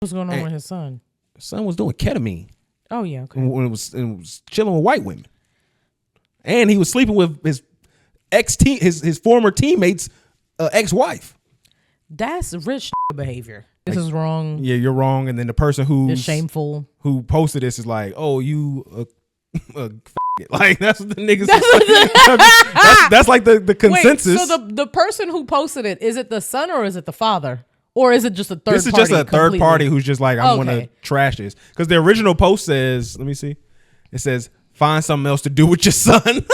What's going on with his son? His son was doing ketamine. Oh yeah, okay. When it was chilling with white women, and he was sleeping with his his former teammate's ex-wife. That's rich behavior. This is wrong. Yeah, you're wrong. And then the person It's shameful. who posted this is like, oh, you like that's what the niggas. That's like the consensus. Wait, so the person who posted it, is it the son or is it the father? Or is it just a third party? This is just a third party who's just like, I'm going to trash this. Because the original post says, let me see. It says, find something else to do with your son.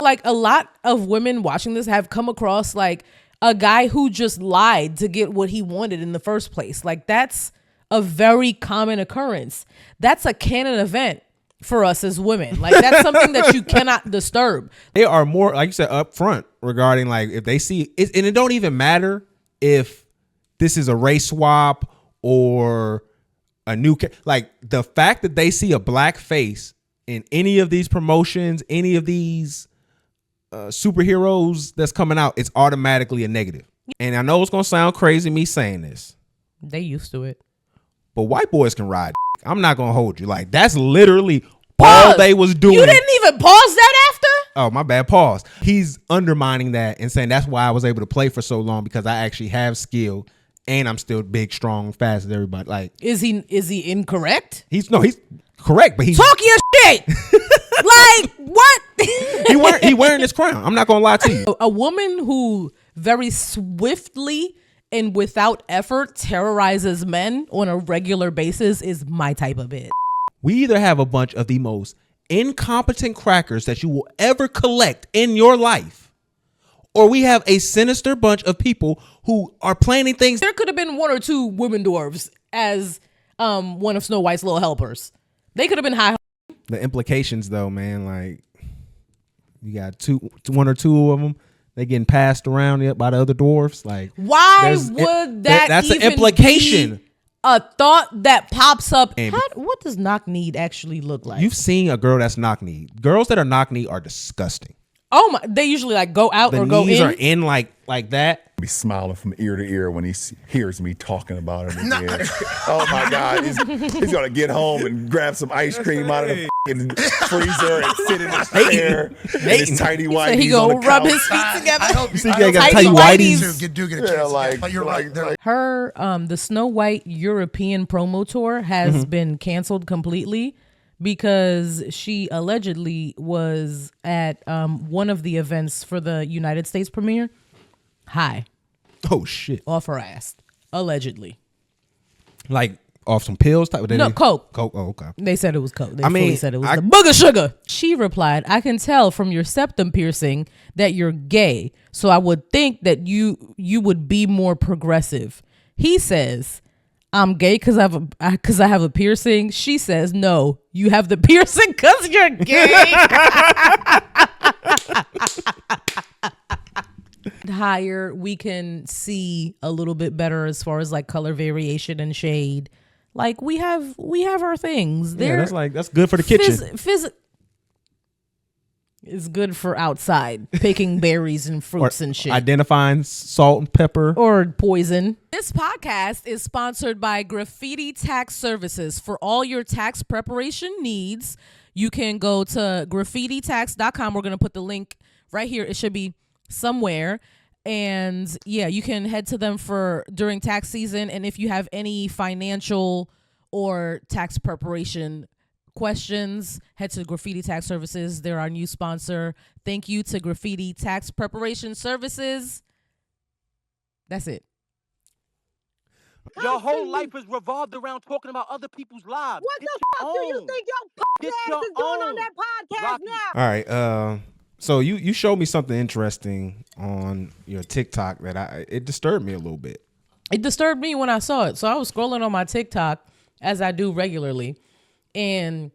Like a lot of women watching this have come across like a guy who just lied to get what he wanted in the first place. Like that's a very common occurrence. That's a canon event for us as women. Like that's something that you cannot disturb. They are more, like you said, upfront regarding like if they see it, and it don't even matter if this is a race swap or a new, like the fact that they see a black face in any of these promotions, any of these superheroes that's coming out, it's automatically a negative. And I know it's going to sound crazy me saying this. They used to it. But white boys can ride. I'm not going to hold you. Like that's literally all they was doing. You didn't even pause that after? Oh, my bad. Pause. He's undermining that and saying that's why I was able to play for so long, because I actually have skill and I'm still big, strong, fast as everybody. Like, is he incorrect? He's correct, but he's talk your shit. Like what? he wearing his crown. I'm not gonna lie to you. A woman who very swiftly and without effort terrorizes men on a regular basis is my type of bitch. We either have a bunch of the most incompetent crackers that you will ever collect in your life, or we have a sinister bunch of people who are planning things. There could have been one or two women dwarves as one of Snow White's little helpers. They could have been high. The implications though, man, like you got one or two of them, they getting passed around by the other dwarfs. Like, why would that's an implication? A thought that pops up. What does knock-kneed actually look like? You've seen a girl that's knock-kneed. Girls that are knock-kneed are disgusting. Oh my! They usually like go out or go in. The knees are in like that. Be smiling from ear to ear when he hears me talking about it again. Oh my God, he's gonna get home and grab some ice cream out of the freezer and sit in his chair in his tidy whities. He gonna rub his feet together. I hope you got tidy whities. Do get a chance. But you're right. Her the Snow White European promo tour has been canceled completely because she allegedly was at one of the events for the United States premiere. High. Oh shit. Off her ass. Allegedly. Like off some pills type? No, coke. Coke. Oh, okay. They said it was coke. They said it was the booger sugar. She replied, I can tell from your septum piercing that you're gay. So I would think that you would be more progressive. He says, I'm gay because I have a piercing. She says, no, you have the piercing because you're gay. Higher, we can see a little bit better as far as like color variation and shade. Like we have our things. Yeah, that's good for the kitchen. It's good for outside picking berries and fruits and shit. Identifying salt and pepper or poison. This podcast is sponsored by Graffiti Tax Services. For all your tax preparation needs, you can go to graffititax.com. We're gonna put the link right here. It should be somewhere. And yeah, you can head to them during tax season. And if you have any financial or tax preparation questions, head to Graffiti Tax Services. They're our new sponsor. Thank you to Graffiti Tax Preparation Services. That's it. Your whole life is revolved around talking about other people's lives. What the fuck do you think your ass is doing on that podcast now? All right, so you showed me something interesting on your TikTok that it disturbed me a little bit. It disturbed me when I saw it. So I was scrolling on my TikTok as I do regularly, and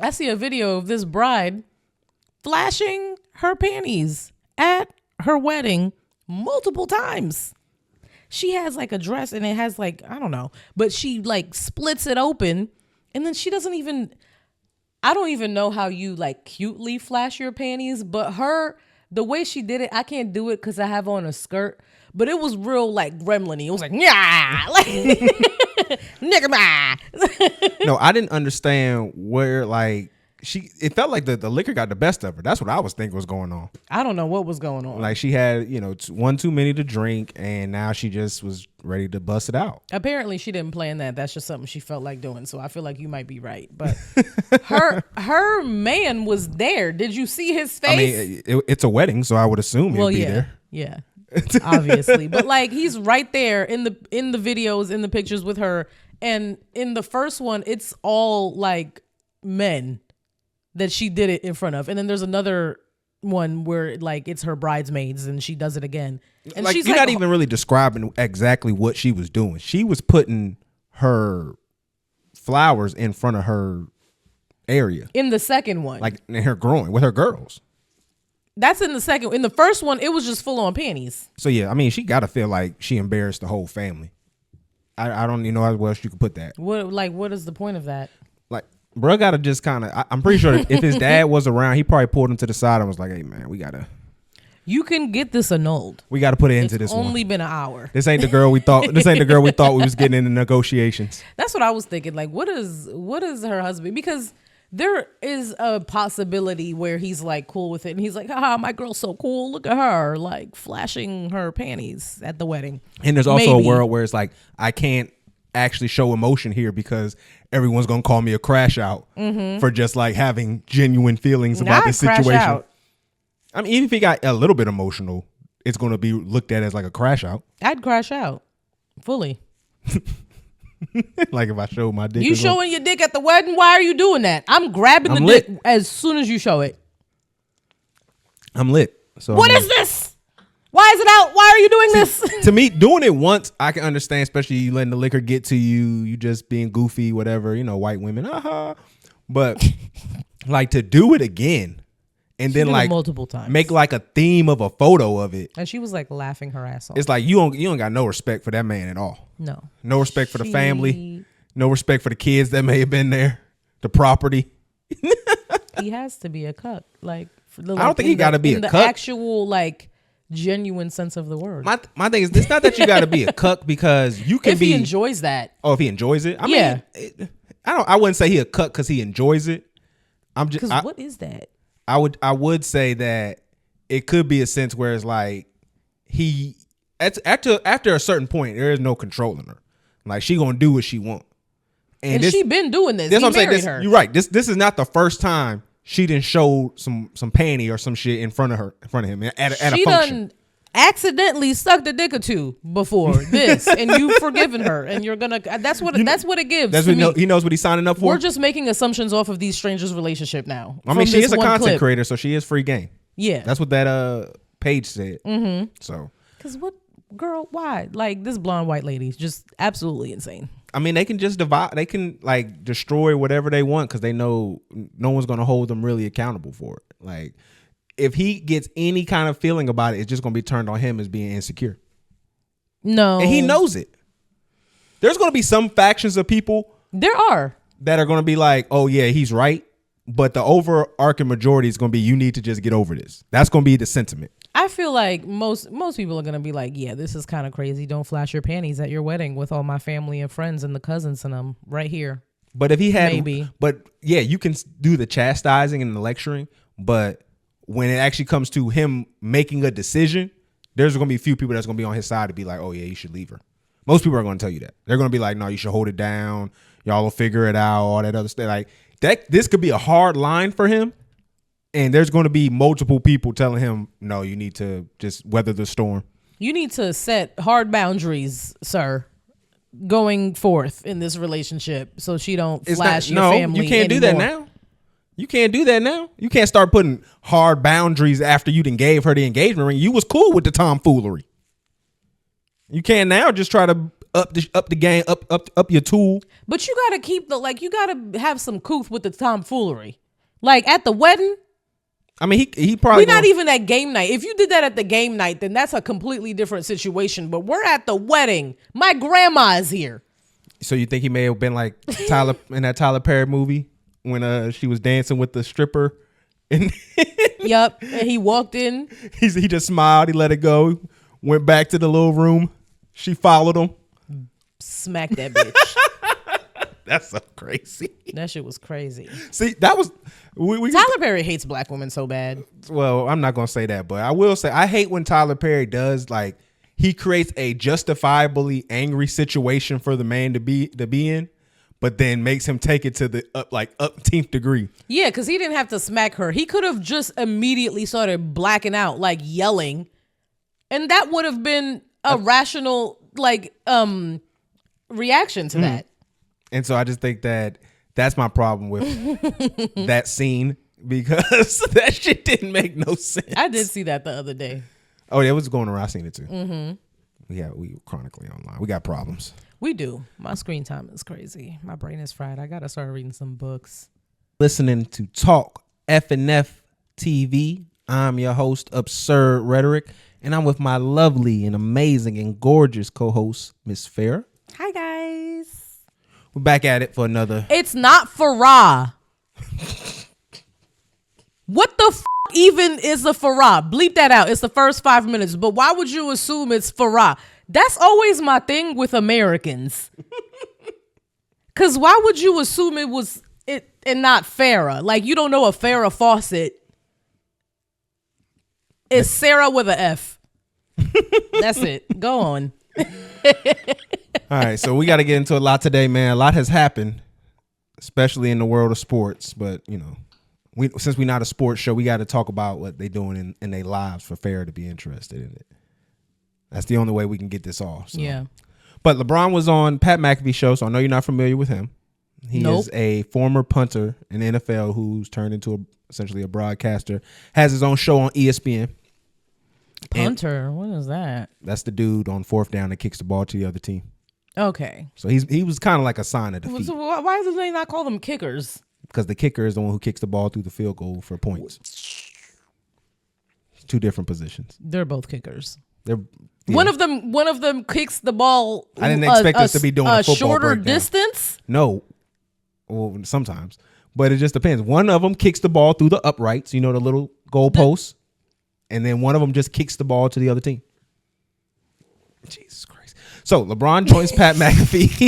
I see a video of this bride flashing her panties at her wedding multiple times. She has like a dress and it has like, I don't know, but she like splits it open, and then she doesn't even, I don't even know how you like cutely flash your panties, but her the way she did it, I can't do it because I have on a skirt. But it was real like gremlin-y. It was like, yeah, like nigga, bah. No, I didn't understand where like it felt like the liquor got the best of her. That's what I was thinking was going on. I don't know what was going on. Like she had, one too many to drink, and now she just was ready to bust it out. Apparently she didn't plan that. That's just something she felt like doing. So I feel like you might be right. But her man was there. Did you see his face? I mean, it's a wedding, so I would assume he'll be there. Yeah. Obviously. But like he's right there in the videos, in the pictures with her. And in the first one, it's all like men that she did it in front of. And then there's another one where like it's her bridesmaids and she does it again. And like, she's you're like, not even really describing exactly what she was doing. She was putting her flowers in front of her area. In the second one. Like in her groin with her girls. That's in the second. In the first one, it was just full on panties. So yeah, I mean, she got to feel like she embarrassed the whole family. I don't even know how else you could put that. What is the point of that? Like, bro, gotta just kind of. I'm pretty sure if his dad was around, he probably pulled him to the side and was like, "Hey, man, we gotta. You can get this annulled. We gotta put it into this. It's only been an hour. This ain't the girl we thought. This ain't the girl we thought we was getting into negotiations. That's what I was thinking. Like, what is her husband? Because there is a possibility where he's like cool with it, and he's like, "Ah, my girl's so cool. Look at her, like flashing her panties at the wedding." And there's also a world where it's like, I can't actually show emotion here because everyone's gonna call me a crash out for just like having genuine feelings about this situation. Out. I mean, even if he got a little bit emotional, it's gonna be looked at as like a crash out. I'd crash out fully. Like if I showed my dick. You showing your dick at the wedding? Why are you doing that? I'm grabbing the dick as soon as you show it. I'm lit. So what is this? Why is it out? Why are you doing this? To me, doing it once, I can understand, especially you letting the liquor get to you, you just being goofy, whatever, white women. But like to do it again and then like multiple times, make like a theme of a photo of it. And she was like laughing her ass off. It's like you don't got no respect for that man at all. No respect for the family. No respect for the kids that may have been there. The property. He has to be a cuck. Like I don't think he got to be a cuck. The actual like genuine sense of the word. My thing is, it's not that you got to be a cuck because you can if he enjoys that. Oh, if he enjoys it, I mean, I wouldn't say he a cuck because he enjoys it. Because what is that? I would say that it could be a sense where it's like he after a certain point there is no controlling her. Like she gonna do what she want, and she been doing this. That's what I'm saying. You're right. This is not the first time she didn't show some panty or some shit in front of him at a function. She done accidentally sucked a dick or two before this, and you've forgiven her, and you're gonna. That's what it gives. That's what he knows what he's signing up for. We're just making assumptions off of these strangers' relationship now. I mean, she is a content creator, so she is free game. Yeah, that's what that page said. Mm-hmm. So, because what girl? Why? Like this blonde white lady is just absolutely insane. I mean, they can just divide. They can like destroy whatever they want because they know no one's gonna hold them really accountable for it. Like, if he gets any kind of feeling about it, it's just gonna be turned on him as being insecure. No, and he knows it. There's gonna be some factions of people. There are that are gonna be like, oh yeah, he's right. But the overarching majority is gonna be, you need to just get over this. That's gonna be the sentiment. I feel like most people are gonna be like, yeah, this is kind of crazy. Don't flash your panties at your wedding with all my family and friends and the cousins and them right here. But if he had, maybe. But yeah, you can do the chastising and the lecturing. But when it actually comes to him making a decision, there's gonna be a few people that's gonna be on his side to be like, oh yeah, you should leave her. Most people are gonna tell you that. They're gonna be like, no, you should hold it down. Y'all will figure it out. All that other stuff. Like that. This could be a hard line for him. And there's going to be multiple people telling him, no, you need to just weather the storm. You need to set hard boundaries, sir, going forth in this relationship so she don't flash your family. You can't do that now. You can't do that now. You can't start putting hard boundaries after you done gave her the engagement ring. You was cool with the tomfoolery. You can't now just try to up the game, up your tool. But you got to keep you got to have some couth with the tomfoolery. Like at the wedding. I mean, he probably. We're not even at game night. If you did that at the game night, then that's a completely different situation. But we're at the wedding. My grandma is here. So you think he may have been like Tyler in that Tyler Perry movie when she was dancing with the stripper And Yep. And he walked in. he just smiled. He let it go. Went back to the little room. She followed him. Smacked that bitch. That's so crazy. That shit was crazy. See, that was we Tyler Perry hates black women so bad. Well, I'm not gonna say that, but I will say I hate when Tyler Perry does like he creates a justifiably angry situation for the man to be in, but then makes him take it to the upteenth degree. Yeah, because he didn't have to smack her. He could have just immediately started blacking out, like yelling, and that would have been a rational reaction to that. And so I just think that that's my problem with that scene because that shit didn't make no sense. I did see that the other day. Oh, yeah, it was going around. I seen it too. Mm-hmm. Yeah, we chronically online. We got problems. We do. My screen time is crazy. My brain is fried. I gotta start reading some books. Listening to Talk FNF TV. I'm your host, Absurd Rhetoric, and I'm with my lovely and amazing and gorgeous co-host, Miss Farrah. Hi, guys. We're back at it for another. It's not Farah. What the even is a Farah? Bleep that out. It's the first 5 minutes. But why would you assume it's Farah? That's always my thing with Americans. Because why would you assume it was it and not Farrah? Like, you don't know a Farrah Fawcett. It's Sarah with an F. That's it. Go on. All right, so we got to get into a lot today, man. A lot has happened, especially in the world of sports. But, you know, since we're not a sports show, we got to talk about what they're doing in their lives for Farrah to be interested in it. That's the only way we can get this off. So. Yeah. But LeBron was on Pat McAfee show, so I know you're not familiar with him. He is a former punter in the NFL who's turned into essentially a broadcaster, has his own show on ESPN. Punter, what is that? That's the dude on fourth down that kicks the ball to the other team. Okay. So he was kind of like a sign of defeat. So why do they not call them kickers? Because the kicker is the one who kicks the ball through the field goal for points. Two different positions. They're both kickers. They're One of them kicks the ball. I didn't expect us to be doing a football shorter breakdown. distance. No, well sometimes, but it just depends. One of them kicks the ball through the uprights, you know, the little goal posts, and then one of them just kicks the ball to the other team. Jesus Christ! So LeBron joins Pat McAfee.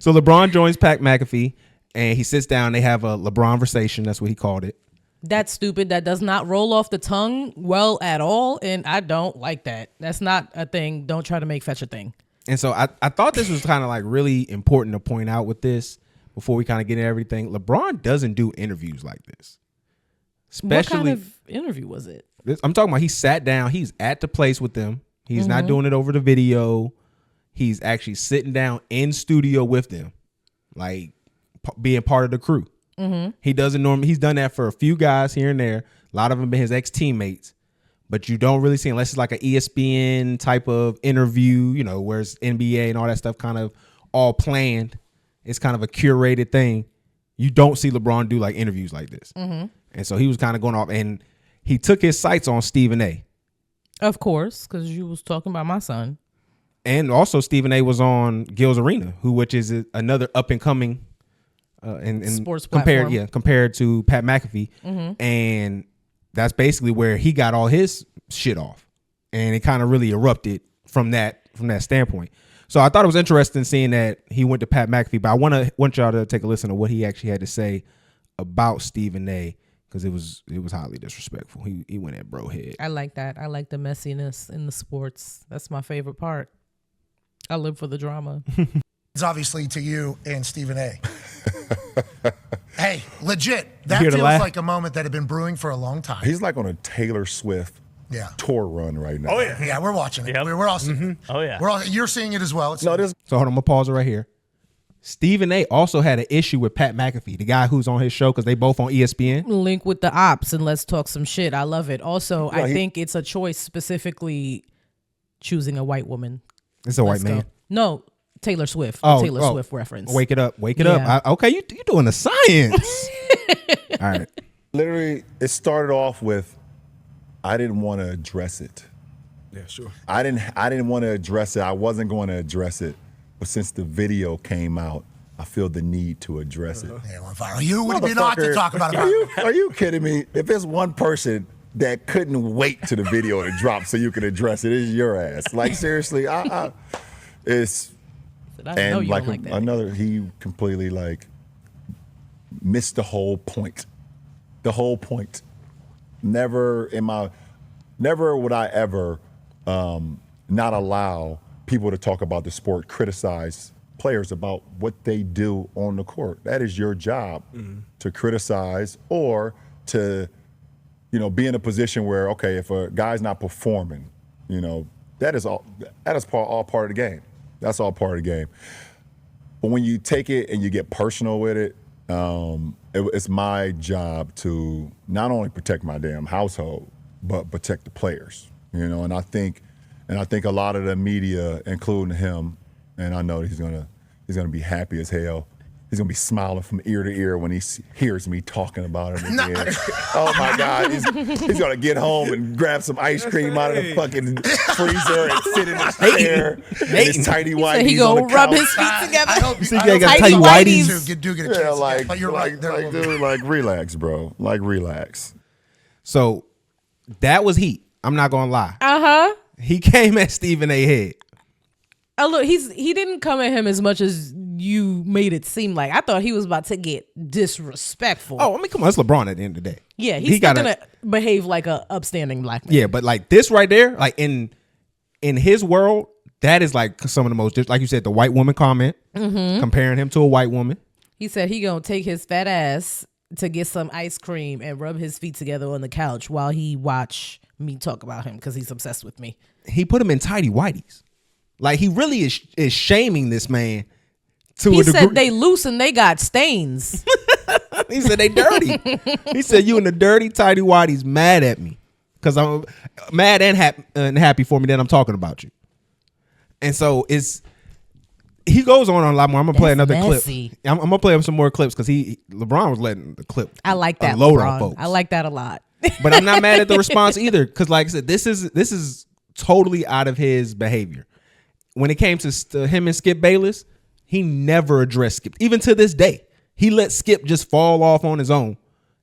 So LeBron joins Pat McAfee, and he sits down. They have a LeBron-versation. That's what he called it. That's stupid. That does not roll off the tongue well at all, and I don't like that. That's not a thing. Don't try to make fetch a thing. And so I thought this was kind of like really important to point out with this before we kind of get into everything. LeBron doesn't do interviews like this. Especially, what kind of interview was it? I'm talking about he sat down. He's at the place with them. He's not doing it over the video. He's actually sitting down in studio with them, like being part of the crew. He doesn't normally. He's done that for a few guys here and there. A lot of them been his ex-teammates, but you don't really see unless it's like an ESPN type of interview, you know, where it's NBA and all that stuff kind of all planned. It's kind of a curated thing. You don't see LeBron do like interviews like this. And so he was kind of going off, and he took his sights on Stephen A. Of course, because you was talking about my son. And also Stephen A. was on Gil's Arena, which is another up and coming. And sports compared to Pat McAfee, and that's basically where he got all his shit off, and it kind of really erupted from that standpoint. So I thought it was interesting seeing that he went to Pat McAfee, but I want y'all to take a listen to what he actually had to say about Stephen A. because it was highly disrespectful. He went at bro head. I like that. I like the messiness in the sports. That's my favorite part. I live for the drama. It's obviously to you and Stephen A. Hey, legit. That You hear the feels laugh? like a moment that had been brewing for a long time. He's like on a Taylor Swift tour run right now. Oh, yeah. Yeah, we're watching it. Yep. We're all seeing it. Oh, yeah. You're seeing it as well. No, this So hold on, I'm gonna pause it right here. Stephen A. also had an issue with Pat McAfee, the guy who's on his show, because they both on ESPN. Link with the ops and let's talk some shit. I love it. Also, Yeah, I think it's a choice specifically choosing a white woman. It's a white Let's man. go. No, Taylor Swift. Taylor Swift reference. Wake it up. Wake it Yeah. up. Okay, you doing the science. All right. literally, it started off with, I didn't want to address it. Yeah, sure. I didn't want to address it. I wasn't going to address it. But since the video came out, I feel the need to address it. Yeah, well, viral. You would be not to talk about it. Are you kidding me? If there's one person that couldn't wait to the video to drop so you can address it, it's your ass. Like seriously, it's and like another. He completely like missed the whole point. The whole point. Never would I ever not allow people to talk about the sport, criticize players about what they do on the court. That is your job to criticize or to, be in a position where, okay, if a guy's not performing, that is all part of the game. That's all part of the game. But when you take it and you get personal with it, it's my job to not only protect my damn household, but protect the players. And I think a lot of the media, including him, and I know he's gonna be happy as hell. He's gonna be smiling from ear to ear when he hears me talking about it again. Oh my God, he's gonna get home and grab some ice cream out of the fucking freezer and sit in his chair in his tidy whities. He gonna rub his feet together. I got tidy whities. Do get a chance. Like, but you're right. dude, like relax, bro. Like relax. So that was heat. I'm not gonna lie. He came at Stephen A. head. Oh, look, he didn't come at him as much as you made it seem like. I thought he was about to get disrespectful. Oh, I mean, come on, it's LeBron at the end of the day. Yeah, he's still gonna behave like a upstanding black man. Yeah, but like this right there, like in his world, that is like some of the most, just like you said, the white woman comment, comparing him to a white woman. He said he gonna take his fat ass to get some ice cream and rub his feet together on the couch while he watch me talk about him because he's obsessed with me. He put him in tidy whities. Like he really is shaming this man to he a degree. He said they loose and they got stains. He said they dirty. He said you in the dirty tidy whities mad at me because I'm mad and happy for me that I'm talking about you. And so he goes on a lot more. I'm gonna play another clip. I'm gonna play him some more clips because LeBron was letting the clip. I like that. Load on folks. I like that a lot. But I'm not mad at the response either because, like I said, this is totally out of his behavior. When it came to him and Skip Bayless, he never addressed Skip. Even to this day, he let Skip just fall off on his own.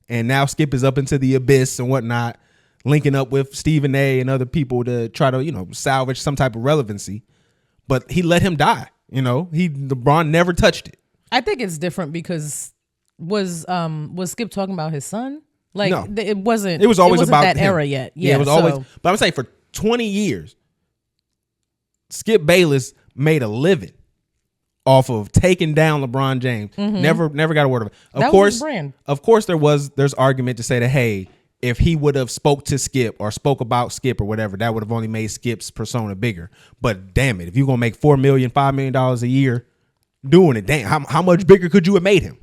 And now Skip is up into the abyss and whatnot, linking up with Stephen A. and other people to try to, salvage some type of relevancy. But he let him die. LeBron never touched it. I think it's different because was Skip talking about his son? Like no. It wasn't. It was always about that him. era yet. Yeah, it was always. But I'm saying for 20 years, Skip Bayless made a living off of taking down LeBron James. Never got a word of it. That was his brand. Of course, there's argument to say that, hey, if he would have spoke to Skip or spoke about Skip or whatever, that would have only made Skip's persona bigger. But damn it, if you're gonna make $4 million, $5 million a year doing it, damn, how much bigger could you have made him?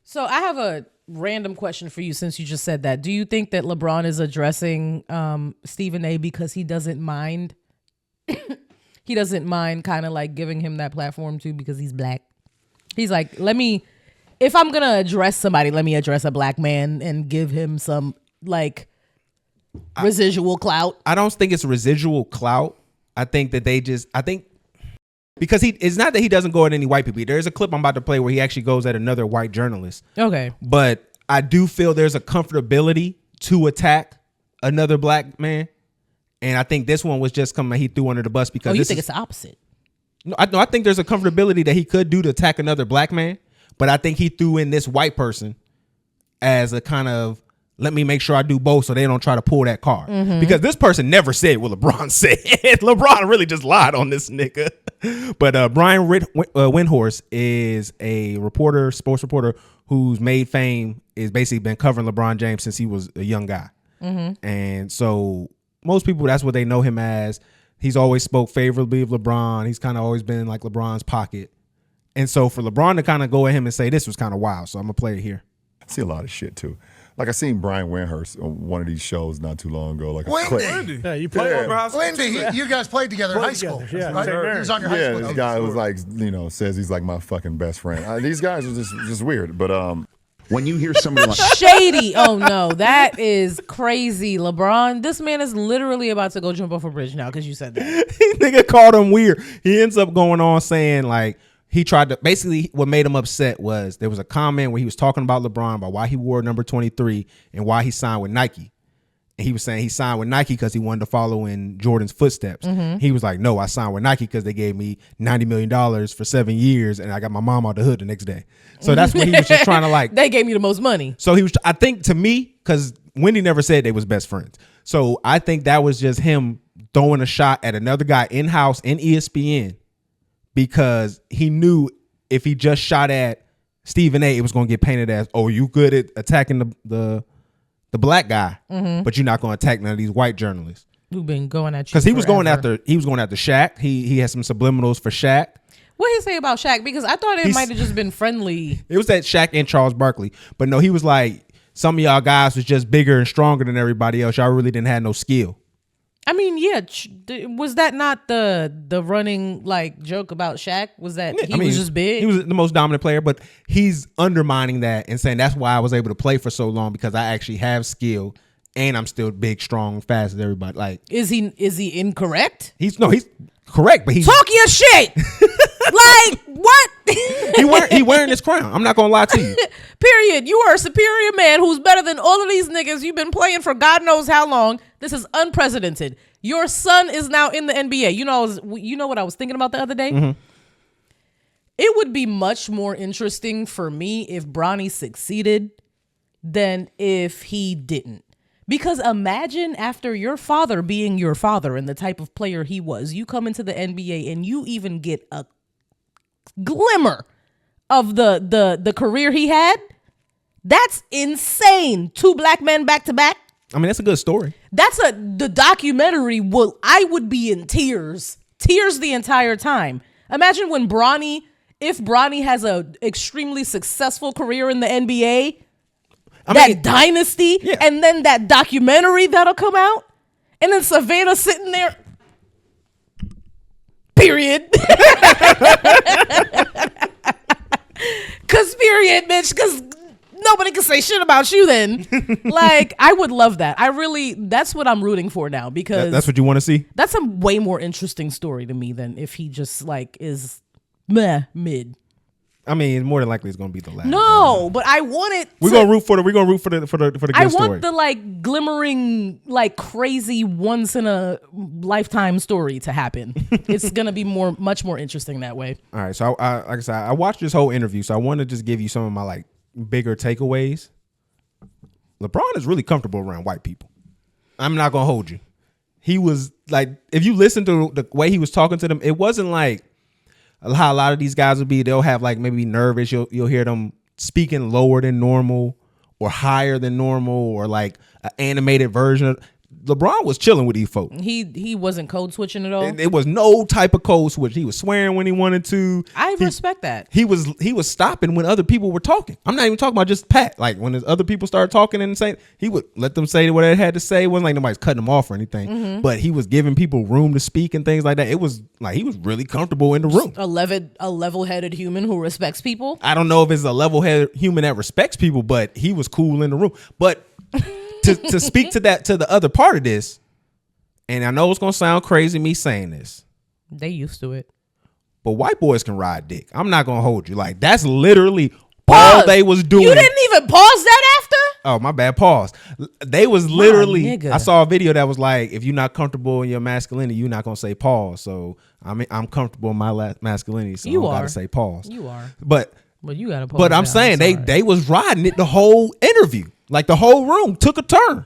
So I have a random question for you since you just said that. Do you think that LeBron is addressing Stephen A. because he doesn't mind? He doesn't mind kind of like giving him that platform too because he's black. He's like, if I'm going to address somebody, let me address a black man and give him some like residual clout. I don't think it's residual clout. I think that because it's not that he doesn't go at any white people. There's a clip I'm about to play where he actually goes at another white journalist. Okay. But I do feel there's a comfortability to attack another black man. And I think this one was just coming. He threw under the bus because. You think it's the opposite? No, I think there's a comfortability that he could do to attack another black man, but I think he threw in this white person as a kind of let me make sure I do both so they don't try to pull that card because this person never said what LeBron said. LeBron really just lied on this nigga. But Brian Windhorst is a reporter, sports reporter who's made fame is basically been covering LeBron James since he was a young guy, and so. Most people, that's what they know him as. He's always spoke favorably of LeBron. He's kind of always been in like LeBron's pocket. And so for LeBron to kind of go at him and say this was kind of wild. So I'm going to play it here. I see a lot of shit too. Like I seen Brian Windhorst on one of these shows not too long ago. Like Wendy. Yeah, you played over high school. Wendy, you guys played together in high school. Yeah, right? He was on your high school. Yeah, this guy was like, says he's like my fucking best friend. These guys are just weird. But when you hear somebody like shady, oh no, that is crazy, LeBron. This man is literally about to go jump off a bridge now because you said that. Nigga called him weird. He ends up going on saying like he tried to basically what made him upset was there was a comment where he was talking about LeBron, about why he wore number 23 and why he signed with Nike. And he was saying he signed with Nike because he wanted to follow in Jordan's footsteps. He was like, no, I signed with Nike because they gave me $90 million for 7 years and I got my mom out the hood the next day. So that's what he was just trying to like. They gave me the most money. So he was, I think to me, because Wendy never said they was best friends. So I think that was just him throwing a shot at another guy in-house in ESPN because he knew if he just shot at Stephen A, it was going to get painted as, oh, you good at attacking the black guy, but you're not going to attack none of these white journalists. Who've been going at you because he was going forever. after Shaq. He had some subliminals for Shaq. What did he say about Shaq? Because I thought it might have just been friendly. It was that Shaq and Charles Barkley, but no, he was like, some of y'all guys was just bigger and stronger than everybody else. Y'all really didn't have no skill. I mean, yeah, was that not the running like joke about Shaq? Was that he was just big? He was the most dominant player, but he's undermining that and saying that's why I was able to play for so long because I actually have skill and I'm still big, strong, fast as everybody. Like, is he incorrect? He's correct, but he's talk your shit. Like what? he wearing his crown. I'm not gonna lie to you. Period. You are a superior man who's better than all of these niggas you've been playing for God knows how long. This is unprecedented. Your son is now in the NBA. You know what I was thinking about the other day? It would be much more interesting for me if Bronny succeeded than if he didn't. Because imagine after your father being your father and the type of player he was, you come into the NBA and you even get a glimmer of the career he had. That's insane. 2 black men back to back. I mean, that's a good story. The documentary I would be in tears the entire time. Imagine if Bronny has a extremely successful career in the NBA, dynasty, yeah. And then that documentary that'll come out, and then Savannah sitting there. Period. Period, bitch. Because nobody can say shit about you then. Like, I would love that. That's what I'm rooting for now because that's what you want to see. That's a way more interesting story to me than if he just like is mid. I mean, more than likely it's gonna be the last. No, but I want it. We're gonna root for the good story. I want the like glimmering, like crazy once in a lifetime story to happen. It's gonna be much more interesting that way. All right, so I like I said, I watched this whole interview, so I want to just give you some of my like bigger takeaways. LeBron is really comfortable around white people. I'm not gonna hold you. He was like, if you listen to the way he was talking to them, it wasn't like how a lot of these guys would be. They'll have like maybe nervous. You'll hear them speaking lower than normal or higher than normal or like an animated version of. LeBron was chilling with these folks. He wasn't code switching at all. It was no type of code switch. He was swearing when he wanted to. I respect that. He was stopping when other people were talking. I'm not even talking about just Pat. Like when other people started talking and saying, he would let them say what they had to say. It wasn't like nobody's cutting him off or anything. But he was giving people room to speak and things like that. It was like he was really comfortable in the room. A level-headed human who respects people. I don't know if it's a level-headed human that respects people, but he was cool in the room. But to speak to the other part of this, and I know it's gonna sound crazy me saying this. They used to it. But white boys can ride dick. I'm not gonna hold you. Like that's literally all they was doing. You didn't even pause that after? Oh, my bad. Pause. They was literally. I saw a video that was like, if you're not comfortable in your masculinity, you're not gonna say pause. So I'm comfortable in my masculinity, so I don't gotta say pause. You are. But you gotta pause. But I'm saying they was riding it the whole interview. Like the whole room took a turn.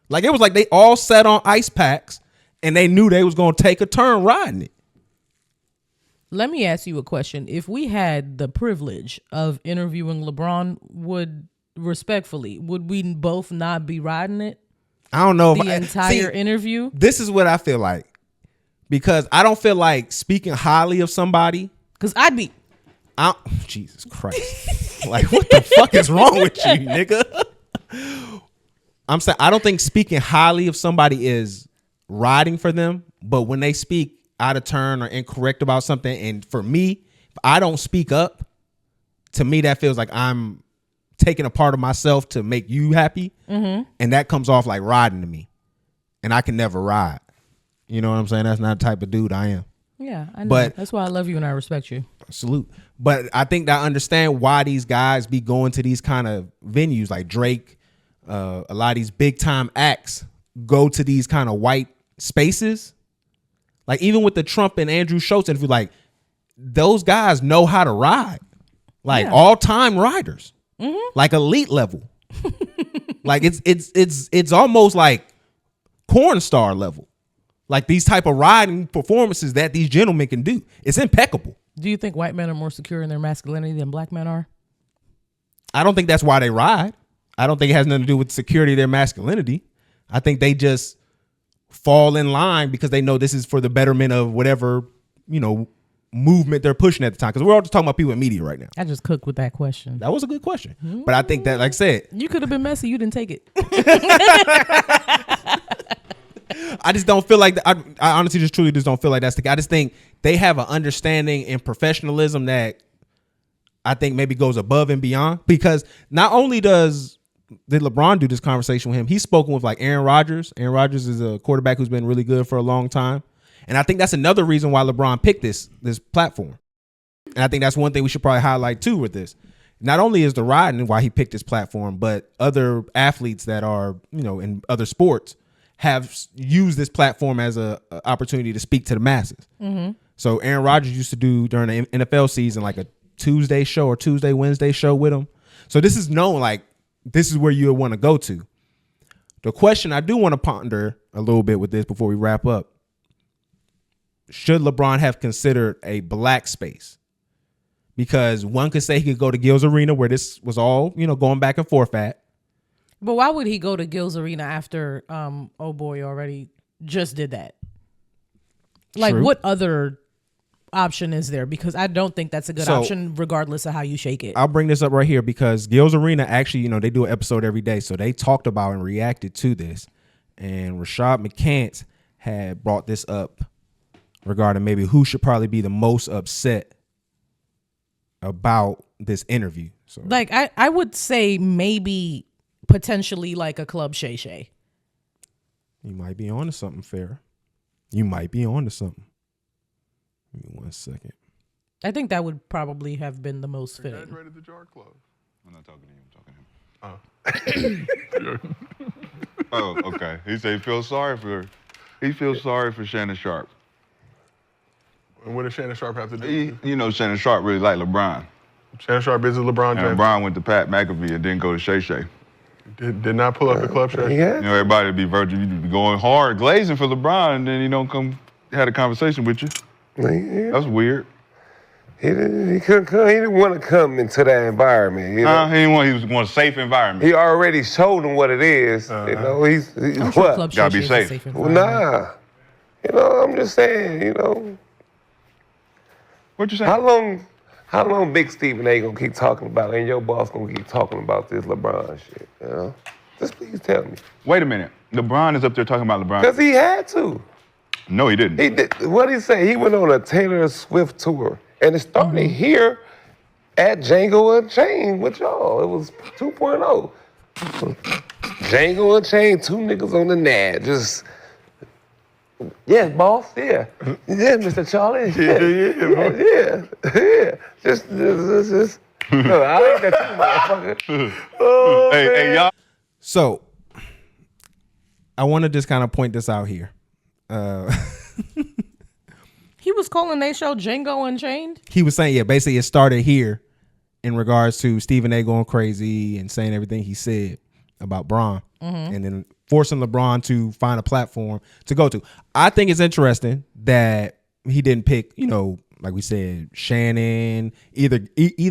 Like it was like they all sat on ice packs and they knew they was gonna take a turn riding it. Let me ask you a question. If we had the privilege of interviewing LeBron, would we both not be riding it? I don't know. The entire interview? This is what I feel like. Because I don't feel like speaking highly of somebody. Because I'd be. Jesus Christ. Like what the fuck is wrong with you, nigga? I'm saying I don't think speaking highly of somebody is riding for them, but when they speak out of turn or incorrect about something, and for me, if I don't speak up, to me that feels like I'm taking a part of myself to make you happy, and that comes off like riding to me, and I can never ride. You know what I'm saying? That's not the type of dude I am. Yeah, I know. But that's why I love you and I respect you. Salute. But I think that I understand why these guys be going to these kind of venues like Drake, a lot of these big time acts go to these kind of white spaces. Like even with the Trump and Andrew Schultz interview, like those guys know how to ride. Like all time riders. Like elite level. Like it's almost like porn star level. Like these type of riding performances that these gentlemen can do. It's impeccable. Do you think white men are more secure in their masculinity than black men are? I don't think that's why they ride. I don't think it has nothing to do with security of their masculinity. I think they just fall in line because they know this is for the betterment of whatever, movement they're pushing at the time. Because we're all just talking about people in media right now. I just cooked with that question. That was a good question. But I think that, like I said, you could have been messy. You didn't take it. I just don't feel like I honestly just truly just don't feel like that's the case. I just think they have an understanding and professionalism that I think maybe goes above and beyond, because not only did LeBron do this conversation with him, he's spoken with like Aaron Rodgers. Aaron Rodgers is a quarterback who's been really good for a long time. And I think that's another reason why LeBron picked this platform. And I think that's one thing we should probably highlight too with this. Not only is the riding why he picked this platform, but other athletes that are, in other sports have used this platform as a opportunity to speak to the masses. So Aaron Rodgers used to do during the NFL season like a Tuesday show or Wednesday show with him. So this is known, like this is where you would want to go to. The question I do want to ponder a little bit with this before we wrap up: should LeBron have considered a black space? Because one could say he could go to Gil's Arena where this was all, going back and forth at. But why would he go to Gil's Arena after oh boy already just did that? Like, True. what other option is there? Because I don't think that's a good option regardless of how you shake it. I'll bring this up right here because Gil's Arena actually, they do an episode every day. So they talked about and reacted to this. And Rashad McCants had brought this up regarding maybe who should probably be the most upset about this interview. So like I would say maybe potentially like a Club Shay Shay. You might be on to something, Farrah. You might be on to something. Give me 1 second. I think that would probably have been the most fitting. Graduated the jar club. I'm not talking to you. I'm talking to him. Oh, okay. He said he feels sorry for Shannon Sharp. And what does Shannon Sharp have to do? Shannon Sharp really liked LeBron. Shannon Sharp is a LeBron James. And LeBron went to Pat McAfee and didn't go to Shay Shay. Did not pull up the club Shay. Yeah. Everybody would be virgin. You'd be going hard, glazing for LeBron, and then he don't come had a conversation with you. Yeah. That's weird. He couldn't come. He didn't want to come into that environment. He was want a safe environment. He already showed him what it is. He's what? Gotta be safe. Well, nah. I'm just saying. What you saying? How long Big Stephen A gonna keep talking about it, and your boss gonna keep talking about this LeBron shit? Just please tell me. Wait a minute. LeBron is up there talking about LeBron. Because he had to. No, he didn't. He did. What did he say? He went on a Taylor Swift tour, and it started here at Django Unchained with y'all. It was 2.0. Django Unchained, two niggas on the NAD, just. Yes, boss. Yeah. Yeah, Mr. Charlie. Yeah. Just. No, I ain't that too, motherfucker. Hey, y'all. So, I want to just kind of point this out here. He was calling their show Django Unchained? He was saying, basically it started here in regards to Stephen A going crazy and saying everything he said about Bron. And then forcing LeBron to find a platform to go to. I think it's interesting that he didn't pick, like we said, Shannon, either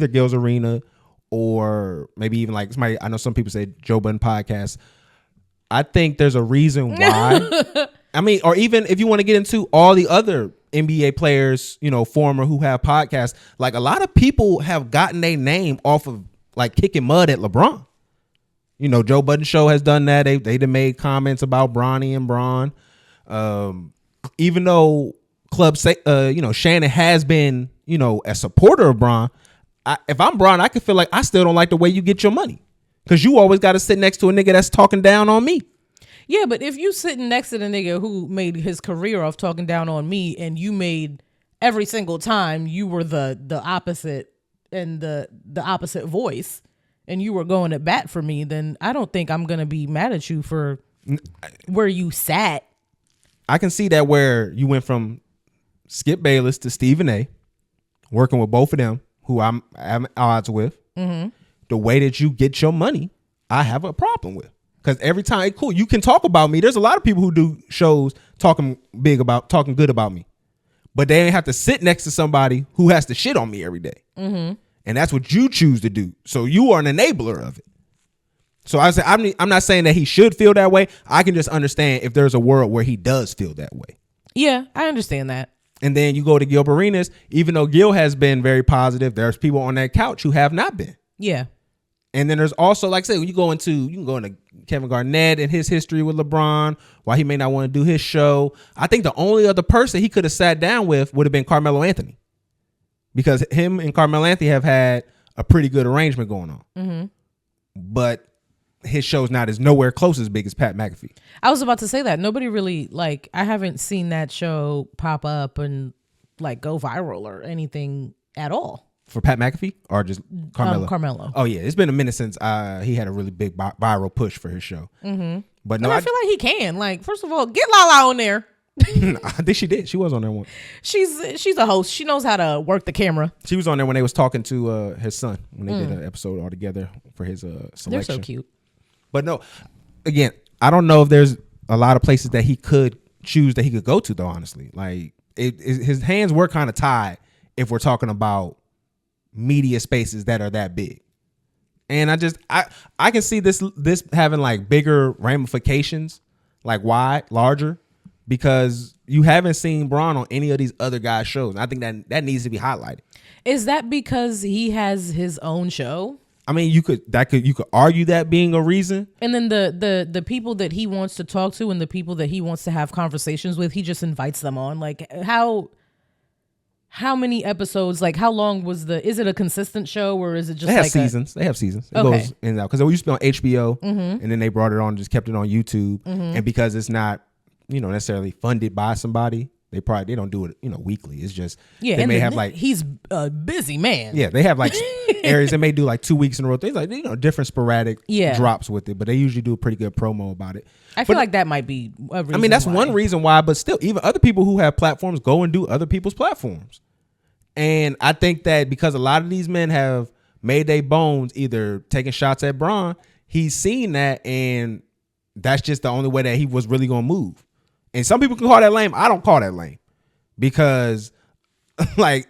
Gil's Arena or maybe even like somebody. I know some people say Joe Budden podcast. I think there's a reason why. I mean, or even if you want to get into all the other NBA players, former who have podcasts, like a lot of people have gotten their name off of like kicking mud at LeBron. Joe Budden show has done that. They done made comments about Bronny and Bron. Even though Shannon has been, a supporter of Bron. If I'm Bron, I could feel like I still don't like the way you get your money. Because you always got to sit next to a nigga that's talking down on me. Yeah, but if you sitting next to the nigga who made his career off talking down on me and you made every single time you were the opposite and the opposite voice, and you were going at bat for me, then I don't think I'm gonna be mad at you for where you sat. I can see that where you went from Skip Bayless to Stephen A, working with both of them, who I'm at odds with. Mm-hmm. The way that you get your money, I have a problem with. Because every time, cool, you can talk about me. There's a lot of people who do shows talking good about me, but they ain't have to sit next to somebody who has to shit on me every day. Mm-hmm. And that's what you choose to do. So you are an enabler of it. So I say I'm not saying that he should feel that way. I can just understand if there's a world where he does feel that way. Yeah, I understand that. And then you go to Gil Arenas, even though Gil has been very positive, there's people on that couch who have not been. Yeah. And then there's also, like I said, you can go into Kevin Garnett and his history with LeBron, why he may not want to do his show. I think the only other person he could have sat down with would have been Carmelo Anthony, because him and Carmelo Anthony have had a pretty good arrangement going on. Mm-hmm. But his show's not as nowhere close as big as Pat McAfee. I was about to say that. Nobody really, I haven't seen that show pop up and go viral or anything at all. For Pat McAfee or just Carmelo? Carmelo. Oh yeah, it's been a minute since he had a really big viral push for his show. Mm-hmm. But no, I feel like he can. First of all, get Lala on there. I think she did. She was on there once. She's a host. She knows how to work the camera. She was on there when they was talking to his son when they did an episode all together for his selection. They're so cute. But no, again, I don't know if there's a lot of places that he could choose that he could go to though. Honestly, his hands were kind of tied if we're talking about media spaces that are that big. And I can see this having bigger ramifications, larger, because you haven't seen Bron on any of these other guys' shows. I think that needs to be highlighted. Is that because he has his own show? I mean, you could argue that being a reason. And then the people that he wants to talk to and the people that he wants to have conversations with, he just invites them on. How many episodes? How long was is it a consistent show or is it just they have seasons? They have seasons. It goes in and out because it used to be on HBO, and then they brought it on, just kept it on YouTube, and because it's not necessarily funded by somebody, they don't do it weekly. It's just they may have he's a busy man. Yeah, they have areas they may do 2 weeks in a row. They different sporadic drops with it, but they usually do a pretty good promo about it. I feel like that might be a reason. I mean, that's one reason why, but still, even other people who have platforms go and do other people's platforms. And I think that because a lot of these men have made their bones either taking shots at Bron, he's seen that, and that's just the only way that he was really going to move. And some people can call that lame. I don't call that lame because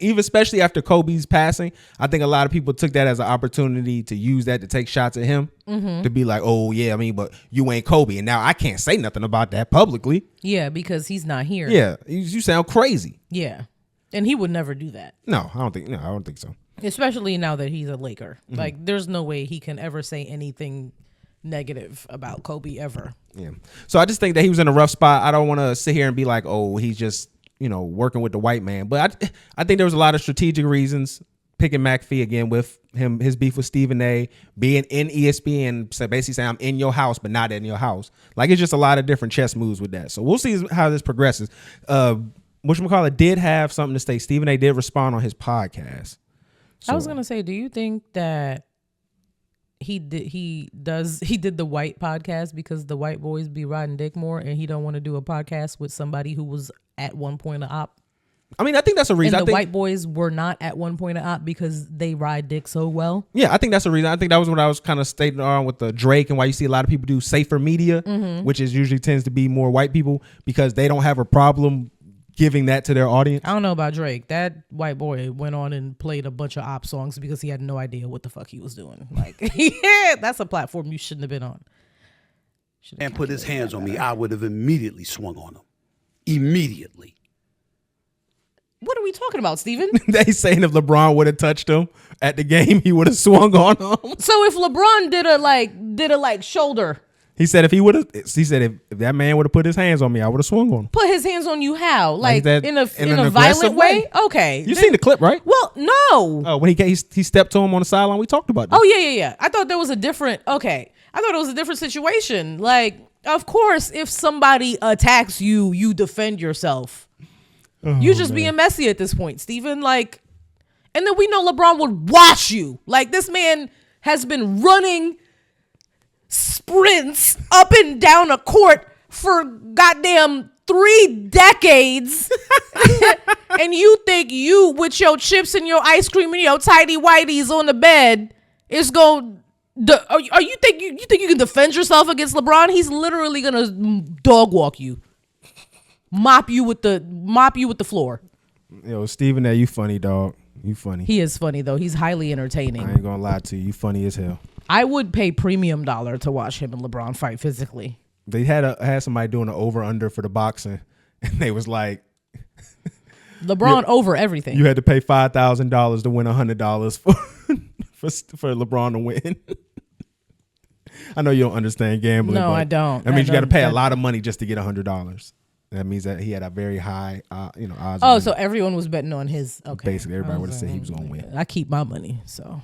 even especially after Kobe's passing, I think a lot of people took that as an opportunity to use that to take shots at him, to be like, oh yeah, I mean, but you ain't Kobe. And now I can't say nothing about that publicly. Yeah, because he's not here. Yeah, you sound crazy. Yeah. And he would never do that. No, I don't think so. Especially now that he's a Laker. There's no way he can ever say anything negative about Kobe ever. Yeah. So I just think that he was in a rough spot. I don't want to sit here and be like, oh, he's just, working with the white man. But I think there was a lot of strategic reasons picking McAfee again with him, his beef with Stephen A, being in ESPN, so basically saying I'm in your house, but not in your house. It's just a lot of different chess moves with that. So we'll see how this progresses. Whatchamacallit did have something to say. Stephen A did respond on his podcast. So, I was gonna say, do you think that he did the white podcast because the white boys be riding dick more, and he don't want to do a podcast with somebody who was at one point an op? I mean, I think that's a reason. And the white boys were not at one point an op because they ride dick so well. Yeah, I think that's a reason. I think that was what I was kind of stating on with the Drake and why you see a lot of people do safer media, which is usually tends to be more white people because they don't have a problem giving that to their audience. I don't know about Drake. That white boy went on and played a bunch of op songs because he had no idea what the fuck he was doing. Yeah, that's a platform you shouldn't have been on. And put his hands on me, I would have immediately swung on him. Immediately. What are we talking about, Steven? They saying if LeBron would have touched him at the game, he would have swung on him. So if LeBron did a shoulder. He said if that man would have put his hands on me, I would have swung on him. Put his hands on you how? In a violent violent way? Okay. You seen the clip, right? Well, no. Oh, when he stepped to him on the sideline, we talked about this. Oh, yeah. I thought there was a different situation. Of course, if somebody attacks you, you defend yourself. You just being messy at this point, Steven. Like, and then we know LeBron would wash you. Like, this man has been running sprints up and down a court for goddamn 3 decades. And you think you, with your chips and your ice cream and your tidy whities on the bed, is going you think you can defend yourself against LeBron? He's literally gonna dog walk you, mop you with the floor. Yo, Steven, you funny, dog. You funny. He is funny though. He's highly entertaining. I ain't gonna lie to you. You funny as hell. I would pay premium dollar to watch him and LeBron fight physically. They had somebody doing an over under for the boxing, and they was like, LeBron over everything. You had to pay $5,000 to win $100 for LeBron to win. I know you don't understand gambling. No, I don't. That means you got to pay a lot of money just to get $100. That means that he had a very high, odds. Oh, so everyone was betting on his. Okay, basically everybody would have said he was going to win. I keep my money, so. All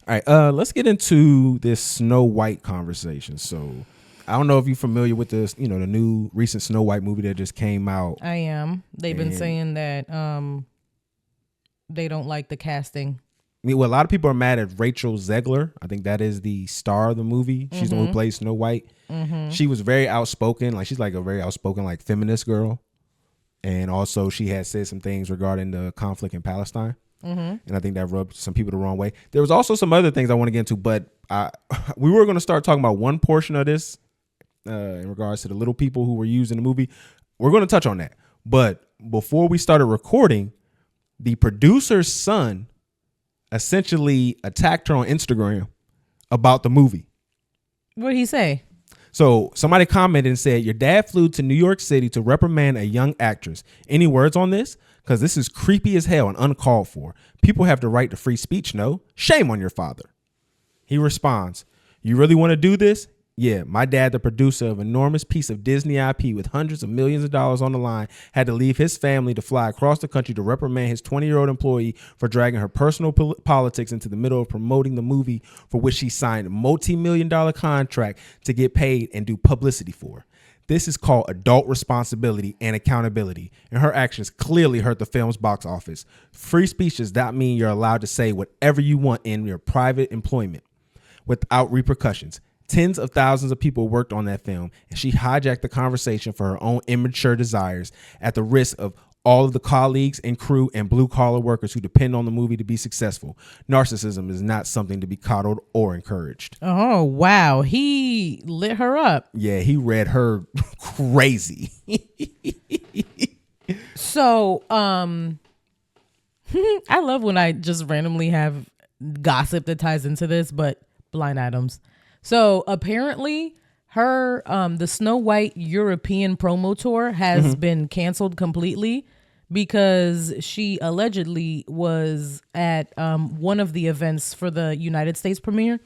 right, let's get into this Snow White conversation. So, I don't know if you're familiar with this, the new recent Snow White movie that just came out. I am. They've been saying that they don't like the casting. Well, a lot of people are mad at Rachel Zegler. I think that is the star of the movie. She's the one who plays Snow White. She was very outspoken. Like, she's like a very outspoken, like, feminist girl. And also she had said some things regarding the conflict in Palestine. And I think that rubbed some people the wrong way. There was also some other things I want to get into, but we were going to start talking about one portion of this in regards to the little people who were used in the movie. We're going to touch on that. But before we started recording, the producer's son essentially attacked her on Instagram about the movie. What did he say? So somebody commented and said, your dad flew to New York City to reprimand a young actress. Any words on this? Because this is creepy as hell and uncalled for. People have the right to free speech, no? Shame on your father. He responds, you really want to do this? Yeah, my dad, the producer of an enormous piece of Disney IP with hundreds of millions of dollars on the line, had to leave his family to fly across the country to reprimand his 20-year-old employee for dragging her personal politics into the middle of promoting the movie for which she signed a multi-million-dollar contract to get paid and do publicity for. This is called adult responsibility and accountability, and her actions clearly hurt the film's box office. Free speech does not mean you're allowed to say whatever you want in your private employment without repercussions. Tens of thousands of people worked on that film, and she hijacked the conversation for her own immature desires at the risk of all of the colleagues and crew and blue-collar workers who depend on the movie to be successful. Narcissism is not something to be coddled or encouraged. Oh, wow. He lit her up. Yeah, he read her crazy. So, I love when I just randomly have gossip that ties into this, but Blind Items. So apparently her the Snow White European promo tour has been canceled completely because she allegedly was at one of the events for the United States premiere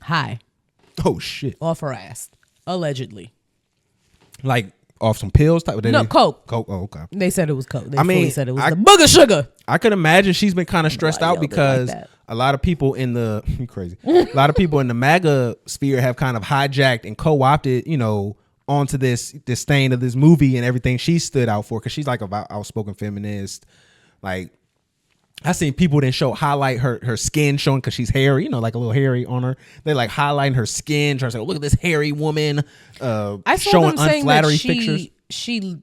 high. Oh shit. Off her ass. Allegedly. Like off some pills type of thing? No, coke. Coke. Oh, okay. They said it was coke. They fully said it was the booger sugar. I could imagine she's been kind of stressed out because a lot of people in the a lot of people in the MAGA sphere have kind of hijacked and co-opted, onto this stain of this movie and everything she stood out for, because she's like a outspoken feminist. Like, I seen people then highlight her skin showing because she's hairy, like a little hairy on her. They like highlighting her skin, trying to say, oh, look at this hairy woman. I saw showing them unflattering saying pictures.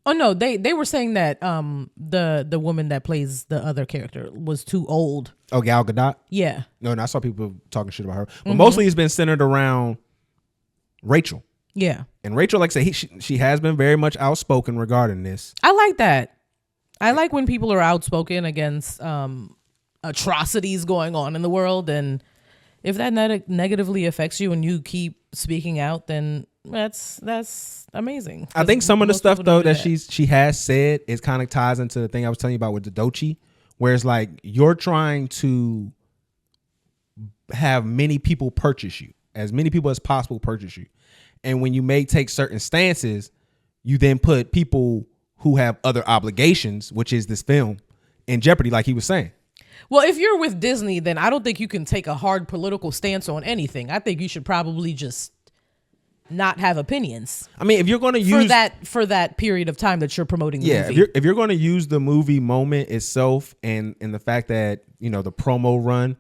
Oh no, they were saying that the woman that plays the other character was too old. Oh, Gal Gadot? Yeah. No, and I saw people talking shit about her. But mostly it's been centered around Rachel. Yeah. And Rachel, like I said, she has been very much outspoken regarding this. I like that. I like when people are outspoken against atrocities going on in the world, and if that negatively affects you and you keep speaking out, then that's amazing. I think some of the stuff though that she has said is kind of ties into the thing I was telling you about with the Dochi, where it's like you're trying to have many people purchase you, as many people as possible purchase you, and when you may take certain stances, you then put people who have other obligations, which is this film, in jeopardy, like he was saying. Well, if you're with Disney, then I don't think you can take a hard political stance on anything. I think you should probably just not have opinions. I mean, if you're going to use for that period of time that you're promoting the movie. if you're going to use the movie moment itself and the fact that, you know, the promo run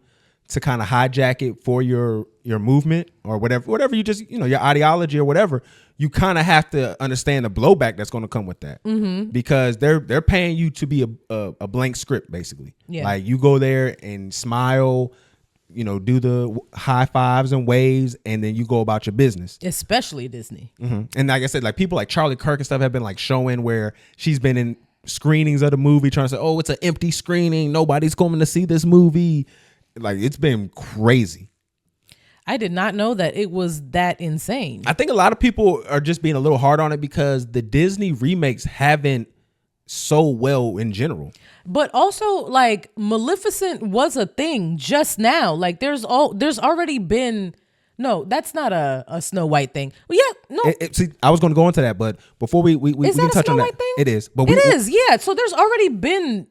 to kind of hijack it for your movement or whatever you just, you know, your ideology or whatever, you kind of have to understand the blowback that's going to come with that, because they're paying you to be a blank script, basically. Yeah. Like, you go there and smile, you know, do the high fives and waves, and then you go about your business. Especially Disney. And like I said, like people like Charlie Kirk and stuff have been like showing where she's been in screenings of the movie trying to say, oh, it's an empty screening, nobody's coming to see this movie. Like, it's been crazy. I did not know that it was that insane. I think a lot of people are just being a little hard on it because the Disney remakes haven't so well in general. But also, like, Maleficent was a thing just now. Like, there's already been. No, that's not a Snow White thing. Well, yeah, no. See, I was going to go into that, but before we can touch on that. White thing? It is. But it is, yeah. So there's already been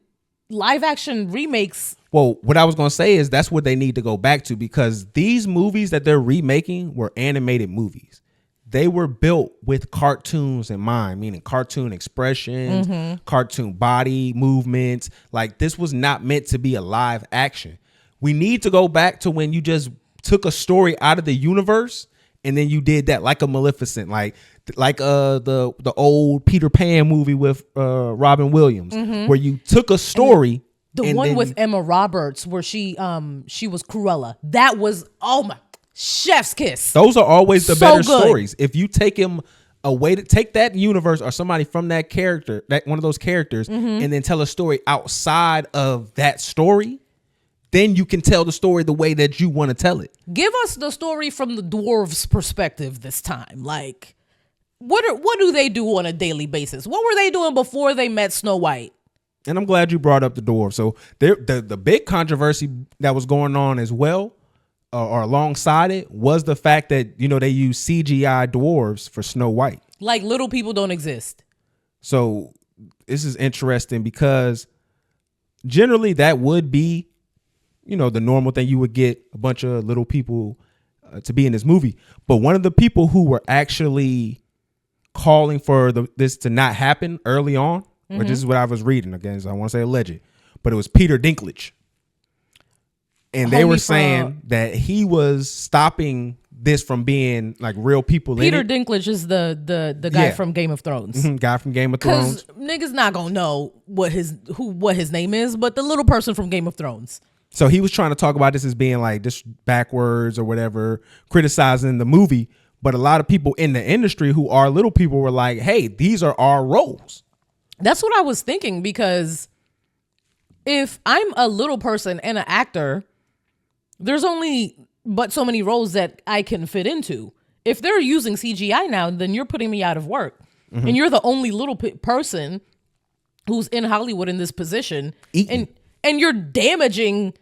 live action remakes. Well, what I was going to say is that's what they need to go back to, because these movies that they're remaking were animated movies. They were built with cartoons in mind, meaning cartoon expressions, cartoon body movements. Like, this was not meant to be a live action. We need to go back to when you just took a story out of the universe and then you did that, like a Maleficent, like the old Peter Pan movie with Robin Williams, where you took a story. The one with Emma Roberts where she was Cruella. That was, oh my, chef's kiss. Those are always the So better good. stories. If you take him away, to take that universe or somebody from that character, that one of those characters, and then tell a story outside of that story, then you can tell the story the way that you want to tell it. Give us the story from the dwarves' perspective this time. Like, what do they do on a daily basis? What were they doing before they met Snow White? And I'm glad you brought up the dwarves. So the big controversy that was going on as well, or alongside it, was the fact that, you know, they use CGI dwarves for Snow White. Like, little people don't exist. So this is interesting because generally that would be, you know, the normal thing. You would get a bunch of little people to be in this movie. But one of the people who were actually calling for this to not happen early on, or this is what I was reading, again, so I want to say alleged, but it was Peter Dinklage. And they were saying that he was stopping this from being like real people. Peter Dinklage is the guy from Game of Thrones. Guy from Game of Thrones. Because niggas not gonna know what his name is, but the little person from Game of Thrones. So he was trying to talk about this as being like this backwards or whatever, criticizing the movie. But a lot of people in the industry who are little people were like, hey, these are our roles. That's what I was thinking, because if I'm a little person and an actor, there's only but so many roles that I can fit into. If they're using CGI now, then you're putting me out of work. And you're the only little person who's in Hollywood in this position. And you're damaging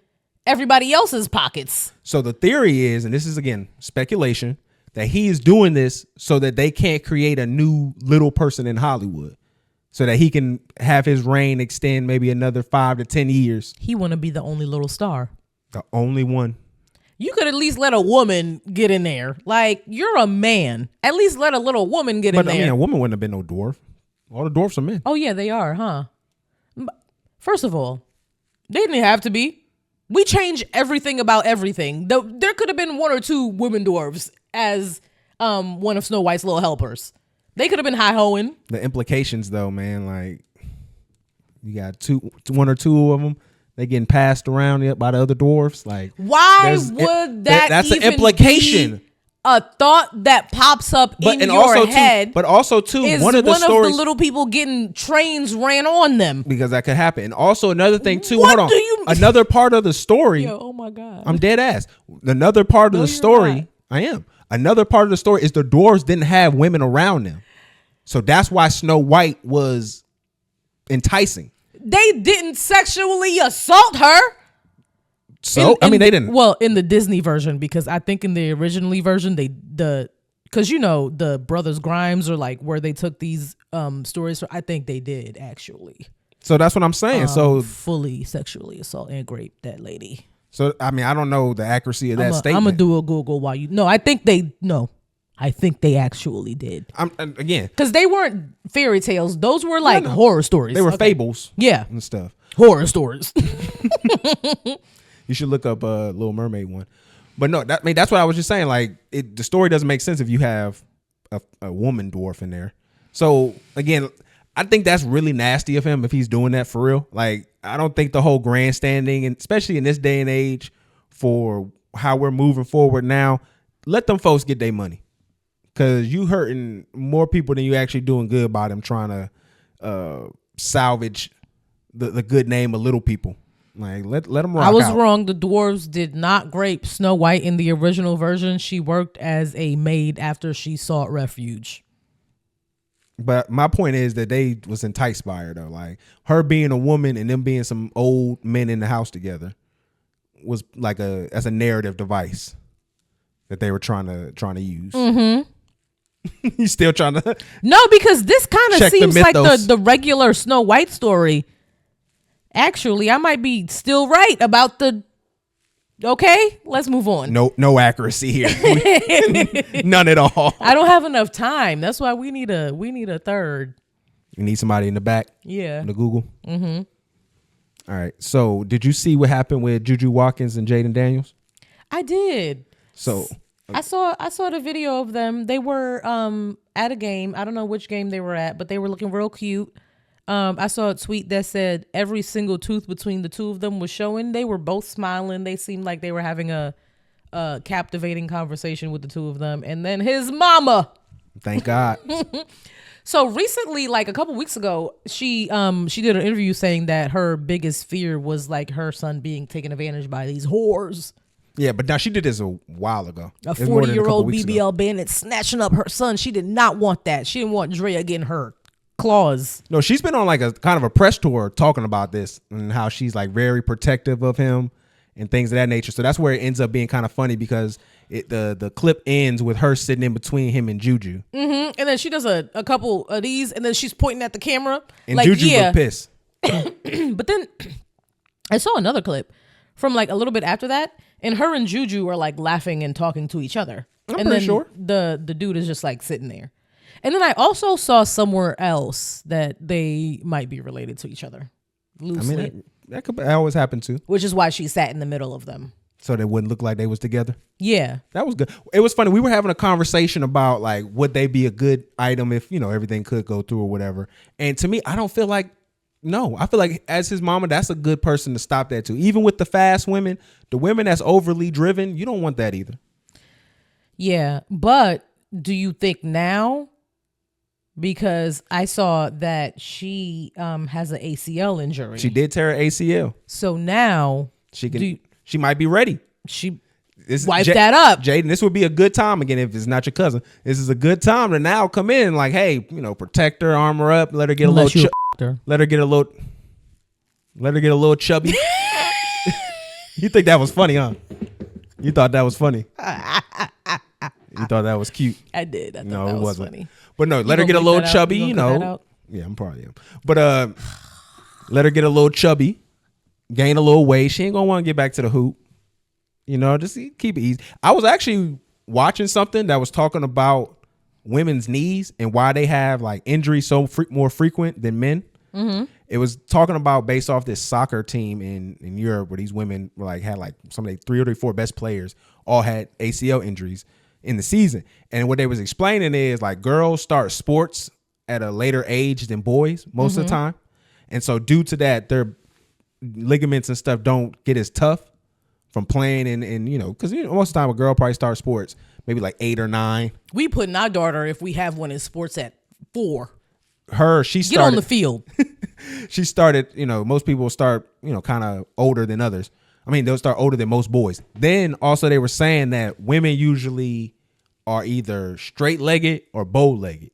everybody else's pockets. So the theory is, and this is, again, speculation, that he is doing this so that they can't create a new little person in Hollywood, so that he can have his reign extend maybe another 5 to 10 years. He want to be the only little star. The only one. You could at least let a woman get in there. Like, you're a man. At least let a little woman get in there. But I mean, a woman wouldn't have been no dwarf. All the dwarfs are men. Oh, yeah, they are, huh? First of all, they didn't have to be. We change everything about everything. There could have been 1 or 2 women dwarves as one of Snow White's little helpers. They could have been high-hoeing. The implications, though, man, like, you got 1 or 2 of them. They getting passed around by the other dwarfs. Like, why would that's an implication? Be a thought that pops up in your head. But also, too, is one of the stories, of the little people getting trains ran on them. Because that could happen. And also another thing, too. What hold on. Another part of the story. Yo, oh my God. I'm dead ass. Another part of the story. I am. Another part of the story is the dwarves didn't have women around them. So that's why Snow White was enticing. They didn't sexually assault her. So I mean, they didn't. Well, in the Disney version, because I think in the originally version, because you know the Brothers Grimes are like where they took these stories from. I think they did actually. So that's what I'm saying. So fully sexually assault and rape that lady. So I mean, I don't know the accuracy of that statement. I'm gonna do a Google while you. No, I think they. No, I think they actually did. Again, because they weren't fairy tales; those were like horror stories. They were fables, and stuff. Horror stories. You should look up Little Mermaid one. But no, that's what I was just saying. Like, the story doesn't make sense if you have a woman dwarf in there. So again, I think that's really nasty of him if he's doing that for real. Like, I don't think the whole grandstanding, and especially in this day and age, for how we're moving forward now, let them folks get their money, because you hurting more people than you actually doing good by them trying to salvage the good name of little people. Like, let them rock out. I was wrong. The dwarves did not grape Snow White in the original version. She worked as a maid after she sought refuge. But my point is that they was enticed by her, though. Like, her being a woman and them being some old men in the house together was like as a narrative device that they were trying to use. Mm-hmm. You still trying to? No, because this kind of seems like the regular Snow White story. Actually, I might be still right about the. Okay, let's move on. No accuracy here. None at all. I don't have enough time. That's why we need a third. You need somebody in the back. Yeah. In the Google. Mm-hmm. All right. So, did you see what happened with Juju Watkins and Jaden Daniels? I did. So I saw the video of them. They were at a game. I don't know which game they were at, but they were looking real cute. I saw a tweet that said every single tooth between the two of them was showing. They were both smiling. They seemed like they were having a captivating conversation with the two of them. And then his mama. Thank God. So recently, like a couple weeks ago, she did an interview saying that her biggest fear was like her son being taken advantage by these whores. Yeah, but now she did this a while ago. A 40-year-old BBL bandit snatching up her son. She did not want that. She didn't want Drea getting her claws. No, she's been on like a kind of a press tour talking about this and how she's like very protective of him and things of that nature. So that's where it ends up being kind of funny, because the clip ends with her sitting in between him and Juju. Mm-hmm. And then she does a couple of these, and then she's pointing at the camera. And like, Juju looked pissed. But then I saw another clip from like a little bit after that, and her and Juju are like laughing and talking to each other. I'm pretty sure the dude is just like sitting there. And then I also saw somewhere else that they might be related to each other loosely. I mean, that could always happen too. Which is why she sat in the middle of them. So they wouldn't look like they was together. Yeah. That was good. It was funny. We were having a conversation about like, would they be a good item if, everything could go through or whatever. And to me, I don't feel like, no. I feel like as his mama, that's a good person to stop that too. Even with the fast women, the women that's overly driven, you don't want that either. Yeah. But do you think now? Because I saw that she has an ACL injury. She did tear her ACL. So now she might be ready. She wipe that up. Jaden, this would be a good time again if it's not your cousin. This is a good time to now come in like, hey, protect her, arm her up, let her get a little let her get a little chubby. You think that was funny, huh? You thought that was funny. You thought that was cute. I did. I thought that was funny. But no, let her get a little chubby, Yeah, I'm probably am. But let her get a little chubby, gain a little weight. She ain't gonna want to get back to the hoop. Just keep it easy. I was actually watching something that was talking about women's knees and why they have like injuries so more frequent than men. Mm-hmm. It was talking about based off this soccer team in Europe where these women were like had like some of the 3 or 4 best players all had ACL injuries in the season. And what they was explaining is like girls start sports at a later age than boys most of the time. And so due to that, their ligaments and stuff don't get as tough from playing and because most of the time a girl probably starts sports maybe like 8 or 9. We putting our daughter, if we have one, in sports at 4. She started. Get on the field. She started, most people start, kind of older than others. I mean, they'll start older than most boys. Then also they were saying that women usually are either straight-legged or bow-legged.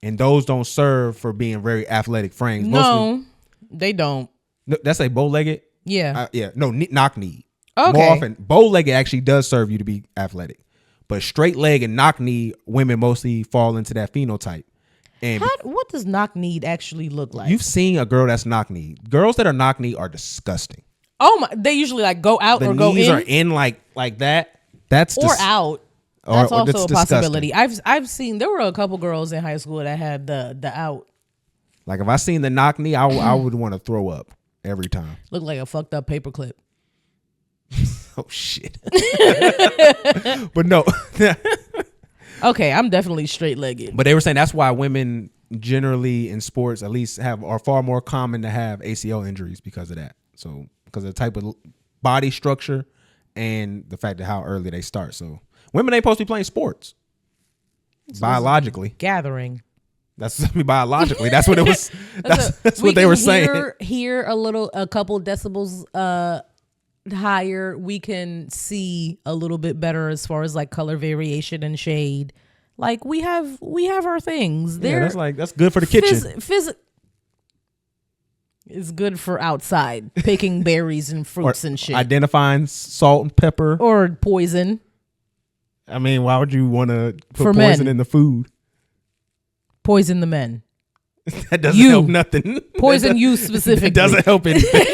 And those don't serve for being very athletic frames. No, they don't. That's a bow-legged? Yeah. Knock-kneed. Okay. More often, bow-legged actually does serve you to be athletic. But straight-leg and knock-knee, women mostly fall into that phenotype. And what does knock-kneed actually look like? You've seen a girl that's knock-kneed. Girls that are knock-kneed are disgusting. Oh my! They usually like go out or go in. The knees are in like that. That's or out. That's or also that's a disgusting. possibility. I've seen there were a couple girls in high school that had the out. Like if I seen the knock knee, I would want to throw up every time. Looked like a fucked up paperclip. Oh shit. But no. Okay, I'm definitely straight legged. But they were saying that's why women generally in sports at least are far more common to have ACL injuries because of that. So because of the type of body structure and the fact of how early they start. So women ain't supposed to be playing sports. Biologically. Gathering. That's biologically. That's what it was. That's what they were saying. Here a couple decibels higher, we can see a little bit better as far as like color variation and shade. Like we have our things. Yeah, that's good for the kitchen. It's good for outside picking berries and fruits and shit. Identifying salt and pepper or poison. I mean, why would you want to put For poison men. in the food? Poison the men. That doesn't help nothing. Poison you specifically. It doesn't help anything.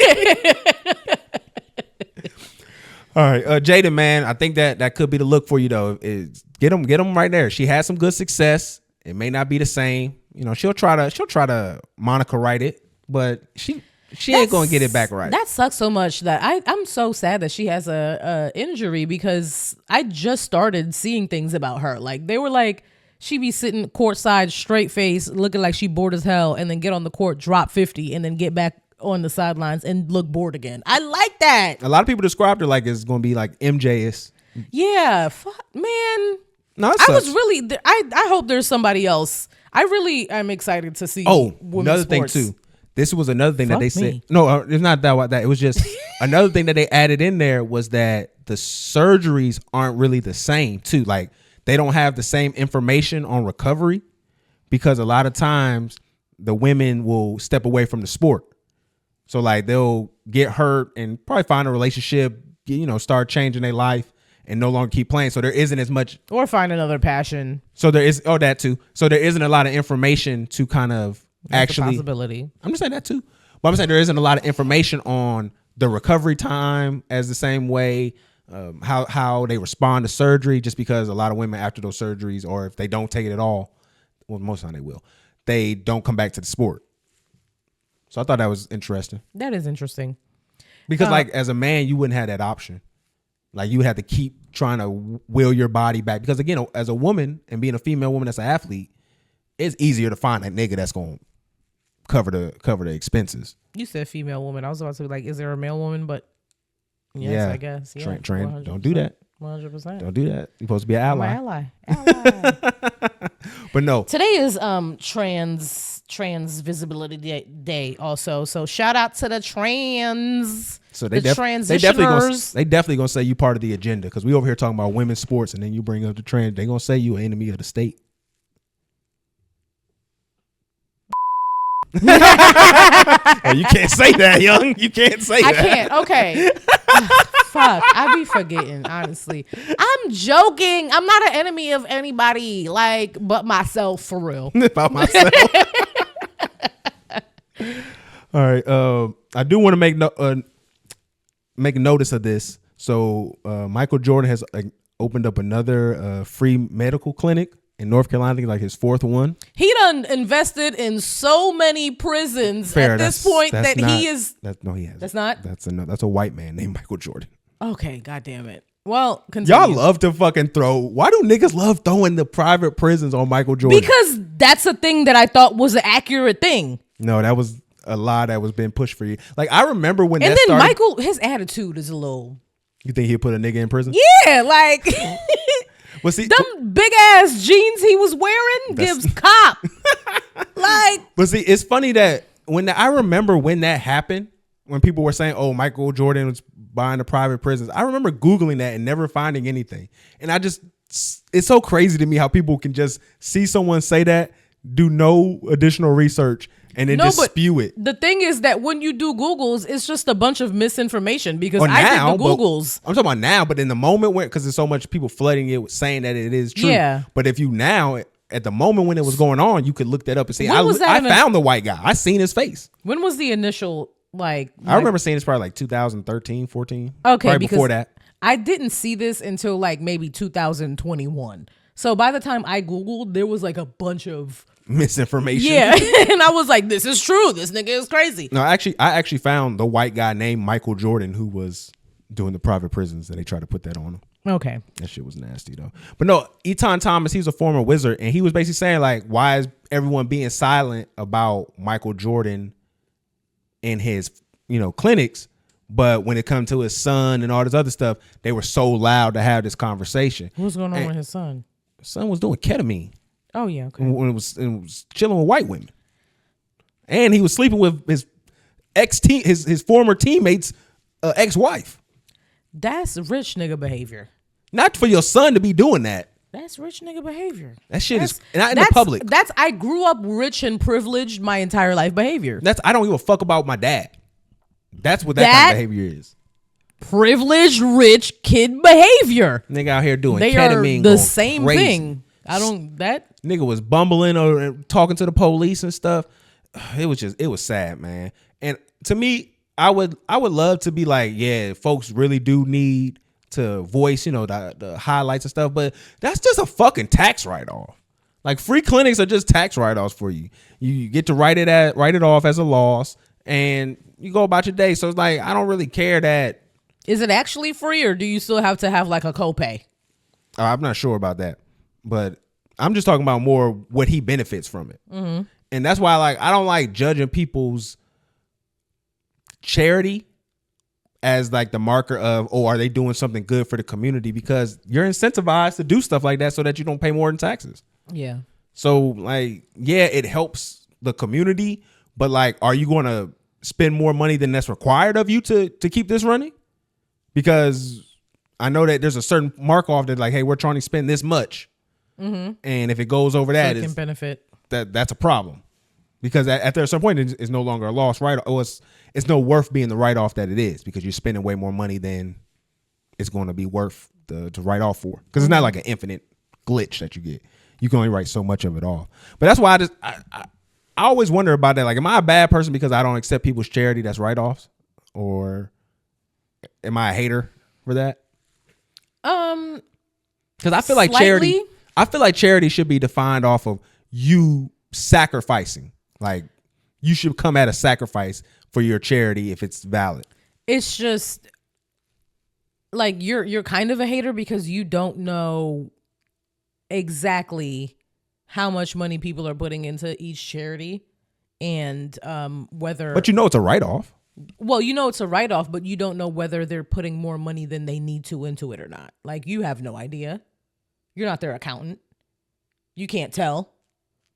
All right, Jada, man, I think that could be the look for you though. Is get them right there. She had some good success. It may not be the same. You know, she'll try to Monica write it, but she ain't gonna get it back right. That sucks so much that I'm so sad that she has a injury because I just started seeing things about her. Like they were like she be sitting courtside, straight face, looking like she bored as hell, and then get on the court, drop 50, and then get back on the sidelines and look bored again. I like that. A lot of people described her like it's going to be like MJ-ish. Yeah, fuck, man. No, I was really. I hope there's somebody else. I really am excited to see. Another sports. thing too. This was another thing that they me. said. No, it's not that. It was just another thing that they added in there was that the surgeries aren't really the same too. Like they don't have the same information on recovery because a lot of times the women will step away from the sport. So like they'll get hurt and probably find a relationship, start changing their life and no longer keep playing. So there isn't as much, or find another passion. So there is, that too. So there isn't a lot of information to kind of That's actually. a possibility. I'm just saying that too. But I'm saying there isn't a lot of information on the recovery time as the same way, how they respond to surgery. Just because a lot of women after those surgeries, or if they don't take it at all, well, most of the time they don't come back to the sport. So I thought that was interesting. That is interesting. Because like as a man, you wouldn't have that option. Like you would have to keep trying to will your body back. Because again, as a woman and being a female woman that's an athlete, it's easier to find a nigga that's going to cover the expenses. You said female woman. I was about to be like, is there a male woman? But yes, I guess. Yeah, Trent, don't do that. 100%. Don't do that. You're supposed to be an ally. I'm an ally. But no. Today is trans visibility day also. So shout out to the trans. So they transitioners. They definitely gonna say you part of the agenda because we over here talking about women's sports and then you bring up the trans. They gonna say you an enemy of the state. Oh, you can't say that, young. You can't say that. I can't. Okay. Fuck. I be forgetting, honestly. I'm joking. I'm not an enemy of anybody, but myself for real. About myself. All right. I do want to make notice of this. So Michael Jordan has opened up another free medical clinic in North Carolina. I think like his fourth one. He done invested in so many prisons at this point that he is. No, he hasn't. That's not. That's a white man named Michael Jordan. Okay, God damn it. Well, continue. Y'all love to fucking throw. Why do niggas love throwing the private prisons on Michael Jordan? Because that's a thing that I thought was an accurate thing. No, that was a lie that was being pushed for you. Like I remember when and that then started. Michael, his attitude is a little. You think he'd put a nigga in prison? Yeah, like. Well, see, them big ass jeans he was wearing gives cop. But see, it's funny that I remember when that happened, when people were saying, "Oh, Michael Jordan was buying the private prisons." I remember Googling that and never finding anything. And it's so crazy to me how people can just see someone say that, do no additional research, and then just spew it. The thing is that when you do Googles, it's just a bunch of misinformation because I did the Googles. I'm talking about now, but in the moment because there's so much people flooding it with saying that it is true. Yeah. But if you now, at the moment when it was going on, you could look that up and see, I found the white guy. I seen his face. When was the initial, I remember seeing this probably like 2013, 14. Okay. Right before that. I didn't see this until like maybe 2021. So by the time I Googled, there was like a bunch of misinformation. Yeah. And I was like, this is true. This nigga is crazy. No, I actually found the white guy named Michael Jordan who was doing the private prisons, and they tried to put that on him. Okay. That shit was nasty though. But no, Eton Thomas, he's a former Wizard, and he was basically saying like, why is everyone being silent about Michael Jordan in his, clinics? But when it comes to his son and all this other stuff, they were so loud to have this conversation. What's going on with his son? His son was doing ketamine. Oh yeah, okay. When it was chilling with white women, and he was sleeping with his his former teammates' ex-wife. That's rich nigga behavior. Not for your son to be doing that. That's rich nigga behavior. That shit is not in the public. I grew up rich and privileged my entire life behavior. I don't give a fuck about my dad. That's what that kind of behavior is. Privileged rich kid behavior. Nigga out here doing they ketamine. Are the same crazy. thing. Nigga was bumbling or talking to the police and stuff. It was sad, man. And to me, I would love to be like, yeah, folks really do need to voice, the highlights and stuff, but that's just a fucking tax write-off. Like free clinics are just tax write-offs for you. You get to write it off as a loss, and you go about your day. So it's like, I don't really care that. Is it actually free, or do you still have to have like a copay? I'm not sure about that, but I'm just talking about more what he benefits from it. Mm-hmm. And that's why I don't like judging people's charity as like the marker of, are they doing something good for the community? Because you're incentivized to do stuff like that so that you don't pay more in taxes. Yeah. So it helps the community, but are you going to spend more money than that's required of you to keep this running? Because I know that there's a certain mark off that hey, we're trying to spend this much. Mm-hmm. And if it goes over that, it can benefit. That's a problem. Because at a certain point, it's no longer a loss, right? Or it's no worth being the write-off that it is, because you're spending way more money than it's going to be worth to write off for. Because it's not like an infinite glitch that you get. You can only write so much of it off. But that's why I always wonder about that. Am I a bad person because I don't accept people's charity that's write-offs? Or am I a hater for that? Because I feel like charity should be defined off of you sacrificing. You should come at a sacrifice for your charity if it's valid. It's just you're kind of a hater because you don't know exactly how much money people are putting into each charity and whether. But it's a write-off. Well, it's a write-off, but you don't know whether they're putting more money than they need to into it or not. You have no idea. You're not their accountant. You can't tell.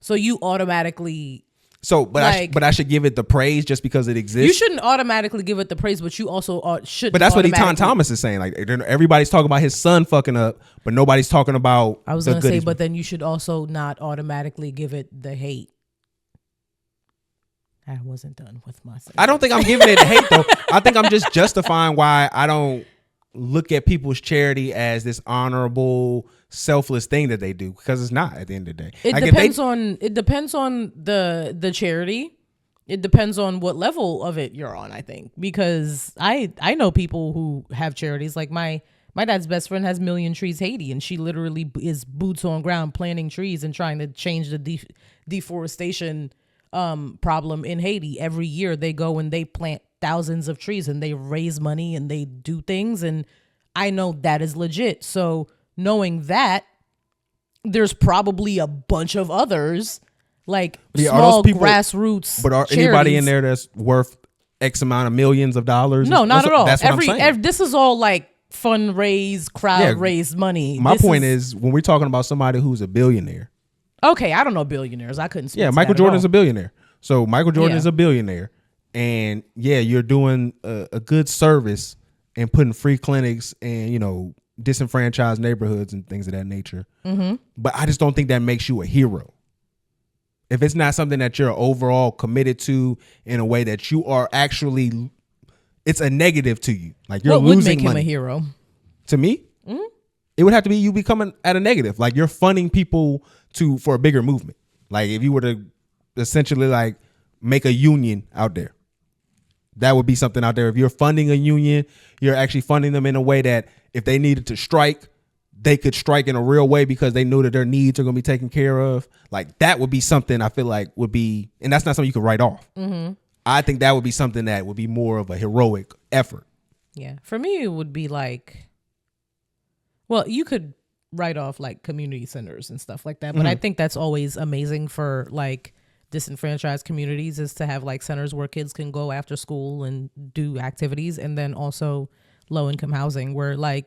So you automatically. But I should give it the praise just because it exists. You shouldn't automatically give it the praise, but you also should. But that's what Eton Thomas is saying. Everybody's talking about his son fucking up, but nobody's talking about. I was going to say, but then you should also not automatically give it the hate. I wasn't done with my sentence. I don't think I'm giving it hate though. I think I'm just justifying why I don't look at people's charity as this honorable, selfless thing that they do, because it's not at the end of the day. It depends on the charity. It depends on what level of it you're on, I think, because I know people who have charities. Like my dad's best friend has Million Trees Haiti, and she literally is boots on ground planting trees and trying to change the deforestation problem in Haiti. Every year they go and they plant thousands of trees and they raise money and they do things, and I know that is legit. So knowing that, there's probably a bunch of others small grassroots. But are charities. Anybody in there that's worth X amount of millions of dollars? No, not at all. That's what I'm saying. This is all fundraise, crowd raise money. My point is when we're talking about somebody who's a billionaire. Okay, I don't know billionaires. I couldn't speak to Michael that Jordan at is all. a billionaire. So Michael Jordan is a billionaire. And you're doing a good service and putting free clinics and, disenfranchised neighborhoods and things of that nature. Mm-hmm. But I just don't think that makes you a hero. If it's not something that you're overall committed to in a way that you are actually, it's a negative to you. You're what would losing make him money. a hero? To me, it would have to be you becoming at a negative. You're funding people for a bigger movement. If you were to essentially make a union out there. That would be something out there. If you're funding a union, you're actually funding them in a way that if they needed to strike, they could strike in a real way because they knew that their needs are going to be taken care of. Like that would be something I feel like would be, and that's not something you could write off. Mm-hmm. I think that would be something that would be more of a heroic effort. Yeah. For me, it would be like, well, you could write off like community centers and stuff like that. But I think that's always amazing for like disenfranchised communities is to have like centers where kids can go after school and do activities. And then also low income housing where like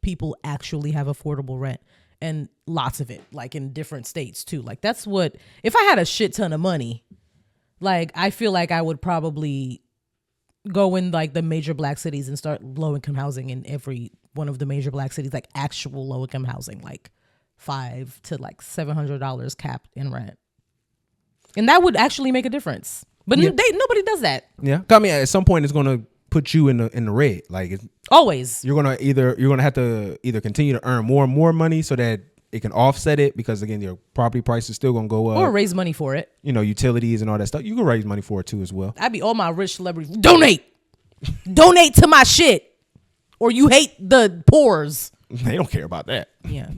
people actually have affordable rent and lots of it, like in different states too. Like that's what, if I had a shit ton of money, like I feel like I would probably go in like the major black cities and start low income housing in every one of the major black cities, like actual low income housing, like $500 to like $700 capped in rent. And that would actually make a difference. But nobody does that. Yeah. I mean, at some point it's going to put you in the red. Like it's, always. You're going to have to either continue to earn more and more money so that it can offset it because again, your property price is still going to go up. Or raise money for it. You know, utilities and all that stuff. You can raise money for it too as well. I'd be all my rich celebrities. Donate to my shit. Or you hate the poors. They don't care about that. Yeah.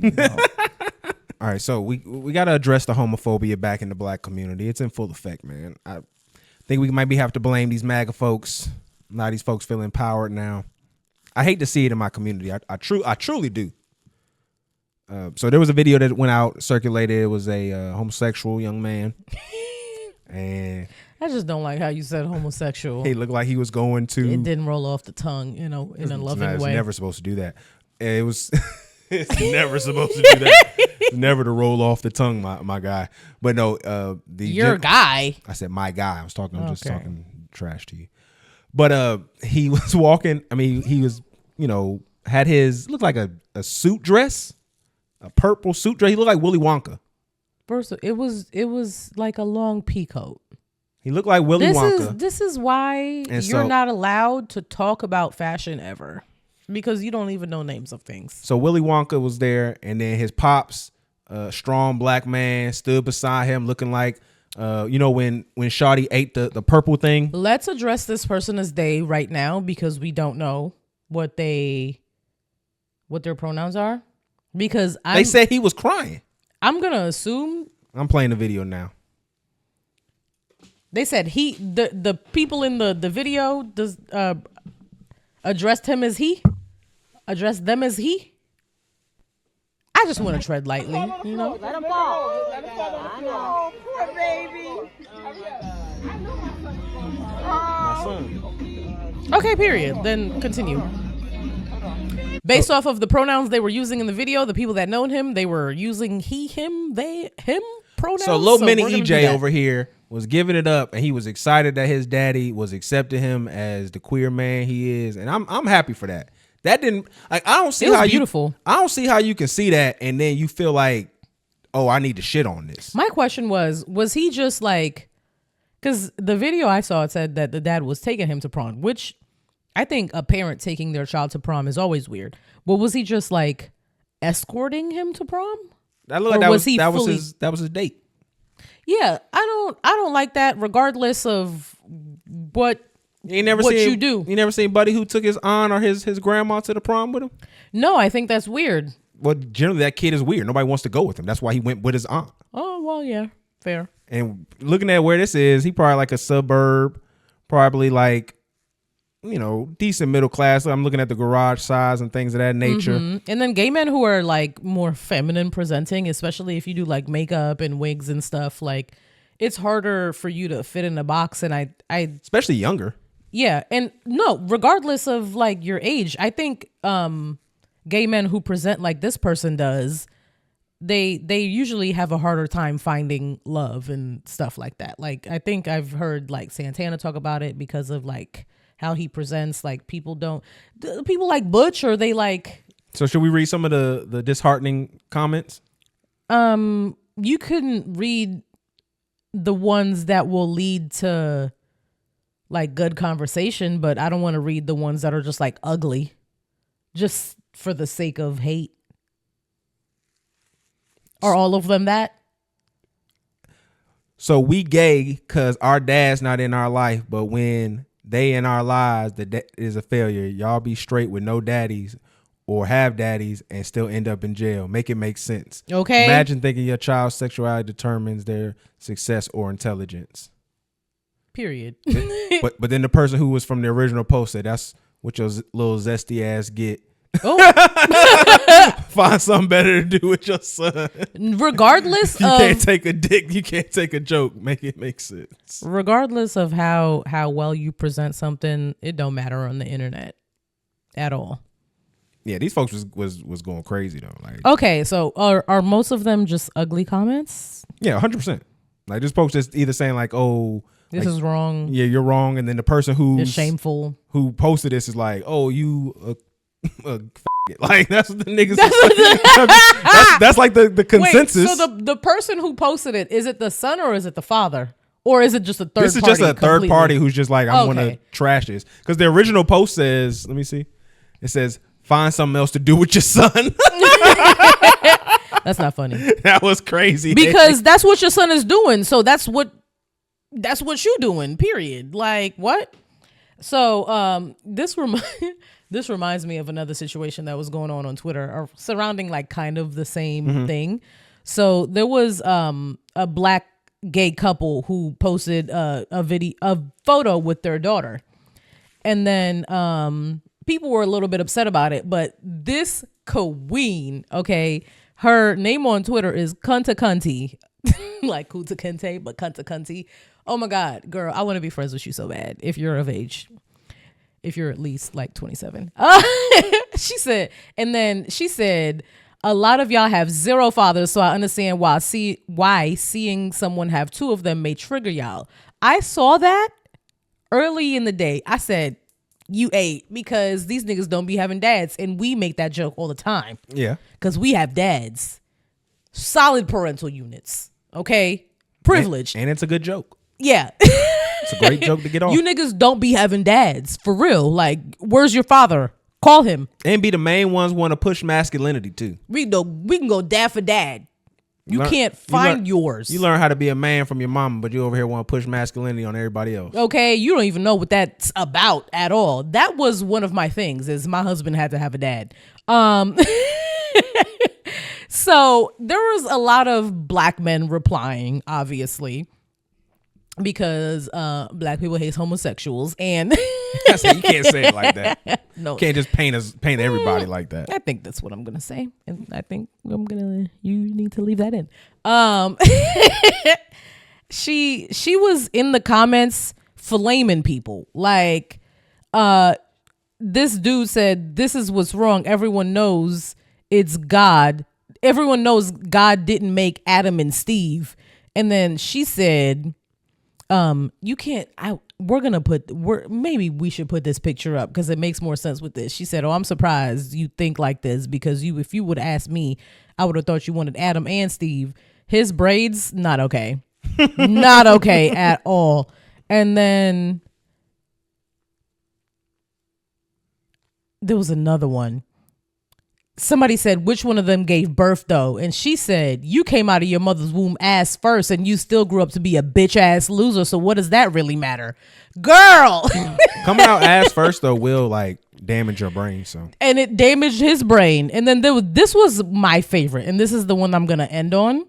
All right, so we got to address the homophobia back in the black community. It's in full effect, man. I think we might have to blame these MAGA folks. A lot of these folks feel empowered now. I hate to see it in my community. I truly do. So there was a video that went out, circulated. It was a homosexual young man. And I just don't like how you said homosexual. He looked like he was going to. It didn't roll off the tongue, in a loving way. It's never supposed to do that. It was. It's never supposed to do that. It's never to roll off the tongue, my guy. But no, your guy. I said my guy. I'm just talking trash to you. But he was walking. I mean, he was, had looked like a suit dress, a purple suit dress. He looked like Willy Wonka. First, it was like a long pea coat. He looked like Willy Wonka. This is why you're not allowed to talk about fashion ever. Because you don't even know names of things. So Willy Wonka was there, and then his pops, strong black man, stood beside him looking like, when Shawty ate the purple thing. Let's address this person as they right now because we don't know what their pronouns are. Because they said he was crying. I'm going to assume. I'm playing the video now. They said the people in the video addressed him as he. Address them as he. I just want to tread lightly, Let him fall. I know. Poor baby. My son. Okay, period. Then continue. Based off of the pronouns they were using in the video, the people that known him, they were using he, him, they, him pronouns. So little mini EJ over here was giving it up, and he was excited that his daddy was accepting him as the queer man he is, and I'm happy for that. That didn't I don't see how beautiful. I don't see how you can see that and then you feel like, oh, I need to shit on this. My question was he just like, because the video I saw, it said that the dad was taking him to prom, which I think a parent taking their child to prom is always weird. But was he just like escorting him to prom? That looked like that was his date. Yeah, I don't like that regardless of what. You never seen Buddy who took his aunt or his grandma to the prom with him? No, I think that's weird. Well, generally that kid is weird. Nobody wants to go with him. That's why he went with his aunt. Oh, well, yeah, fair. And looking at where this is, he probably like a suburb, probably like, decent middle class. I'm looking at the garage size and things of that nature. Mm-hmm. And then gay men who are like more feminine presenting, especially if you do like makeup and wigs and stuff, like it's harder for you to fit in a box. And I especially younger. Yeah. And no, regardless of like your age, I think gay men who present like this person does, they usually have a harder time finding love and stuff like that. Like I think I've heard like Santana talk about it because of like how he presents. Like people like Butch, or they like. So should we read some of the disheartening comments? You couldn't read the ones that will lead to like good conversation, but I don't want to read the ones that are just like ugly just for the sake of hate. Are all of them that? So we gay because our dad's not in our life, but when they in our lives, that is a failure. Y'all be straight with no daddies or have daddies and still end up in jail. Make it make sense. Okay. Imagine thinking your child's sexuality determines their success or intelligence. Period. But then the person who was from the original post said that's what your little zesty ass get. Oh. Find something better to do with your son. Regardless you of, can't take a dick, you can't take a joke. Make it make sense. Regardless of how well you present something, it don't matter on the internet at all. Yeah, these folks was going crazy though. Like, okay, so are most of them just ugly comments? Yeah, 100%. Like this folks just either saying like, "Oh, this like, is wrong." Yeah, you're wrong, and then the person who's shameful who posted this is like, "Oh, you like that's what the niggas. That's like the consensus." Wait, so the person who posted it, is it the son or is it the father? Or is it just a third party? This is just a third party who's just like, I want to Okay. trash this. Because the original post says, let me see. It says, find something else to do with your son. That's not funny. That was crazy. Because that's what your son is doing. So that's what you doing, period. Like, what? So this reminds me of another situation that was going on Twitter surrounding like kind of the same thing. So there was a black gay couple who posted a photo with their daughter, and then people were a little bit upset about it. But this queen, okay, her name on Twitter is Kunta Cunty, like Kunta Kinte, but Kunta Cunty. Oh my God, girl, I want to be friends with you so bad. If you're of age, if you're at least like 27. She said, a lot of y'all have zero fathers, so I understand why seeing someone have two of them may trigger y'all. I saw that early in the day. I said, you ate, because these niggas don't be having dads, and we make that joke all the time. Yeah. Because we have dads. Solid parental units. Okay? Privileged. And it's a good joke. Yeah. It's a great joke to get off. You niggas don't be having dads. For real. Like, where's your father? Call him. And be the main ones want to push masculinity too. We can go dad for dad. You can't find yours. You learn how to be a man from your mama, but you over here want to push masculinity on everybody else. Okay, you don't even know what that's about at all. That was one of my things, is my husband had to have a dad. So there was a lot of black men replying, obviously, because black people hate homosexuals, and you can't say it like that. No, you can't just paint everybody like that. I think that's what I'm gonna say, and I think you need to leave that in. She was in the comments flaming people. Like, this dude said, "This is what's wrong. Everyone knows it's God. Everyone knows God didn't make Adam and Steve." And then she said, you can't, maybe we should put this picture up because it makes more sense with this. She said, "Oh, I'm surprised you think like this, because if you would ask me, I would have thought you wanted Adam and Steve. His braids, not okay." Not okay at all. And then there was another one. Somebody said, "Which one of them gave birth though?" And she said, "You came out of your mother's womb ass first, and you still grew up to be a bitch ass loser. So what does that really matter?" Girl. Coming out ass first though will like damage your brain. So, and it damaged his brain. And then this was my favorite, and this is the one I'm gonna end on.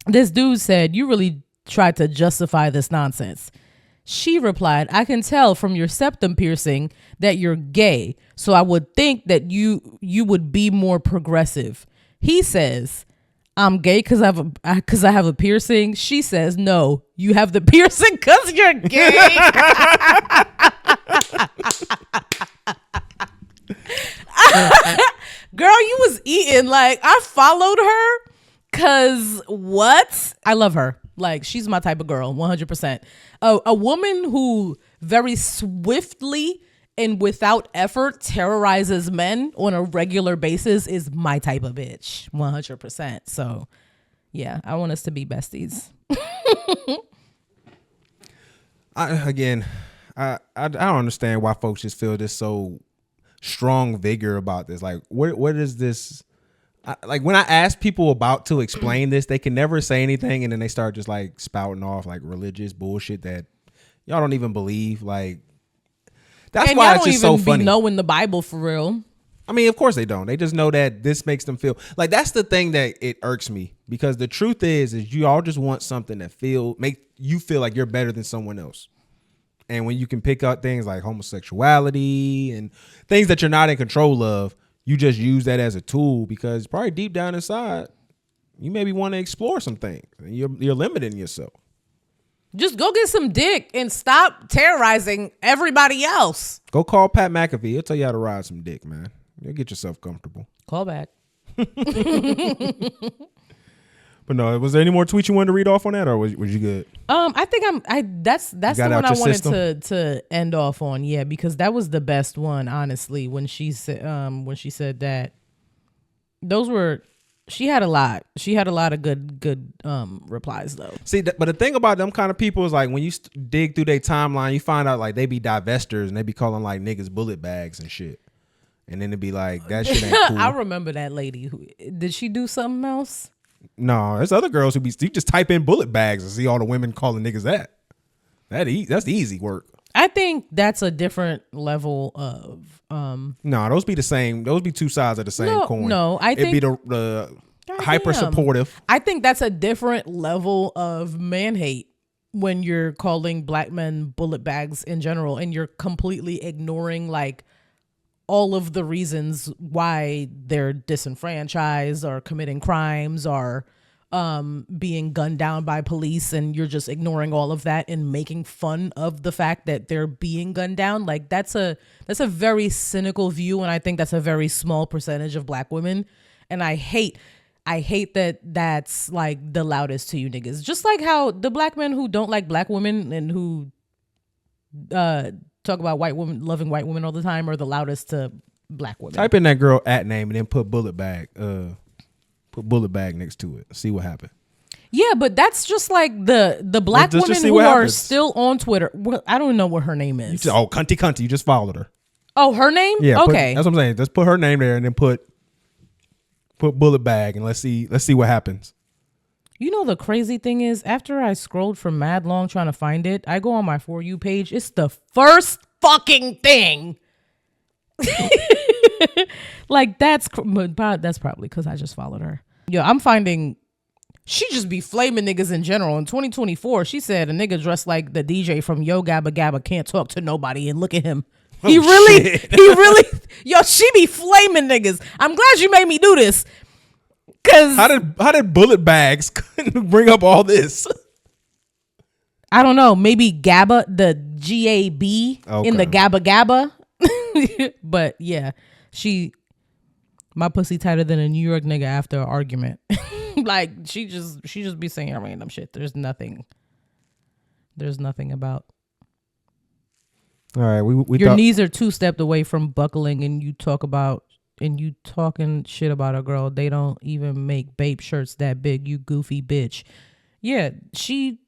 This dude said, "You really tried to justify this nonsense." She replied, "I can tell from your septum piercing that you're gay, so I would think that you would be more progressive." He says, "I'm gay because I have a piercing." She says, "No, you have the piercing because you're gay." Girl, you was eating. Like, I followed her because what? I love her. Like, she's my type of girl, 100%. A woman who very swiftly and without effort terrorizes men on a regular basis is my type of bitch, 100%. So, yeah, I want us to be besties. I don't understand why folks just feel this so strong vigor about this. Like, what is this like when I ask people about to explain this, they can never say anything, and then they start just like spouting off like religious bullshit that y'all don't even believe. Like that's and why y'all it's don't just even so funny. be knowing the Bible for real. I mean, of course they don't. They just know that this makes them feel like that's the thing that it irks me, because the truth is you all just want something that make you feel like you're better than someone else. And when you can pick out things like homosexuality and things that you're not in control of, you just use that as a tool, because probably deep down inside, you maybe want to explore some things and you're limiting yourself. Just go get some dick and stop terrorizing everybody else. Go call Pat McAfee. He'll tell you how to ride some dick, man. You'll get yourself comfortable. Call back. But no, was there any more tweets you wanted to read off on that, or was you good? I think that's the one I wanted to end off on. Yeah, because that was the best one, honestly, when she said that. She had a lot of good replies though. See, but the thing about them kind of people is like when you dig through their timeline, you find out like they be divestors and they be calling like niggas bullet bags and shit. And then it'd be like, that shit ain't cool. I remember that lady. Did she do something else? No, there's other girls you just type in bullet bags and see all the women calling niggas that. That's easy work. I think that's a different level of No, those be the same. Those be two sides of the same coin. No, I think it'd be the hyper supportive. I think that's a different level of man hate when you're calling black men bullet bags in general, and you're completely ignoring like all of the reasons why they're disenfranchised or committing crimes or being gunned down by police, and you're just ignoring all of that and making fun of the fact that they're being gunned down. Like that's a very cynical view, and I think that's a very small percentage of black women. And I hate that that's like the loudest to you niggas. Just like how the black men who don't like black women and who talk about white women loving white women all the time are the loudest to black women. Type in that girl @name and then put bullet bag next to it. See what happens. Yeah, but that's just like the black women who are still on Twitter. Well, I don't know what her name is. Cunty. You just followed her. Oh, her name? Yeah. Okay. That's what I'm saying. Just put her name there and then put bullet bag and let's see what happens. You know, the crazy thing is, after I scrolled for mad long trying to find it, I go on my For You page. It's the first fucking thing. Like that's probably because I just followed her. Yo, I'm finding she just be flaming niggas in general. In 2024, she said a nigga dressed like the DJ from Yo Gabba Gabba can't talk to nobody, and look at him. He really, yo, she be flaming niggas. I'm glad you made me do this. Cause how did bullet bags bring up all this? I don't know. Maybe GABA, the GAB in the Gabba Gabba. But yeah, my pussy tighter than a New York nigga after an argument. Like she just be saying random shit. There's nothing about. All right, we your knees are 2 stepped away from buckling, and you talking shit about a girl. They don't even make babe shirts that big. You goofy bitch. Yeah, she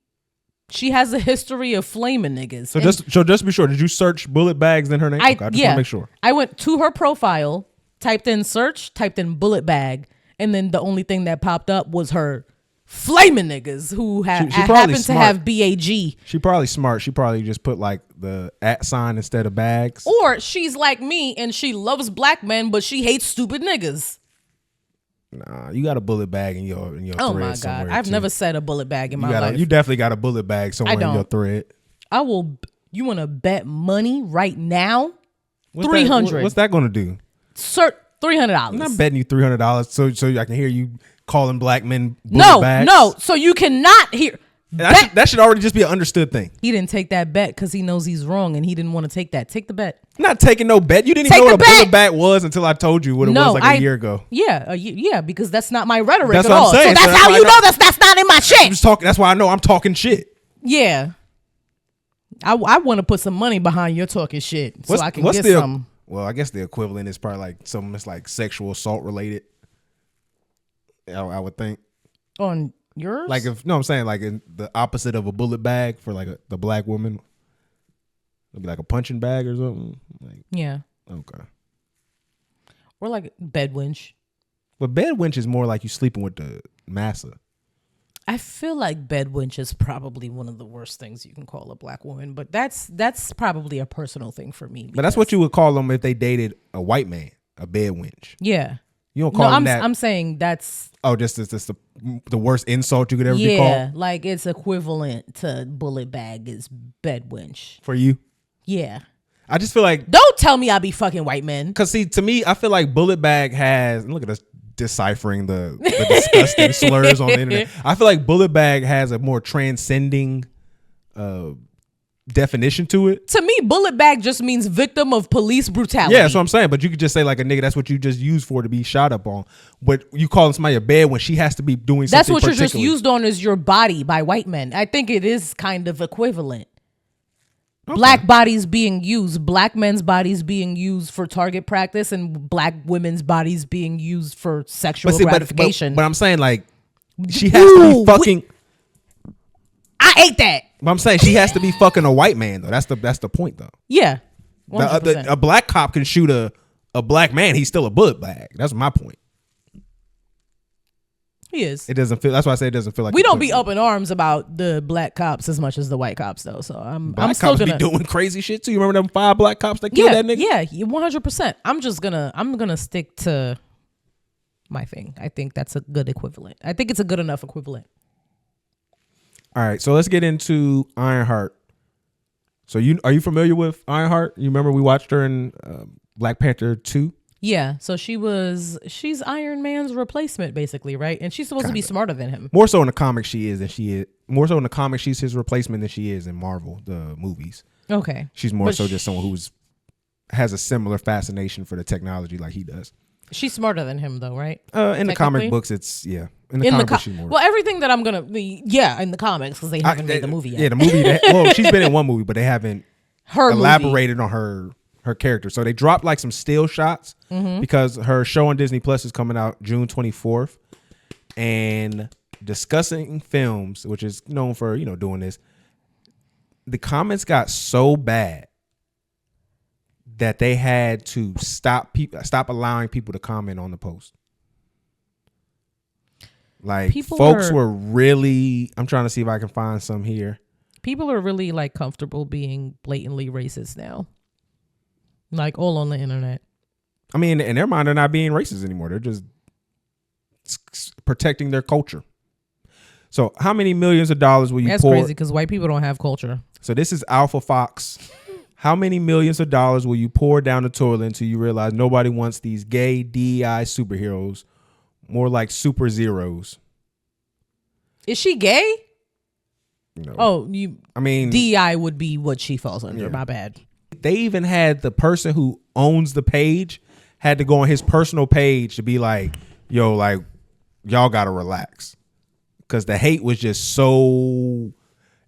has a history of flaming niggas. So just be sure. Did you search bullet bags in her name? I just want to make sure. I went to her profile, typed in search, typed in bullet bag, and then the only thing that popped up was her flaming niggas who happen to have BAG. She probably smart. She probably just put like the @ instead of bags. Or she's like me and she loves black men, but she hates stupid niggas. Nah, you got a bullet bag in your oh thread my God. I've never said a bullet bag in my life. You definitely got a bullet bag somewhere in your thread. I will. You want to bet money right now? What's $300. What's that going to do? $300. I'm not betting you $300 so I can hear you calling black men bullet bags. No. So you cannot hear. That should already just be an understood thing. He didn't take that bet because he knows he's wrong and he didn't want to take that. Take the bet. I'm not taking no bet. You didn't even know what a bullet bag was until I told you what it was like a year ago. Yeah, because that's not my rhetoric that's at what all. I'm saying. So that's how you know that's not in my shit. I'm just talking. That's why I know I'm talking shit. Yeah. I want to put some money behind your talking shit so I can get some. Well, I guess the equivalent is probably like something that's like sexual assault related. I would think. On yours? Like I'm saying like in the opposite of a bullet bag for like the black woman. It'd be like a punching bag or something. Like, yeah. Okay. Or like bed winch. But bed wench is more like you sleeping with the massa. I feel like bed wench is probably one of the worst things you can call a black woman, but that's probably a personal thing for me. But that's what you would call them if they dated a white man, a bed wench. Yeah. You don't call them that. I'm saying that's... Oh, just the worst insult you could ever be called? Yeah, like it's equivalent to bullet bag is bed wench. For you? Yeah. I just feel like... Don't tell me I be fucking white men. Because see, to me, I feel like bullet bag has... Look at us deciphering the disgusting slurs on the internet. I feel like bullet bag has a more transcending definition to it. To me, bullet bag just means victim of police brutality. Yeah, that's what I'm saying. But you could just say like a nigga, that's what you just used for to be shot up on. But you calling somebody a bed when she has to be doing something That's what you're just used on is your body by white men. I think it is kind of equivalent. Okay. Black bodies being used, black men's bodies being used for target practice, and black women's bodies being used for sexual gratification. But I'm saying like she has to be fucking. I ate that. But I'm saying she has to be fucking a white man though. That's the point though. Yeah, a black cop can shoot a black man. He's still a bullet bag. That's my point. He is. It doesn't feel. That's why I say it doesn't feel like we don't be up in arms about the black cops as much as the white cops though. So I'm still cops gonna be doing crazy shit too. You remember them 5 black cops that killed that nigga? Yeah, 100%. I'm gonna stick to my thing. I think that's a good equivalent. I think it's a good enough equivalent. All right, so let's get into Ironheart. So are you familiar with Ironheart? You remember we watched her in Black Panther 2? Yeah, so she's Iron Man's replacement basically, right? And she's supposed to be smarter than him. More so in the comics more so in the comics she's his replacement than she is in Marvel, the movies. Okay. She's more so just someone who's has a similar fascination for the technology like he does. She's smarter than him though, right? In the comic books it's In the comics she's more. Well, everything that I'm going to in the comics because they haven't made the movie yet. Yeah, the movie well, she's been in one movie, but they haven't elaborated on her character. So they dropped like some still shots because her show on Disney Plus is coming out June 24th. And discussing films, which is known for, doing this, the comments got so bad that they had to stop allowing people to comment on the post. Like folks were really, I'm trying to see if I can find some here. People are really like comfortable being blatantly racist now. Like all on the internet. I mean, in their mind, they're not being racist anymore. They're just protecting their culture. So how many millions of dollars will you That's crazy because white people don't have culture. So this is Alpha Fox. How many millions of dollars will you pour down the toilet until you realize nobody wants these gay DEI superheroes? More like super zeros. Is she gay? No. Oh, I mean, DEI would be what she falls under. Yeah. My bad. They even had the person who owns the page had to go on his personal page to be like, yo, like, y'all gotta relax. Because the hate was just so,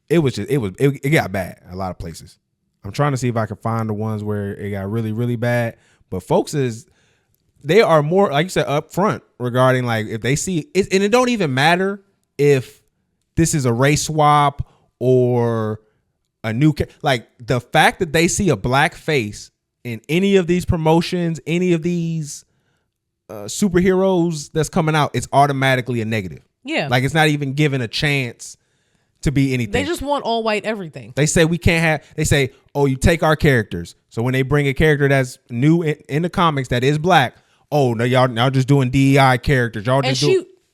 it got bad a lot of places. I'm trying to see if I can find the ones where it got really, really bad. But folks they are more, like you said, upfront regarding like if they see it, and it don't even matter if this is a race swap or a new, like the fact that they see a black face in any of these promotions, any of these superheroes that's coming out, it's automatically a negative. Yeah. Like it's not even given a chance to be anything. They just want all white everything. They say we can't have, they say, oh, you take our characters. So when they bring a character that's new in the comics that is black, oh no, y'all just doing DEI characters. Y'all just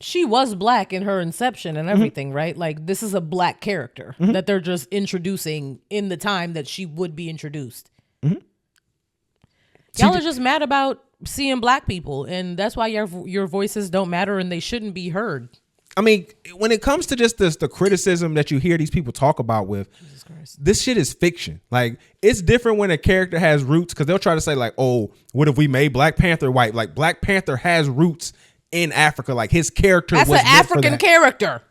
she was black in her inception and everything, right? Like this is a black character that they're just introducing in the time that she would be introduced. Y'all are just mad about seeing black people, and that's why your voices don't matter and they shouldn't be heard. I mean, when it comes to just the criticism that you hear these people talk about with, this shit is fiction. Like, it's different when a character has roots, because they'll try to say like, oh, what if we made Black Panther white? Like, Black Panther has roots in Africa. Like, his character was an African character.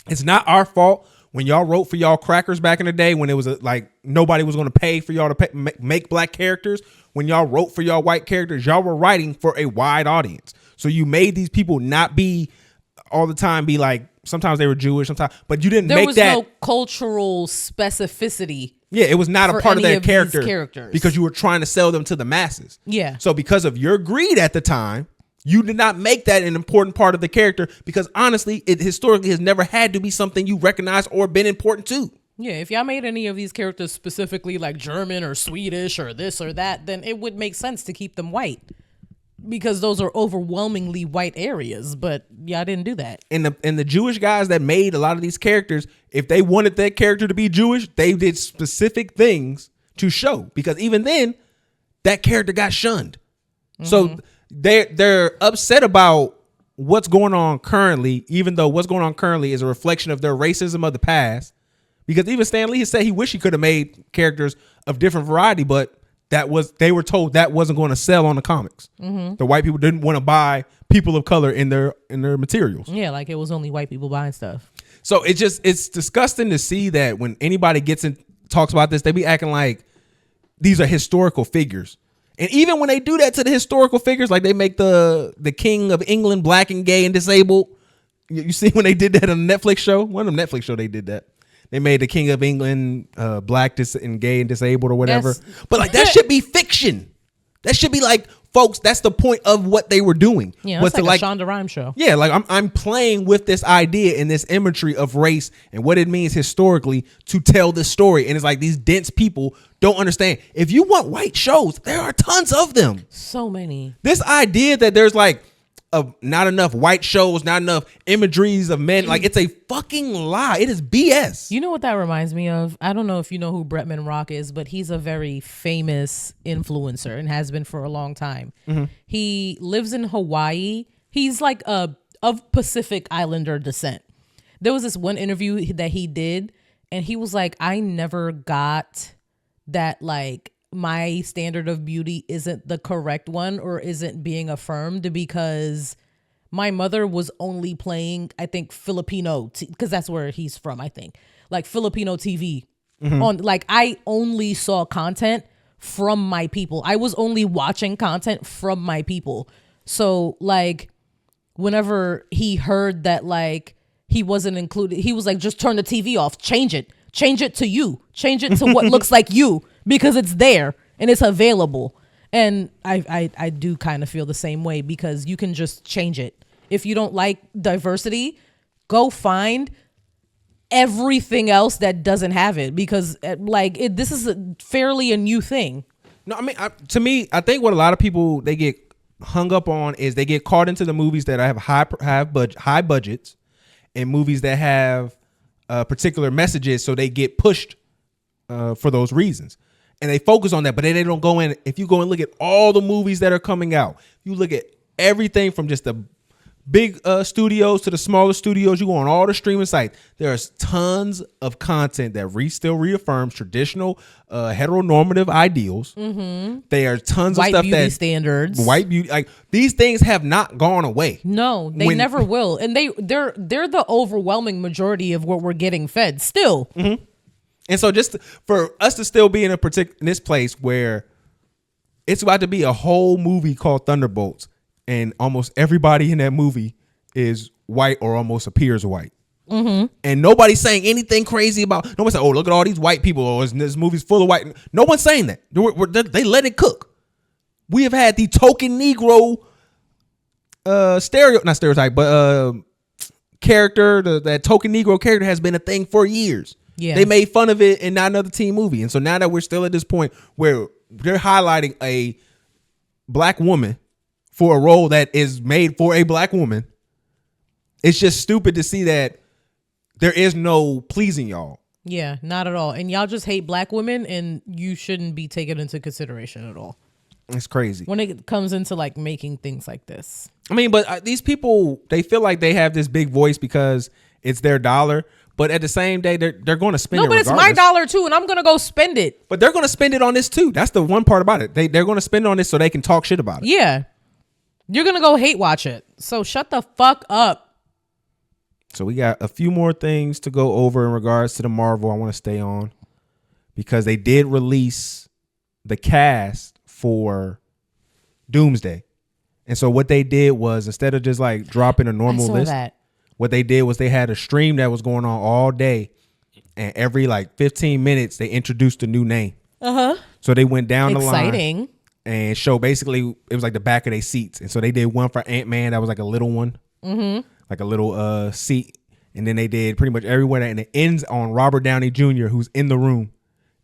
It's not our fault. When y'all wrote for y'all crackers back in the day, when it was like nobody was going to pay for y'all to make black characters, when y'all wrote for y'all white characters, y'all were writing for a wide audience. So you made these people not be all the time, be like, sometimes they were Jewish, sometimes, but you didn't make that. There was no cultural specificity. Yeah, it was not a part of their characters characters because you were trying to sell them to the masses. Yeah. So because of your greed at the time, You did not make that an important part of the character because honestly, it historically has never had to be something you recognize or been important to. Yeah, if y'all made any of these characters specifically like German or Swedish or this or that, then it would make sense to keep them white because those are overwhelmingly white areas. But y'all didn't do that. And the Jewish guys that made a lot of these characters, if they wanted that character to be Jewish, they did specific things to show because even then, that character got shunned. So they're upset about what's going on currently, even though what's going on currently is a reflection of their racism of the past. Because even Stan Lee has said he wished he could have made characters of different variety, but they were told that wasn't going to sell on the comics. The white people didn't want to buy people of color in their materials. Yeah, like it was only white people buying stuff. So it's disgusting to see that when anybody talks about this, they be acting like these are historical figures. And even when they do that to the historical figures, like they make the King of England black and gay and disabled. You see when they did that on a Netflix show? One of them Netflix show they did that. They made the King of England black and gay and disabled or whatever. But like that should be fiction. That should be like, folks, that's the point of what they were doing. Yeah, it's like a Shonda Rhimes show. Yeah, like I'm playing with this idea and this imagery of race and what it means historically to tell this story. And it's like these dense people don't understand. If you want white shows, there are tons of them. So many. This idea that there's like not enough white shows, not enough imageries of men, like it's a fucking lie. It is BS. You know what that reminds me of? I don't know if you know who Bretman Rock is, but he's a very famous influencer and has been for a long time. He lives in Hawaii. He's like of Pacific Islander descent. There was this one interview that he did, and he was like, I never got that like my standard of beauty isn't the correct one or isn't being affirmed because my mother was only playing, I think, Filipino, because that's where he's from, I think, like Filipino TV. On like I only saw content from my people. I was only watching content from my people. So like whenever he heard that like he wasn't included, he was like, just turn the TV off, change it to you, change it to what looks like you, because it's there and it's available. And I do kind of feel the same way because you can just change it. If you don't like diversity, go find everything else that doesn't have it, because this is fairly a new thing. No, I mean, to me, I think what a lot of people, they get hung up on is they get caught into the movies that have high budgets and movies that have particular messages, so they get pushed for those reasons. And they focus on that, but then they don't go in. If you go and look at all the movies that are coming out, you look at everything from just the big studios to the smaller studios, you go on all the streaming sites, there's tons of content that still reaffirms traditional heteronormative ideals. There are tons white of stuff beauty standards. White beauty, like these things have not gone away. No, they never will. And they're the overwhelming majority of what we're getting fed still. And so just for us to still be in this place where it's about to be a whole movie called Thunderbolts, and almost everybody in that movie is white or almost appears white. And nobody's saying anything crazy about, nobody's saying, oh, look at all these white people, or this movie's full of white. No one's saying that. They let it cook. We have had the token Negro character, that token Negro character has been a thing for years. Yeah. They made fun of it in Not Another Teen Movie. And so now that we're still at this point where they're highlighting a black woman for a role that is made for a black woman, it's just stupid to see that there is no pleasing y'all. Yeah, not at all. And y'all just hate black women, and you shouldn't be taken into consideration at all. It's crazy. When it comes into like making things like this. I mean, but these people, they feel like they have this big voice because it's their dollar. But at the same day, they're going to spend it regardless. No, but it's my dollar too, and I'm going to go spend it. But they're going to spend it on this too. That's the one part about it. They're going to spend it on this so they can talk shit about it. Yeah. You're going to go hate watch it. So shut the fuck up. So we got a few more things to go over in regards to the Marvel I want to stay on, because they did release the cast for Doomsday. And so what they did was, instead of just like dropping a normal list, what they did was they had a stream that was going on all day, and every like 15 minutes they introduced a new name. So they went down the line. Exciting. and show basically it was like the back of their seats. And so they did one for Ant-Man that was like a little one, like a little seat. And then they did pretty much everywhere, and it ends on Robert Downey Jr., who's in the room,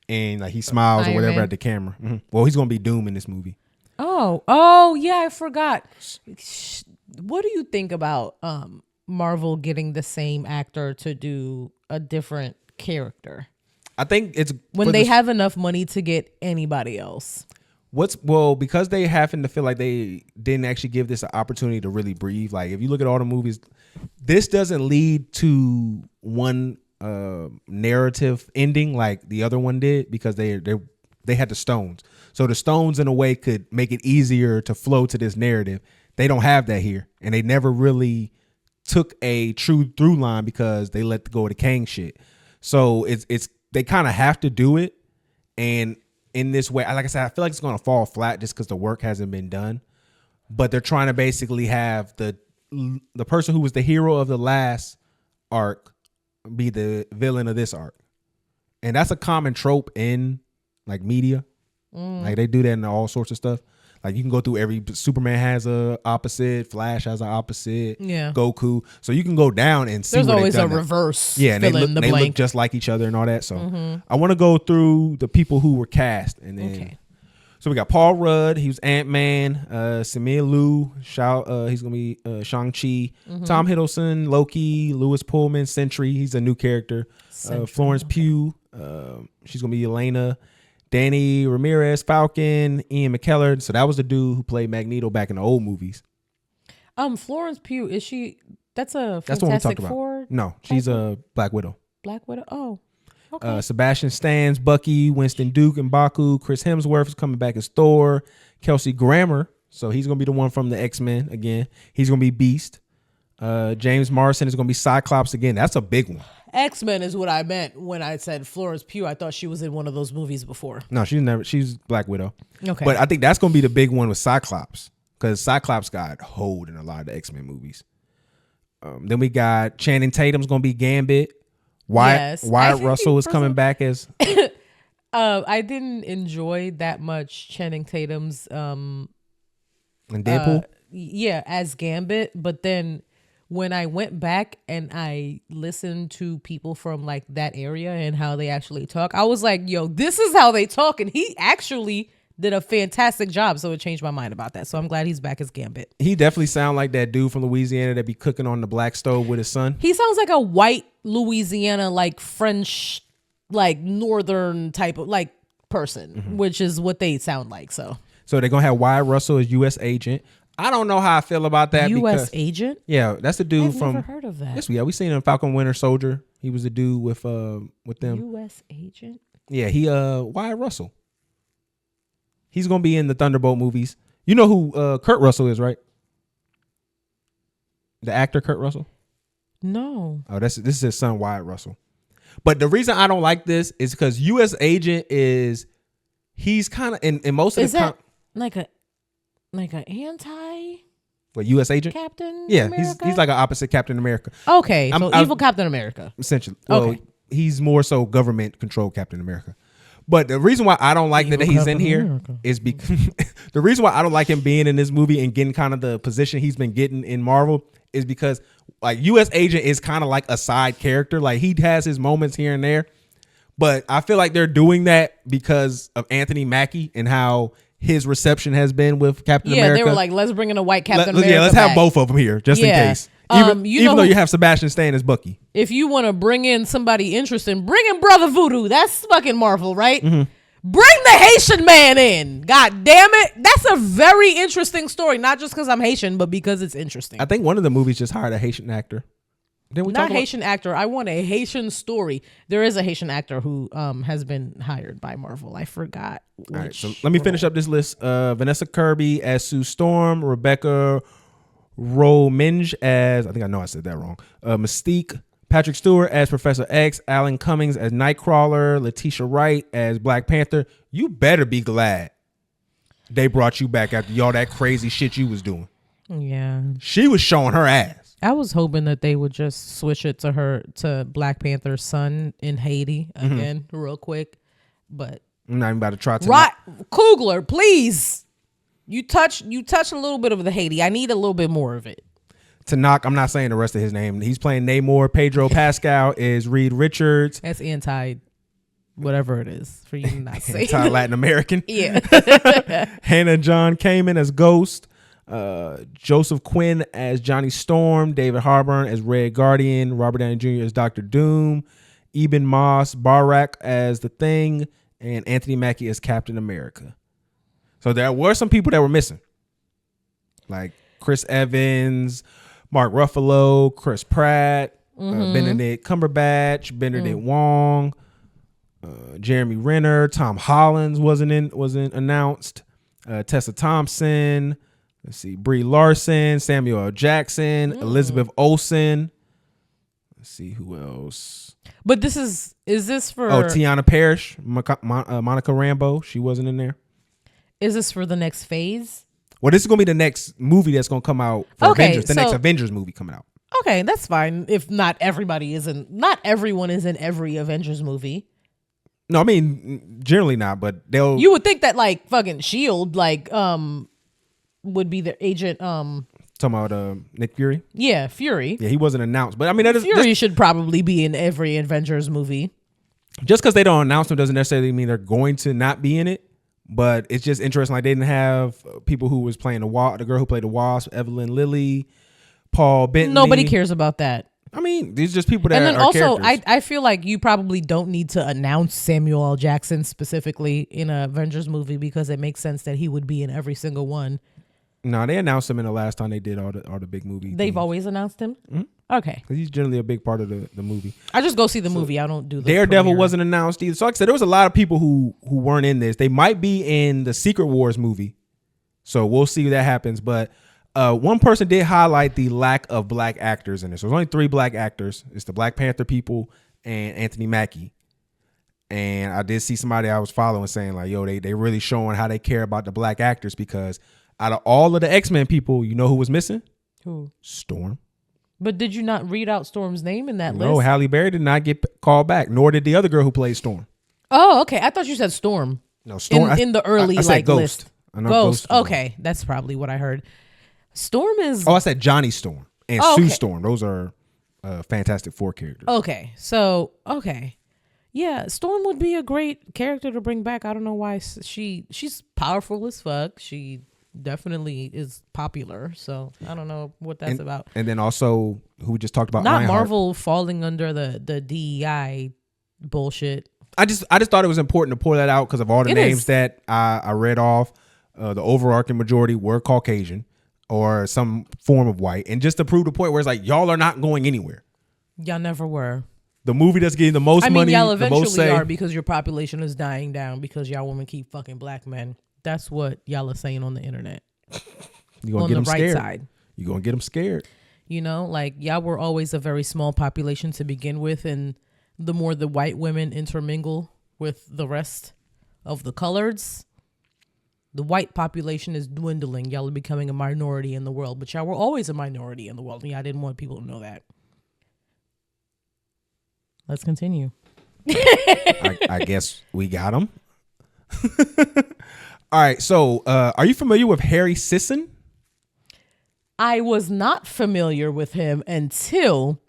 and like he smiles or whatever at the camera. Well, he's gonna be Doom in this movie. Oh yeah, I forgot. What do you think about Marvel getting the same actor to do a different character? I think it's when they have enough money to get anybody else. Because they happen to feel like they didn't actually give this an opportunity to really breathe. Like if you look at all the movies, this doesn't lead to one narrative ending like the other one did, because they had the stones. So the stones in a way could make it easier to flow to this narrative. They don't have that here, and they never really took a true through line because they let go of the Kang shit. So it's they kind of have to do it, and in this way, like I said, I feel like it's going to fall flat just because the work hasn't been done. But they're trying to basically have the person who was the hero of the last arc be the villain of this arc. And that's a common trope in like media. Like they do that in all sorts of stuff. Like you can go through every Superman has a opposite, Flash has an opposite, Goku. So you can go down and see. There's always a that. reverse. Yeah, and they look just like each other and all that. So I want to go through the people who were cast, and then so we got Paul Rudd, he was Ant-Man, Simu Liu, he's gonna be Shang-Chi, Tom Hiddleston, Loki, Louis Pullman, Sentry, he's a new character, Florence Pugh, she's gonna be Elena. Danny Ramirez, Falcon, Ian McKellen. So that was the dude who played Magneto back in the old movies. Florence Pugh, is she? That's a That's the one we Fantastic talked Four. about. No, she's a Black Widow. Black Widow. Oh, okay. Sebastian Stan, Bucky, Winston Duke, and M'Baku. Chris Hemsworth is coming back as Thor. Kelsey Grammer, so he's gonna be the one from the X-Men again. He's gonna be Beast. James Marsden is gonna be Cyclops again. That's a big one. X-Men is what I meant when I said Florence Pugh. I thought she was in one of those movies before. No, she's Black Widow. Okay. But I think that's going to be the big one with Cyclops, because Cyclops got hold in a lot of the X-Men movies. Then we got Channing Tatum's going to be Gambit. Wyatt Russell is coming back as... I didn't enjoy that much Channing Tatum's... and Deadpool? As Gambit, but then... when I went back and I listened to people from like that area and how they actually talk, I was like, yo, this is how they talk. And he actually did a fantastic job. So it changed my mind about that. So I'm glad he's back as Gambit. He definitely sound like that dude from Louisiana that be cooking on the black stove with his son. He sounds like a white Louisiana, like French, like Northern type of like person, which is what they sound like. So they're going to have Wyatt Russell as U.S. agent. I don't know how I feel about that. U.S. agent? Yeah, that's the dude from... I've never heard of that. Yes, we seen him in Falcon Winter Soldier. He was the dude with them. U.S. agent? Yeah, Wyatt Russell. He's going to be in the Thunderbolt movies. You know who Kurt Russell is, right? The actor Kurt Russell? No. Oh, this is his son, Wyatt Russell. But the reason I don't like this is because U.S. agent he's kind of in most of is that like an anti U.S. agent? Captain America? He's like an opposite Captain America. Okay, evil Captain America. Essentially. Well, he's more so government-controlled Captain America. But the reason why I don't like that he's in here is because the reason why I don't like him being in this movie and getting kind of the position he's been getting in Marvel is because like U.S. agent is kind of like a side character. Like he has his moments here and there. But I feel like they're doing that because of Anthony Mackie and how his reception has been with Captain America. Yeah, they were like, let's bring in a white Captain America. Yeah, let's have both of them here just in case. Even though you have Sebastian Stan as Bucky. If you want to bring in somebody interesting, bring in Brother Voodoo. That's fucking Marvel, right? Bring the Haitian man in. God damn it. That's a very interesting story. Not just because I'm Haitian, but because it's interesting. I think one of the movies just hired a Haitian actor. Not Haitian actor. I want a Haitian story. There is a Haitian actor who has been hired by Marvel. I forgot. All right, so let me finish up this list. Vanessa Kirby as Sue Storm, Rebecca Romijn as, I think I know I said that wrong, Mystique, Patrick Stewart as Professor X, Alan Cummings as Nightcrawler, Letitia Wright as Black Panther. You better be glad they brought you back after all that crazy shit you was doing. Yeah. She was showing her ass. I was hoping that they would just switch it to Black Panther's son in Haiti again real quick. But I'm not even about to try to. Kugler, please You touch a little bit of the Haiti. I need a little bit more of it. Tanakh, I'm not saying the rest of his name. He's playing Namor. Pedro Pascal is Reed Richards. That's anti whatever it is for you to not say. Anti-Latin American. Yeah. Hannah John Kamen as Ghost. Joseph Quinn as Johnny Storm. David Harbour as Red Guardian. Robert Downey Jr. as Dr. Doom. Eben Moss Barak as The Thing. And Anthony Mackie as Captain America. So there were some people that were missing. Like Chris Evans, Mark Ruffalo, Chris Pratt, Benedict Cumberbatch, Benedict Wong, Jeremy Renner, Tom Holland wasn't announced. Tessa Thompson, let's see, Brie Larson, Samuel L. Jackson, Elizabeth Olsen. Let's see who else. But is this for? Oh, Tiana Parrish, Monica Rambeau. She wasn't in there. Is this for the next phase? Well, this is gonna be the next movie that's gonna come out for Avengers. The next Avengers movie coming out. Okay, that's fine. If not everyone is in every Avengers movie. No, I mean generally not, but they'll. You would think that like fucking Shield would be the agent. Talking about Nick Fury. Yeah, Fury. Yeah, he wasn't announced, but I mean Fury should probably be in every Avengers movie. Just because they don't announce them doesn't necessarily mean they're going to not be in it. But it's just interesting. Like they didn't have people who was playing the girl who played the Wasp, Evelyn Lilly, Paul Bettany. Nobody cares about that. I mean, these are just people that and then are also, characters. I feel like you probably don't need to announce Samuel L. Jackson specifically in an Avengers movie because it makes sense that he would be in every single one. No, they announced him in the last time they did all the big movies. They've always announced him? Mm-hmm. Okay. Because he's generally a big part of the movie. I just go see the movie. I don't do the Daredevil premiere. wasn't announced either. So like I said, there was a lot of people who weren't in this. They might be in the Secret Wars movie. So we'll see if that happens. But one person did highlight the lack of black actors in this. So there's only 3 black actors. It's the Black Panther people and Anthony Mackie. And I did see somebody I was following saying like, yo, they really showing how they care about the black actors because out of all of the X-Men people, you know who was missing? Who? Storm. But did you not read out Storm's name in that list? No, Halle Berry did not get called back, nor did the other girl who played Storm. Oh, okay. I thought you said Storm. No, Storm. In the early I said Ghost. list. I know Ghost. Ghost Okay, that's probably what I heard. Storm is. Oh, I said Johnny Storm and Sue Storm. Those are Fantastic Four characters. Okay, so yeah, Storm would be a great character to bring back. I don't know why she's powerful as fuck. She definitely is popular, so I don't know what that's about. And then also, who we just talked about, not Ironheart. Marvel falling under the DEI bullshit. I just thought it was important to pour that out because of all the names that I read off. The overarching majority were Caucasian or some form of white, and just to prove the point where it's like y'all are not going anywhere. Y'all never were. The movie that's getting the most money, y'all the most eventually are because your population is dying down because y'all women keep fucking black men. That's what y'all are saying on the internet. You gonna on get the them right scared. side. You gonna get them scared. You know, like y'all were always a very small population to begin with, and the more the white women intermingle with the rest of the coloreds, the white population is dwindling. Y'all are becoming a minority in the world, but y'all were always a minority in the world. Yeah, I didn't want people to know that. Let's continue. I guess we got them. All right. So, are you familiar with Harry Sisson? I was not familiar with him until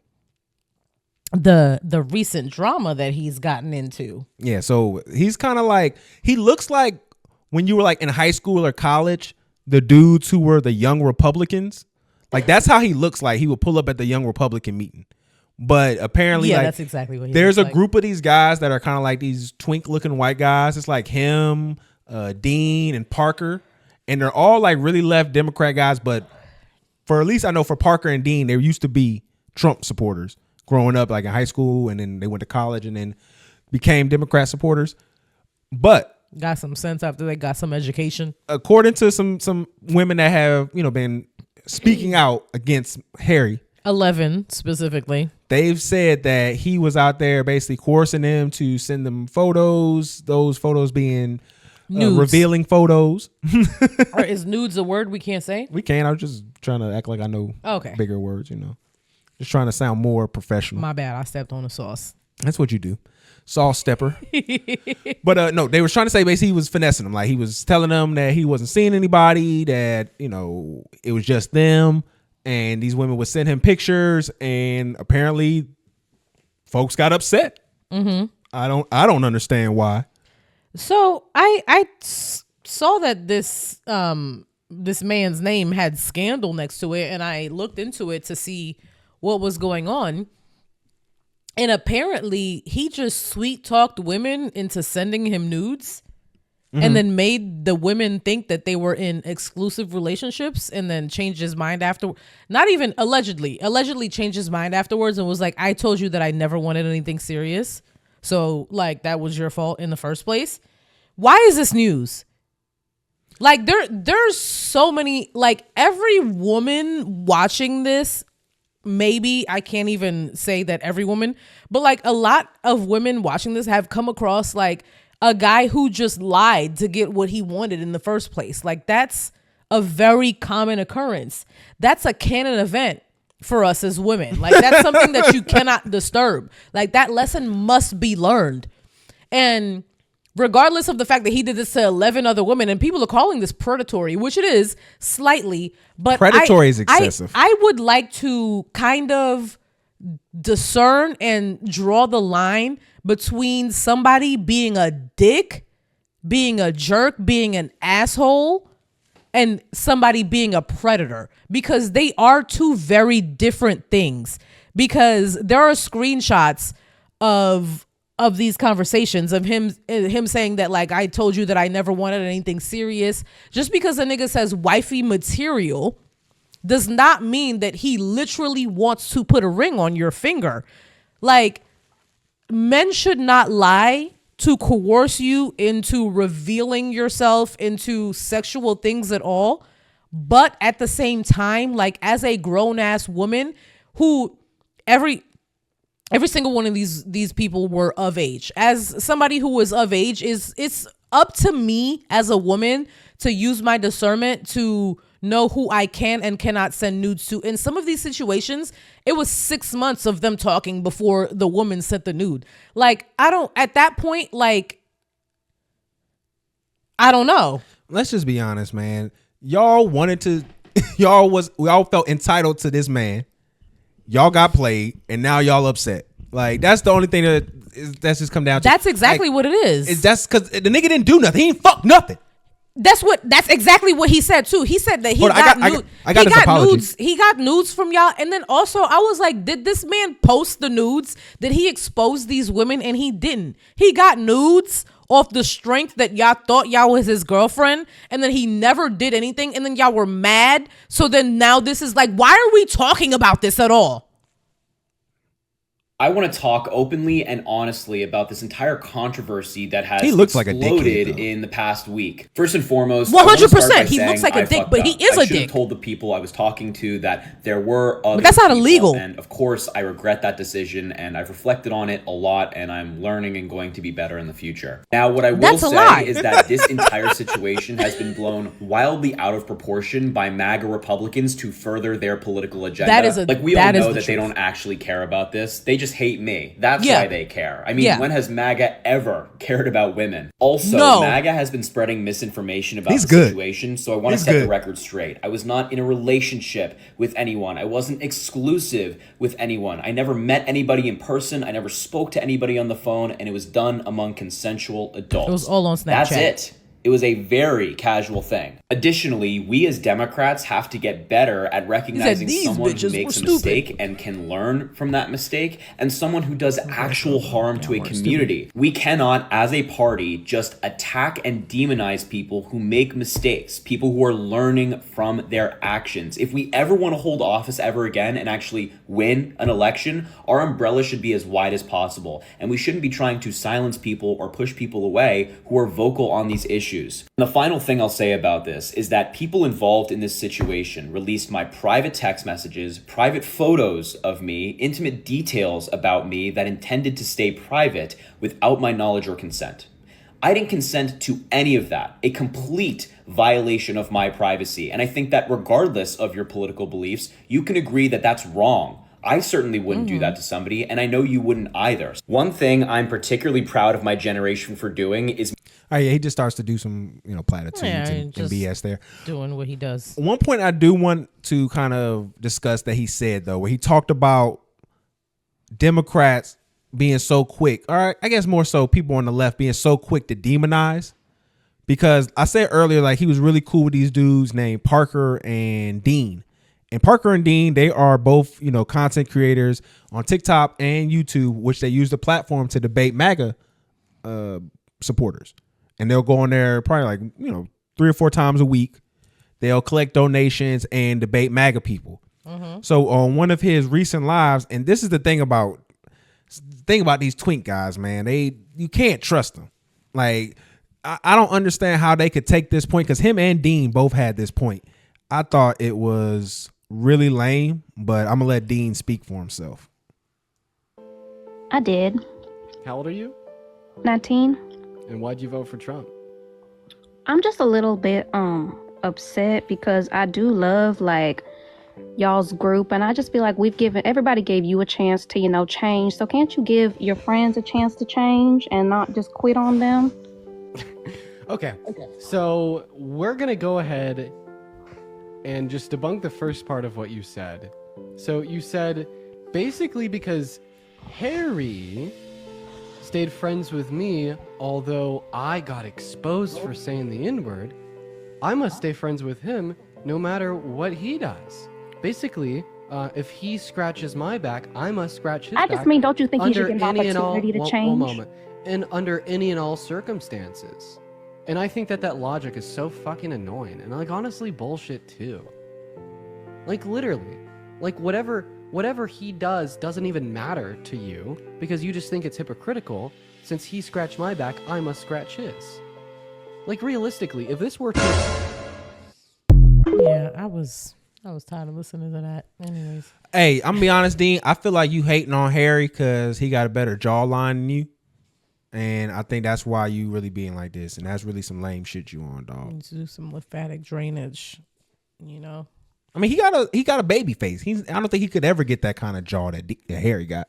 the recent drama that he's gotten into. Yeah. So he's kind of like, he looks like when you were like in high school or college, the dudes who were the young Republicans. Like that's how he looks like. He would pull up at the young Republican meeting. But apparently, yeah, like, that's exactly what he there's looks a group of these guys that are kind of like these twink looking white guys. It's like him, Dean, and Parker. And they're all like really left Democrat guys. But for at least I know for Parker and Dean, they used to be Trump supporters growing up like in high school. And then they went to college and then became Democrat supporters. But got some sense after they got some education. According to some women that have, you know, been speaking out against Harry. 11 specifically. They've said that he was out there basically coercing them to send them photos, those photos being revealing photos. Or is nudes a word we can't say? We can. I was just trying to act like I know bigger words, you know. Just trying to sound more professional. My bad. I stepped on the sauce. That's what you do. Saw Stepper. But no, they were trying to say basically he was finessing them. Like he was telling them that he wasn't seeing anybody, that, you know, it was just them. And these women would send him pictures, and apparently folks got upset. Mm-hmm. I don't understand why. So I saw that this man's name had scandal next to it, and I looked into it to see what was going on. And apparently he just sweet talked women into sending him nudes, and then made the women think that they were in exclusive relationships, and then changed his mind after. Not even allegedly changed his mind afterwards and was like, I told you that I never wanted anything serious. So like that was your fault in the first place. Why is this news? Like there's so many, like every woman watching this, maybe I can't even say that every woman, but like a lot of women watching this have come across like a guy who just lied to get what he wanted in the first place. Like that's a very common occurrence. That's a canon event for us as women. Like that's something that you cannot disturb. Like that lesson must be learned. And regardless of the fact that he did this to 11 other women, and people are calling this predatory, which it is slightly, but predatory is excessive. I would like to kind of discern and draw the line between somebody being a dick, being a jerk, being an asshole, and somebody being a predator, because they are two very different things. Because there are screenshots of these conversations of him saying that like, I told you that I never wanted anything serious. Just because a nigga says wifey material does not mean that he literally wants to put a ring on your finger. Like, men should not lie to coerce you into revealing yourself into sexual things at all. But at the same time, like as a grown ass woman who every single one of these people were of age. As somebody who was of age, it's up to me as a woman to use my discernment to know who I can and cannot send nudes to. In some of these situations, it was 6 months of them talking before the woman sent the nude. Like, at that point, like, I don't know. Let's just be honest, man. Y'all wanted to, we all felt entitled to this man. Y'all got played, and now y'all upset. Like, that's the only thing that's just come down to. That's exactly what it is. That's because the nigga didn't do nothing. He ain't fuck nothing. That's exactly what he said too. He said that he got nudes from y'all. And then also I was like, did this man post the nudes? Did he expose these women? And he didn't. He got nudes off the strength that y'all thought y'all was his girlfriend, and then he never did anything, and then y'all were mad. So then now this is like, why are we talking about this at all? I want to talk openly and honestly about this entire controversy that has exploded in the past week. First and foremost, 100%. He looks like a dick, but he is a dick. I should have told the people I was talking to that there were other but that's not people, illegal. And of course, I regret that decision, and I've reflected on it a lot, and I'm learning and going to be better in the future. Now, what I will say is that this entire situation has been blown wildly out of proportion by MAGA Republicans to further their political agenda. We all know that they don't actually care about this. They just hate me. That's why they care. I mean, when has MAGA ever cared about women? Also, MAGA has been spreading misinformation about the situation, so I want to set the record straight. I was not in a relationship with anyone. I wasn't exclusive with anyone. I never met anybody in person. I never spoke to anybody on the phone, and it was done among consensual adults. It was all on Snapchat. That's it. It was a very casual thing. Additionally, we as Democrats have to get better at recognizing someone who makes a mistake and can learn from that mistake, and someone who does actual harm to a community. We cannot, as a party, just attack and demonize people who make mistakes, people who are learning from their actions. If we ever want to hold office ever again and actually win an election, our umbrella should be as wide as possible, and we shouldn't be trying to silence people or push people away who are vocal on these issues. And the final thing I'll say about this is that people involved in this situation released my private text messages, private photos of me, intimate details about me that intended to stay private without my knowledge or consent. I didn't consent to any of that, a complete violation of my privacy. And I think that regardless of your political beliefs, you can agree that that's wrong. I certainly wouldn't do that to somebody, and I know you wouldn't either. One thing I'm particularly proud of my generation for doing is... Oh, yeah, he just starts to do some, platitudes and BS there. Doing what he does. One point I do want to kind of discuss that he said, though, where he talked about Democrats being so quick, or I guess more so people on the left being so quick to demonize. Because I said earlier, like, he was really cool with these dudes named Parker and Dean. And Parker and Dean, they are both, content creators on TikTok and YouTube, which they use the platform to debate MAGA supporters. And they'll go on there probably 3 or 4 times a week. They'll collect donations and debate MAGA people. So on one of his recent lives, and this is the thing about these twink guys, man, you can't trust them. Like, I don't understand how they could take this point, because him and Dean both had this point. I thought it was really lame, but I'm gonna let Dean speak for himself. I did. How old are you? 19. And why'd you vote for Trump? I'm just a little bit upset because I do love y'all's group, and I just feel like everybody gave you a chance to change. So can't you give your friends a chance to change and not just quit on them? Okay. So we're gonna go ahead and just debunk the first part of what you said. So you said basically because Harry stayed friends with me, although I got exposed for saying the N-word, I must stay friends with him no matter what he does. Basically, if he scratches my back, I must scratch his back. I just mean, don't you think he should get an opportunity to change? One moment. And under any and all circumstances. And I think that logic is so fucking annoying and honestly bullshit too. Literally, whatever he does doesn't even matter to you because you just think it's hypocritical. Since he scratched my back, I must scratch his. Realistically, if this were to... Yeah, I was tired of listening to that. Anyways. Hey, I'm gonna be honest, Dean. I feel like you hating on Harry because he got a better jawline than you. And I think that's why you really being like this. And that's really some lame shit you on, dog. You need to do some lymphatic drainage, I mean, he got a baby face. I don't think he could ever get that kind of jaw that Harry got.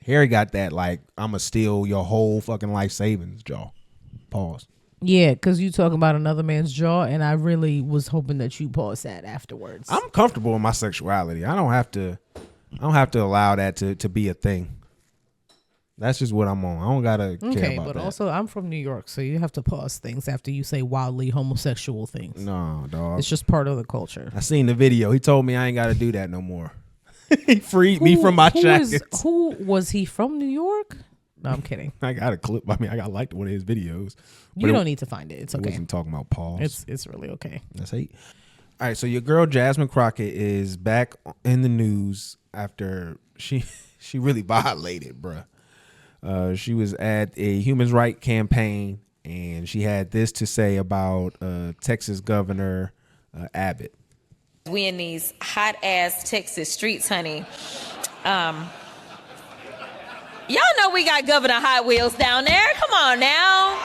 Harry got that, I'ma steal your whole fucking life savings jaw. Pause. Yeah, because you talking about another man's jaw, and I really was hoping that you pause that afterwards. I'm comfortable with my sexuality. I don't have to allow that to be a thing. That's just what I'm on. I don't gotta care about that. Okay, but also I'm from New York, so you have to pause things after you say wildly homosexual things. No, dog. It's just part of the culture. I seen the video. He told me I ain't gotta do that no more. He freed me from my jacket. Who was he from New York? No, I'm kidding. I got a clip. I mean, I got liked one of his videos. You don't need to find it. It's okay. I wasn't talking about pause. It's really okay. That's hate. All right, so your girl Jasmine Crockett is back in the news after she really violated, bruh. She was at a human rights campaign, and she had this to say about Texas Governor Abbott. We in these hot ass Texas streets, honey. Y'all know we got Governor Hot Wheels down there. Come on now.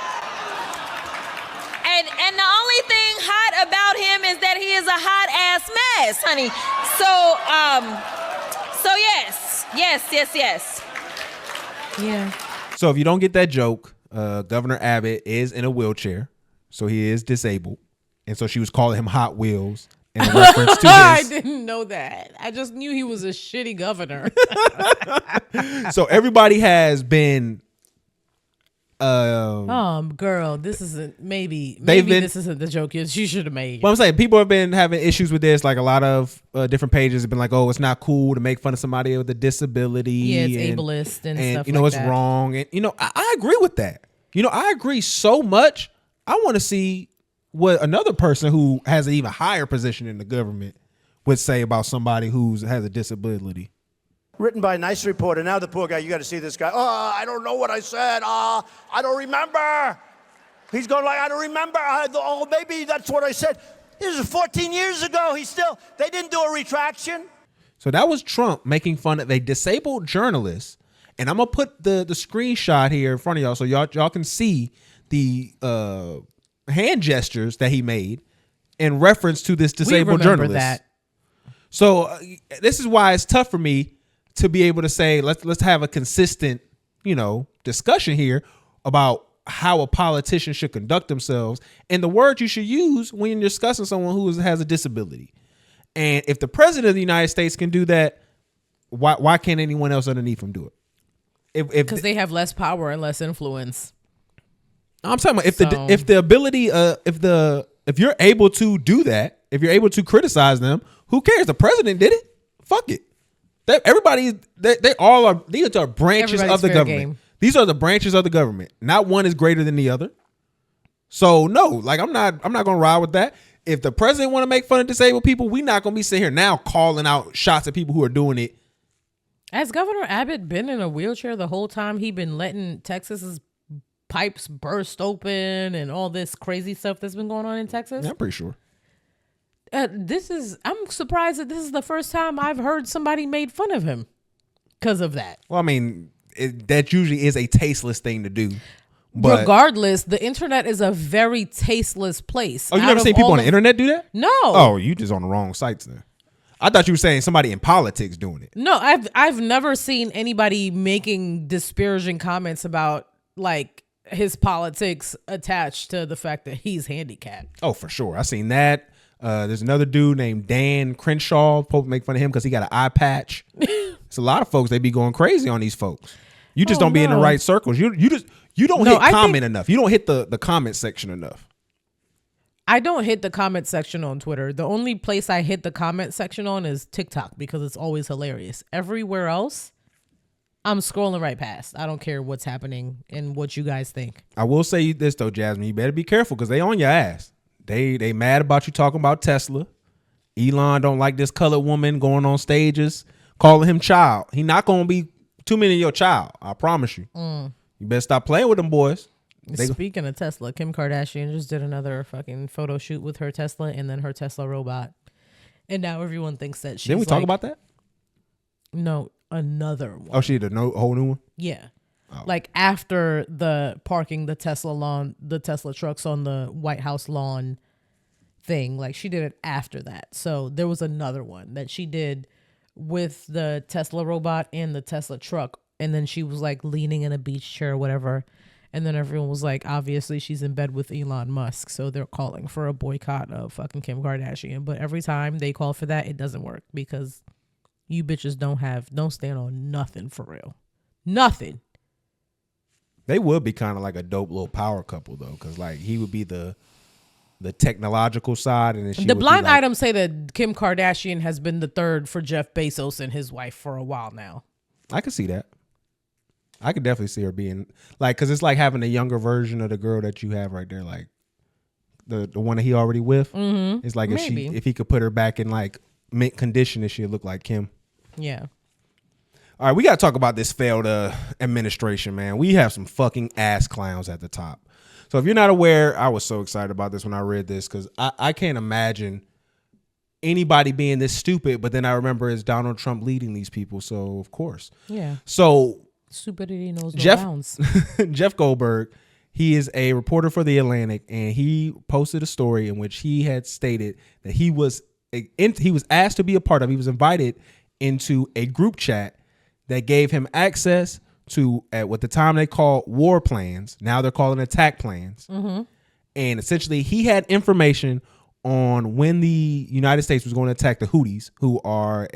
And the only thing hot about him is that he is a hot ass mess, honey. So yes. Yeah. So if you don't get that joke, Governor Abbott is in a wheelchair, so he is disabled, and so she was calling him Hot Wheels in reference to this. I didn't know that. I just knew he was a shitty governor. So everybody has been. Girl, this isn't maybe this isn't the joke she should have made. Well, I'm saying people have been having issues with this. Like a lot of different pages have been like, "Oh, it's not cool to make fun of somebody with a disability." Yeah, it's ableist and stuff. And it's wrong. And I agree with that. I agree so much. I want to see what another person who has an even higher position in the government would say about somebody who has a disability. Written by a nice reporter. Now the poor guy, you got to see this guy. Oh, I don't know what I said. I don't remember. He's going like, I don't remember. Maybe that's what I said. This is 14 years ago. They didn't do a retraction. So that was Trump making fun of a disabled journalist. And I'm going to put the screenshot here in front of y'all so y'all can see the hand gestures that he made in reference to this disabled journalist. That. So this is why it's tough for me to be able to say let's have a consistent, discussion here about how a politician should conduct themselves and the words you should use when you're discussing someone who has a disability. And if the president of the United States can do that, why can't anyone else underneath him do it? Because they have less power and less influence. I'm talking about if the ability, if you're able to do that, if you're able to criticize them, who cares? The president did it. Fuck it. They all are. These are branches of the government. Game. These are the branches of the government. Not one is greater than the other. So no, like I'm not gonna ride with that. If the president want to make fun of disabled people, we're not gonna be sitting here now calling out shots at people who are doing it. Has Governor Abbott been in a wheelchair the whole time? He been letting Texas's pipes burst open and all this crazy stuff that's been going on in Texas? Yeah, I'm pretty sure. I'm surprised that this is the first time I've heard somebody made fun of him because of that. Well, I mean, that usually is a tasteless thing to do. But regardless, the internet is a very tasteless place. Oh, you never seen people on the internet do that? No. Oh, you just on the wrong sites then. I thought you were saying somebody in politics doing it. No, I've never seen anybody making disparaging comments about like his politics attached to the fact that he's handicapped. Oh, for sure. I seen that. There's another dude named Dan Crenshaw. People make fun of him because he got an eye patch. It's a lot of folks. They be going crazy on these folks. You just don't be in the right circles. You don't hit comment enough. You don't hit the comment section enough. I don't hit the comment section on Twitter. The only place I hit the comment section on is TikTok because it's always hilarious. Everywhere else, I'm scrolling right past. I don't care what's happening and what you guys think. I will say this though, Jasmine. You better be careful because they on your ass. They mad about you talking about Tesla. Elon don't like this colored woman going on stages, calling him child. He not going to be too many of your child. I promise you. You better stop playing with them boys. Speaking of Tesla, Kim Kardashian just did another fucking photo shoot with her Tesla and then her Tesla robot. And now everyone thinks that she's Didn't we talk about that? No, another one. Oh, she did a whole new one? Yeah. Oh. Like after the parking the Tesla trucks on the White House lawn thing, like she did it after that. So there was another one that she did with the Tesla robot and the Tesla truck. And then she was like leaning in a beach chair or whatever. And then everyone was like, obviously she's in bed with Elon Musk. So they're calling for a boycott of fucking Kim Kardashian. But every time they call for that, it doesn't work because you bitches don't stand on nothing for real. Nothing. They would be kind of like a dope little power couple though. Cause like he would be the technological side. And then she the would blind be like, items say that Kim Kardashian has been the third for Jeff Bezos and his wife for a while now. I could see that. I could definitely see her being like, cause it's like having a younger version of the girl that you have right there. Like the one that he already with. Mm-hmm. It's like if he could put her back in like mint condition, she'd look like Kim. Yeah. All right, we got to talk about this failed administration, man. We have some fucking ass clowns at the top. So if you're not aware, I was so excited about this when I read this because I can't imagine anybody being this stupid. But then I remember it's Donald Trump leading these people. So, of course. Yeah. So stupidity knows no bounds. Jeff Goldberg, he is a reporter for The Atlantic, and he posted a story in which he had stated that he was asked to be a part of, he was invited into a group chat that gave him access to, at what the time they called war plans. Now they're calling attack plans. Mm-hmm. And essentially he had information on when the United States was going to attack the Houthis, who are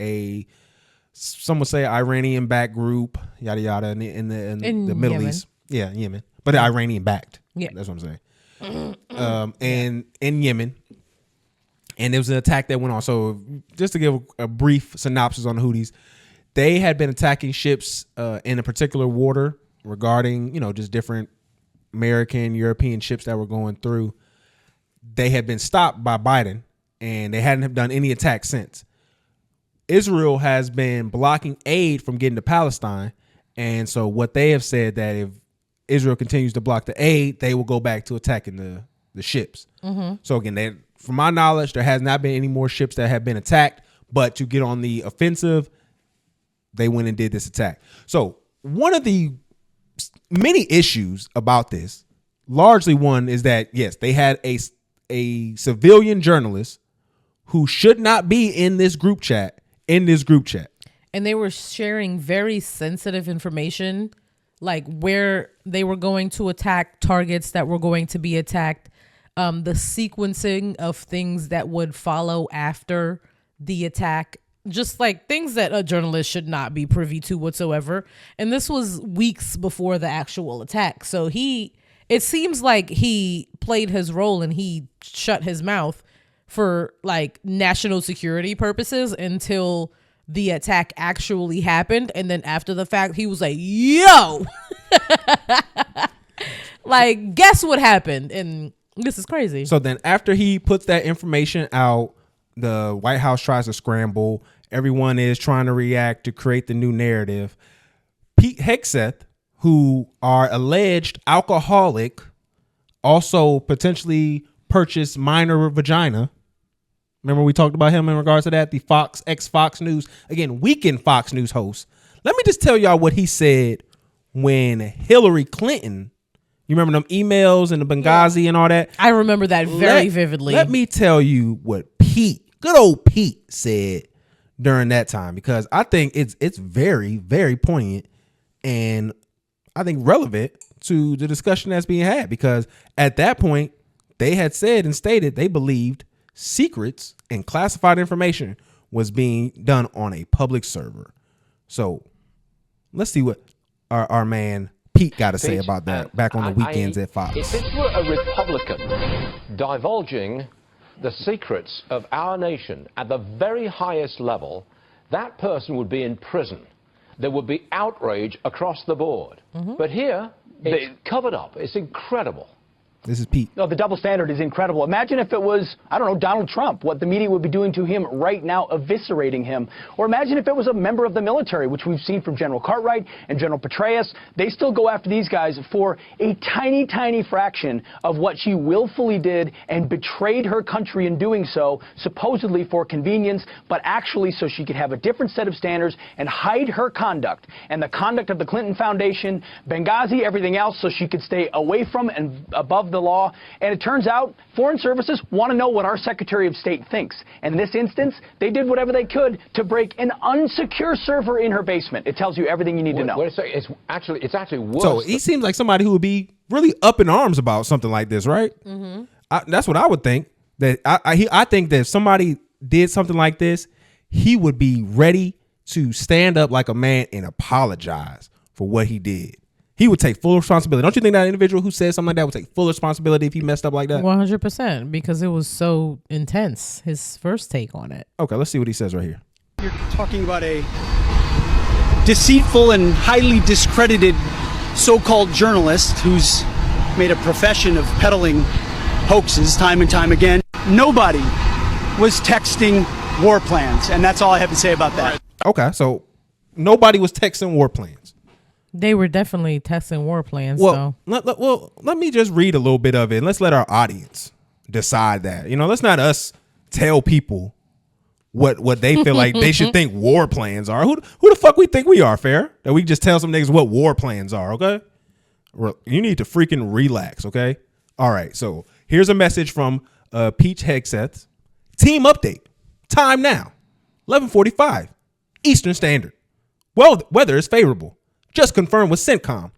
some would say Iranian backed group, yada, yada, in the Middle Yemen. East. Yeah, Yemen. But they're Iranian backed. Yeah. That's what I'm saying. And in Yemen. And there was an attack that went on. So just to give a brief synopsis on the Houthis, they had been attacking ships in a particular water regarding, just different American, European ships that were going through. They had been stopped by Biden, and they hadn't done any attacks since. Israel has been blocking aid from getting to Palestine. And so what they have said that if Israel continues to block the aid, they will go back to attacking the ships. Mm-hmm. So again, from my knowledge, there has not been any more ships that have been attacked, but to get on the offensive, they went and did this attack. So one of the many issues about this, largely one, is that, yes, they had a civilian journalist who should not be in this group chat. And they were sharing very sensitive information, like where they were going to attack, targets that were going to be attacked, the sequencing of things that would follow after the attack, just like things that a journalist should not be privy to whatsoever. And this was weeks before the actual attack. So it seems like he played his role and he shut his mouth for like national security purposes until the attack actually happened. And then after the fact, he was like, yo, like, guess what happened? And this is crazy. So then after he puts that information out, the White House tries to scramble. Everyone is trying to react to create the new narrative. Pete Hegseth, who are alleged alcoholic, also potentially purchased minor vagina. Remember we talked about him in regards to that? The ex-Fox News, again, weekend Fox News host. Let me just tell y'all what he said when Hillary Clinton, you remember them emails and the Benghazi and all that? I remember that very vividly. Let me tell you what good old Pete said during that time, because I think it's very, very poignant and I think relevant to the discussion that's being had, because at that point they had said and stated they believed secrets and classified information was being done on a public server. So let's see what our man Pete got to say about that back on the weekends at Fox. If this were a Republican divulging the secrets of our nation at the very highest level, that person would be in prison. There would be outrage across the board. But here, it's covered up. It's incredible. This is Pete. No, the double standard is incredible. Imagine if it was, I don't know, Donald Trump, what the media would be doing to him right now, eviscerating him. Or imagine if it was a member of the military, which we've seen from General Cartwright and General Petraeus. They still go after these guys for a tiny, tiny fraction of what she willfully did and betrayed her country in doing so, supposedly for convenience, but actually so she could have a different set of standards and hide her conduct and the conduct of the Clinton Foundation, Benghazi, everything else, so she could stay away from and above the law. And it turns out foreign services want to know what our Secretary of State thinks. And in this instance, they did whatever they could to break an unsecure server in her basement. It tells you everything you need to know. Wait a second. It's actually worse. So he seems like somebody who would be really up in arms about something like this, right? That's what I would think. That I think that if somebody did something like this, he would be ready to stand up like a man and apologize for what he did. He would take full responsibility. Don't you think that individual who said something like that would take full responsibility if he messed up like that? 100%, because it was so intense, his first take on it. Okay, let's see what he says right here. You're talking about a deceitful and highly discredited so-called journalist who's made a profession of peddling hoaxes time and time again. Nobody was texting war plans, and that's all I have to say about that. Okay, so nobody was texting war plans. They were definitely testing war plans. Well, let me just read a little bit of it and let's let our audience decide that. Let's not us tell people what they feel like they should think war plans are. Who the fuck we think we are, fair? That we just tell some niggas what war plans are, okay? You need to freaking relax, okay? All right, so here's a message from Pete Hegseth. Team update. Time now. 11:45 Eastern Standard. Well, weather is favorable. Just confirmed with CENTCOM.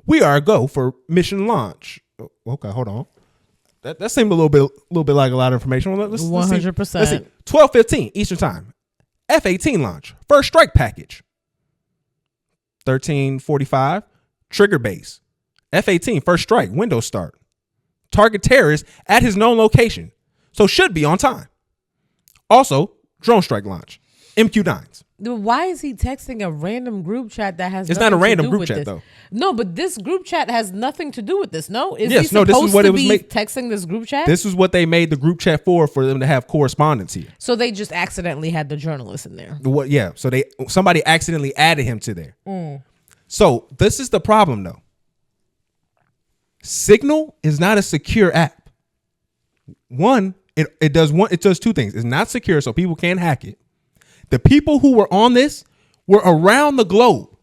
We are a go for mission launch. Okay, hold on. That seemed a little bit like a lot of information. Let's 100%. Let's see. 12:15 Eastern Time. F-18 launch. First strike package. 13:45 trigger base. F-18 first strike. Window start. Target terrorist at his known location. So should be on time. Also, drone strike launch. MQ-9s. Why is he texting a random group chat that has? It's not a random group with chat this? though. No, but this group chat has nothing to do with this. No, is Yes, he no, this is supposed what to it was be made- texting this group chat? This is what they made the group chat for them to have correspondence here. So they just accidentally had the journalist in there. What? Yeah. So somebody accidentally added him to there. Mm. So this is the problem though. Signal is not a secure app. One, it does two things. It's not secure, so people can't hack it. The people who were on this were around the globe.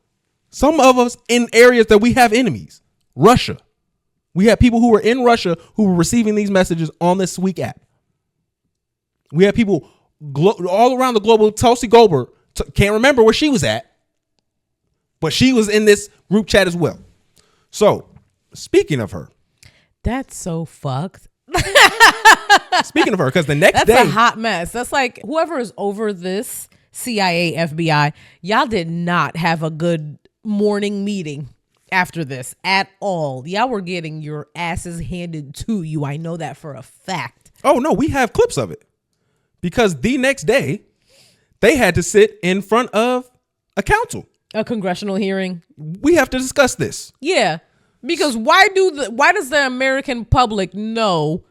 Some of us in areas that we have enemies. Russia. We have people who were in Russia who were receiving these messages on this weak app. We have people all around the global. Tulsi Goldberg can't remember where she was at, but she was in this group chat as well. So, speaking of her, that's so fucked. Speaking of her, because the next day, that's a hot mess. That's like whoever is over this, CIA, FBI, y'all did not have a good morning meeting after this at all. Y'all were getting your asses handed to you. I know that for a fact. Oh no, we have clips of it, because the next day they had to sit in front of a council, a congressional hearing. We have to discuss this. Yeah, because why does the American public know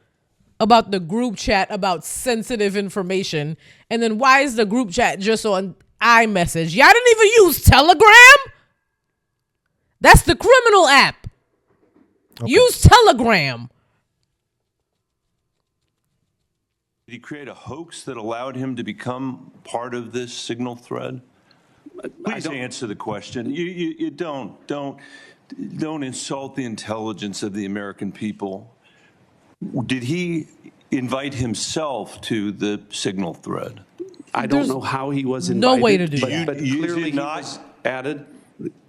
about the group chat about sensitive information, and then why is the group chat just on iMessage? Y'all didn't even use Telegram? That's the criminal app. Okay. Use Telegram. Did he create a hoax that allowed him to become part of this signal thread? Please answer the question. You don't insult the intelligence of the American people. Did he invite himself to the signal thread? I don't know how he was invited. No way to do that. But clearly he was added.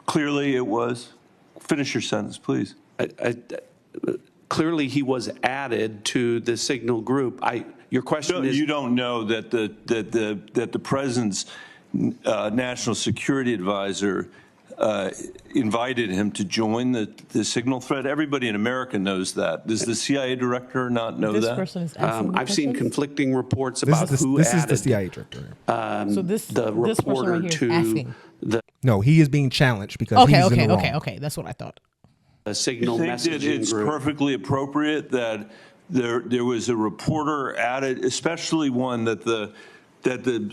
Clearly it was. Finish your sentence, please. Clearly he was added to the signal group. Your question is, you don't know that the president's national security advisor invited him to join the signal thread. Everybody in America knows that. Does the CIA director not know that? Person is asking I've seen conflicting reports about who this added. This is the CIA director. So the reporter right to asking. No, he is being challenged because he's in the wrong. Okay. That's what I thought. A signal you think messaging that it's group. perfectly appropriate that there was a reporter added, especially one that the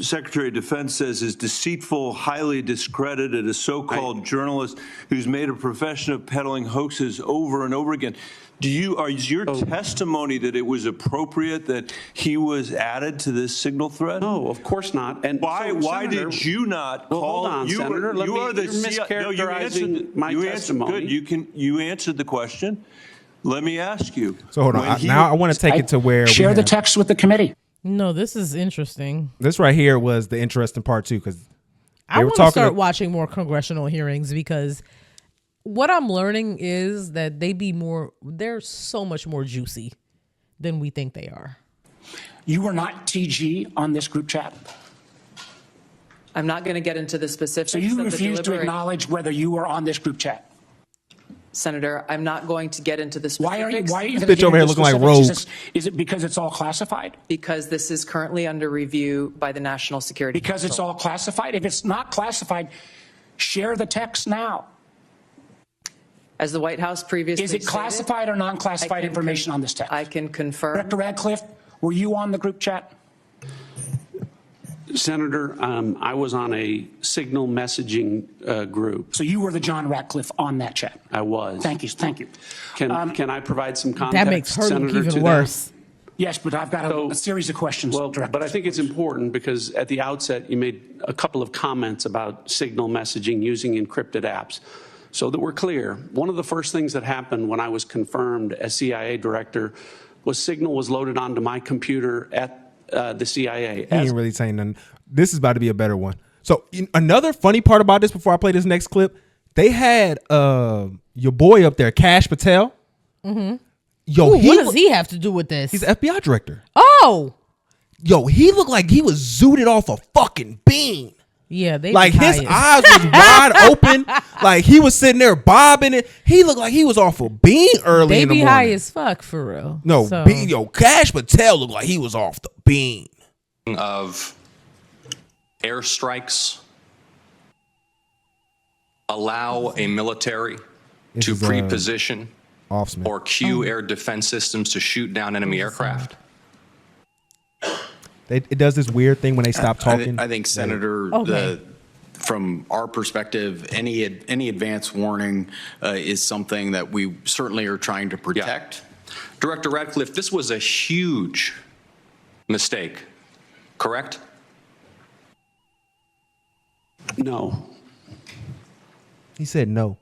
Secretary of Defense says is deceitful, highly discredited, a so-called journalist who's made a profession of peddling hoaxes over and over again. Is your testimony that it was appropriate that he was added to this signal thread? No, of course not. And why Senator, did you not well, call? Hold on, you Senator. are the mischaracterizing my testimony. Good. You answered the question. Let me ask you. So hold on. Now I want to take it to where share the text with the committee. No, this is interesting. This right here was the interesting part too, because I want to start watching more congressional hearings, because what I'm learning is that they're so much more juicy than we think they are. You were not TG on this group chat. I'm not going to get into the specifics. So you refuse to acknowledge whether you were on this group chat. Senator, I'm not going to get into the specifics. Why are you this bitch over here looking like Rogue? Is it because it's all classified? Because this is currently under review by the National Security Because Council. it's all classified? If it's not classified, share the text now. As the White House previously Is it classified or non-classified information on this text? I can confirm. Director Radcliffe, were you on the group chat? Senator, I was on a signal messaging group. So you were the John Ratcliffe on that chat? I was. Thank you. Thank you. Can I provide some context? That makes her Senator, look even worse. Yes, but I've got a series of questions. Well, but I think it's important because at the outset you made a couple of comments about signal messaging using encrypted apps. So that we're clear, one of the first things that happened when I was confirmed as CIA director was Signal was loaded onto my computer at the CIA. He ain't really saying nothing. This is about to be a better one. So another funny part about this, before I play this next clip, they had your boy up there, Kash Patel. Mm-hmm. Yo, what does he have to do with this? He's the FBI director. Oh, yo, he looked like he was zooted off a fucking bean. Yeah, they like his eyes was wide open, like he was sitting there bobbing it. He looked like he was off a bean early in the morning. They be high as fuck for real. No, yo, Kash Patel looked like he was off the bean. Of airstrikes allow a military to pre-position or cue air defense systems to shoot down enemy aircraft. It does this weird thing when they stop talking. I think, Senator, from our perspective, any advance warning is something that we certainly are trying to protect. Yeah. Director Radcliffe, this was a huge mistake, correct? No. He said no.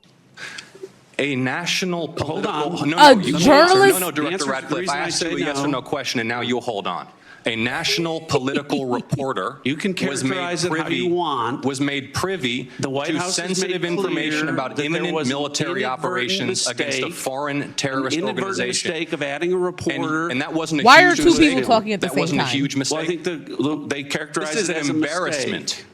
A national political... Hold on. No, journalist? No, Director Radcliffe. I asked you a yes or no question, and now you'll hold on. a national political reporter You can characterize it how you want. was made privy The White to House has sensitive made information clear about that there imminent was an military inadvertent operations against a mistake, foreign terrorist an inadvertent organization. mistake of adding a reporter. And that wasn't a Why huge are two mistake. people talking at the that same wasn't time? a huge mistake. Well, I think they characterize This is it as an a embarrassment. mistake.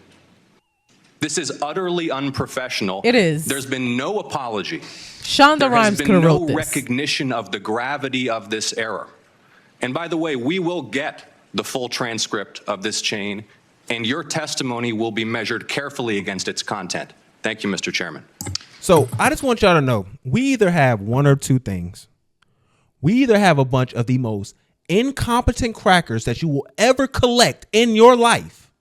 This is utterly unprofessional. It is. There's been no apology. Shonda There Rhimes has could been have no wrote this. recognition of the gravity of this error. And by the way, we will get the full transcript of this chain, and your testimony will be measured carefully against its content. Thank you, Mr. Chairman. So I just want y'all to know, we either have one or two things. We either have a bunch of the most incompetent crackers that you will ever collect in your life,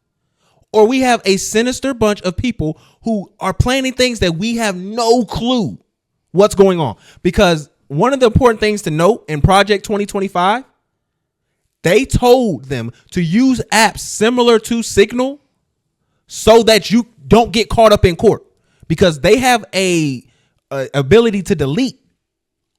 or we have a sinister bunch of people who are planning things that we have no clue what's going on. Because one of the important things to note in Project 2025, they told them to use apps similar to Signal so that you don't get caught up in court, because they have a ability to delete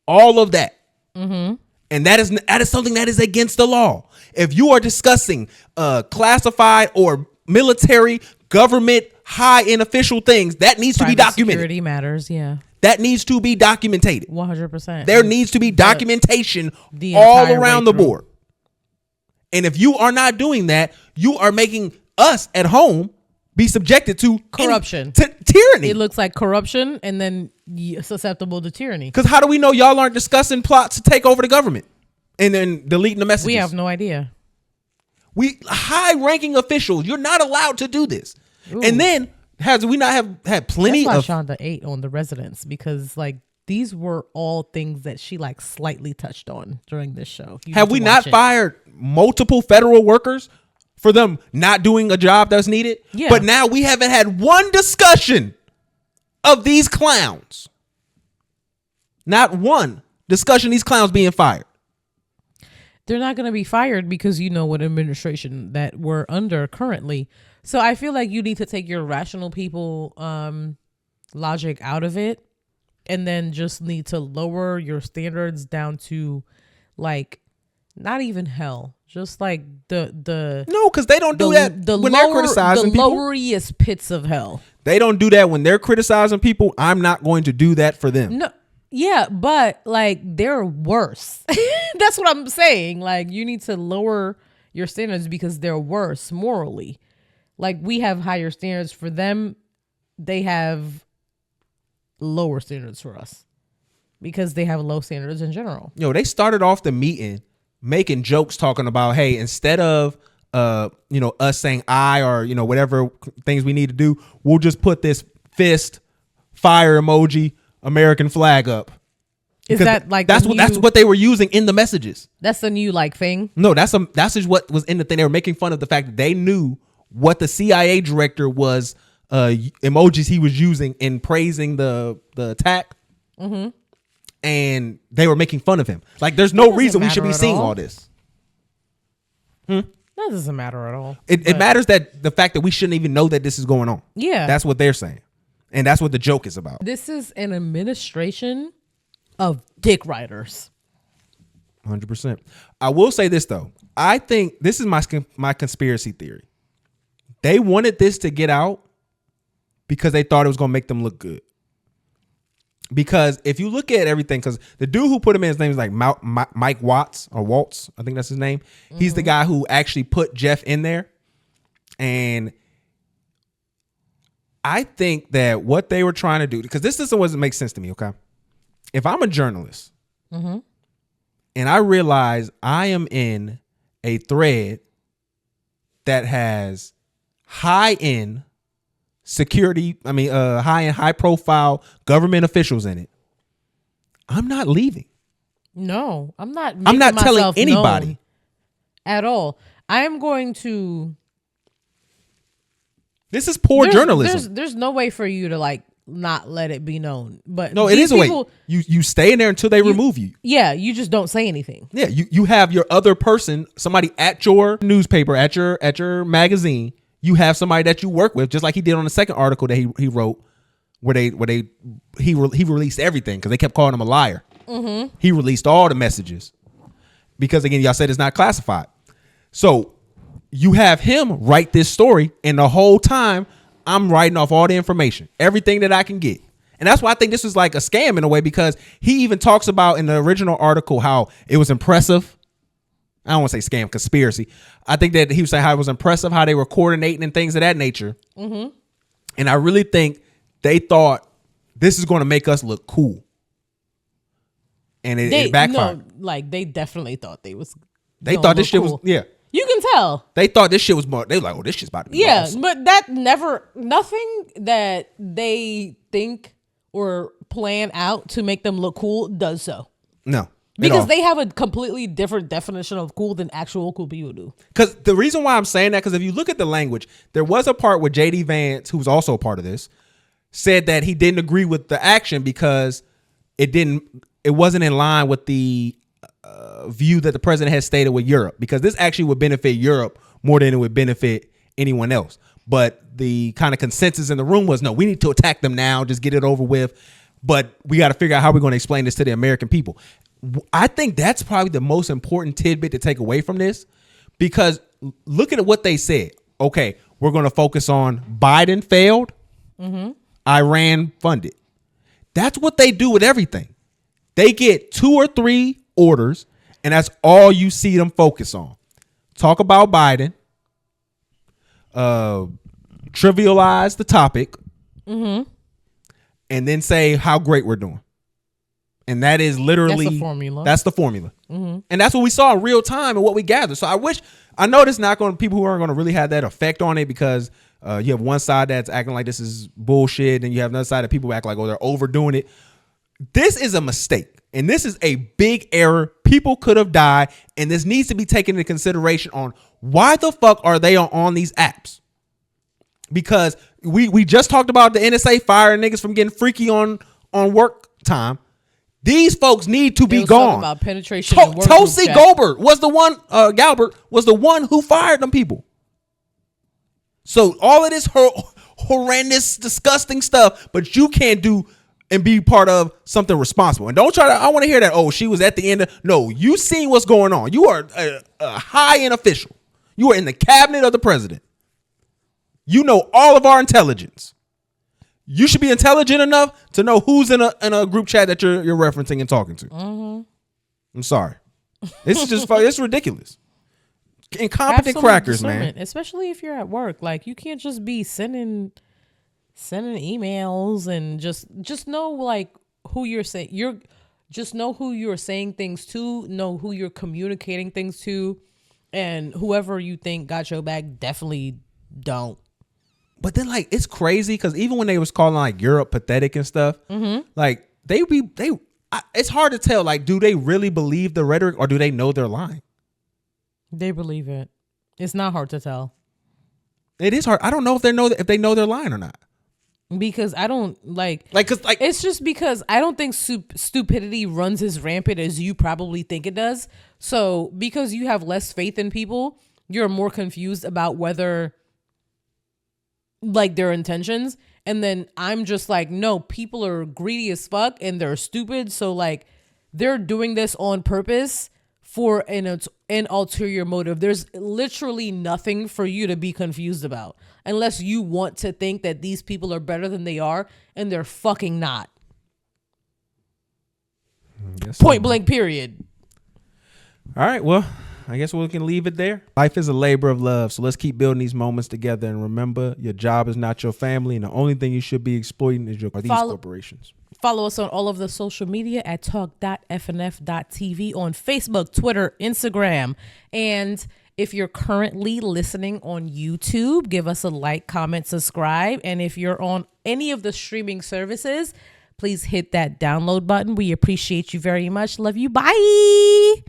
all of that. Mm-hmm. And that is something that is against the law. If you are discussing classified or military, government, high-end official things, that needs to be documented. Security matters, yeah. That needs to be documented. 100%. There needs to be documentation the all entire around way the through. board. And if you are not doing that, you are making us at home be subjected to corruption, tyranny. It looks like corruption, and then susceptible to tyranny. Because how do we know y'all aren't discussing plots to take over the government and then deleting the messages? We have no idea. We high-ranking officials, you're not allowed to do this. Ooh. And then has we not have had plenty That's why of Shonda ate on the residents, because like these were all things that she like slightly touched on during this show. You have need we to not watch it. fired multiple federal workers for them not doing a job that's needed? Yeah. But now we haven't had one discussion of these clowns. Not one discussion of these clowns being fired. They're not going to be fired because you know what administration that we're under currently. So I feel like you need to take your rational people logic out of it, and then just need to lower your standards down to like not even hell, just like the no, because they don't do that when they're criticizing the people. loweriest pits of hell. They don't do that when they're criticizing people. I'm not going to do that for them. No. Yeah, but like they're worse. That's what I'm saying. Like you need to lower your standards because they're worse morally. Like we have higher standards for them. They have lower standards for us because they have low standards in general. Yo, they started off the meeting making jokes talking about, hey, instead of us saying I or whatever things we need to do, we'll just put this fist, fire emoji, American flag up. Is that like that's what they were using in the messages? That's the new like thing. No, that's just what was in the thing. They were making fun of the fact that they knew what the CIA director was emojis he was using in praising the attack. Mm-hmm. And they were making fun of him. Like, there's no reason we should be seeing all this. That doesn't matter at all. It matters that the fact that we shouldn't even know that this is going on. Yeah. That's what they're saying. And that's what the joke is about. This is an administration of dick riders. 100%. I will say this, though. I think this is my conspiracy theory. They wanted this to get out because they thought it was going to make them look good. Because if you look at everything, because the dude who put him in, his name is like Mike Watts or Waltz, I think that's his name. Mm-hmm. He's the guy who actually put Jeff in there. And I think that what they were trying to do, because this doesn't make sense to me, okay? If I'm a journalist and I realize I am in a thread that has high-end security, high-end, high-profile government officials in it, I'm not leaving. No, I'm not. I'm not telling anybody at all. I am going to. This is poor journalism. There's no way for you to like not let it be known. But no, it is a way. You stay in there until they remove you. Yeah, you just don't say anything. Yeah, you have your other person, somebody at your newspaper, at your magazine. You have somebody that you work with, just like he did on the second article that he wrote, where he released everything because they kept calling him a liar. Mm-hmm. He released all the messages because, again, y'all said it's not classified. So you have him write this story, and the whole time I'm writing off all the information, everything that I can get. And that's why I think this is like a scam in a way, because he even talks about in the original article how it was impressive. I don't want to say scam, conspiracy. I think that he was saying how it was impressive, how they were coordinating and things of that nature. Mm-hmm. And I really think they thought this is going to make us look cool. And it backfired. No, like they definitely thought they thought this shit cool. was, yeah. You can tell. They thought this shit was more, they were like, oh, this shit's about to be awesome. But nothing that they think or plan out to make them look cool does so. No. Because they have a completely different definition of cool than actual cool people do. Because the reason why I'm saying that, because if you look at the language, there was a part where JD Vance, who was also a part of this, said that he didn't agree with the action because it wasn't in line with the view that the president has stated with Europe, because this actually would benefit Europe more than it would benefit anyone else. But the kind of consensus in the room was, no, we need to attack them now, just get it over with. But we got to figure out how we're going to explain this to the American people. I think that's probably the most important tidbit to take away from this, because look at what they said. Okay, we're going to focus on Biden failed, Iran funded. That's what they do with everything. They get 2 or 3 orders, and that's all you see them focus on. Talk about Biden, trivialize the topic, and then say how great we're doing. And that is literally that's the formula. That's the formula. Mm-hmm. And that's what we saw in real time and what we gathered. So I know this not going to, people who aren't going to really have that effect on it, because you have one side that's acting like this is bullshit, and you have another side that people act like, oh, they're overdoing it. This is a mistake, and this is a big error. People could have died, and this needs to be taken into consideration on why the fuck are they on these apps? Because we just talked about the NSA firing niggas from getting freaky on work time. These folks need to be gone. About penetration. Tulsi Gabbard was the one. Galbert was the one who fired them people. So all of this horrendous, disgusting stuff, but you can't do and be part of something responsible. And don't try to. I want to hear that. Oh, she was at the end of. No, you seen what's going on. You are a high-end official. You are in the cabinet of the president. You know all of our intelligence. You should be intelligent enough to know who's in a group chat that you're referencing and talking to. Mm-hmm. I'm sorry. This is just it's ridiculous. Incompetent Absolute crackers, discernment, man. Especially if you're at work. Like, you can't just be sending emails and just know like who you're saying. Just know who you're saying things to, know who you're communicating things to, and whoever you think got your back definitely don't. But then, like, it's crazy because even when they was calling like Europe pathetic and stuff, like it's hard to tell. Like, do they really believe the rhetoric, or do they know they're lying? They believe it. It's not hard to tell. It is hard. I don't know if they know they're lying or not. Because I don't it's just because I don't think stupidity runs as rampant as you probably think it does. So because you have less faith in people, you're more confused about whether like their intentions. And then I'm just like, no, people are greedy as fuck and they're stupid. So like they're doing this on purpose for an ulterior motive. There's literally nothing for you to be confused about unless you want to think that these people are better than they are, and they're fucking not. Point blank, period. All right, well, I guess we can leave it there. Life is a labor of love, so let's keep building these moments together. And remember, your job is not your family, and the only thing you should be exploiting is these corporations. Follow us on all of the social media at talk.fnf.tv on Facebook, Twitter, Instagram. And if you're currently listening on YouTube, give us a like, comment, subscribe. And if you're on any of the streaming services, please hit that download button. We appreciate you very much. Love you. Bye.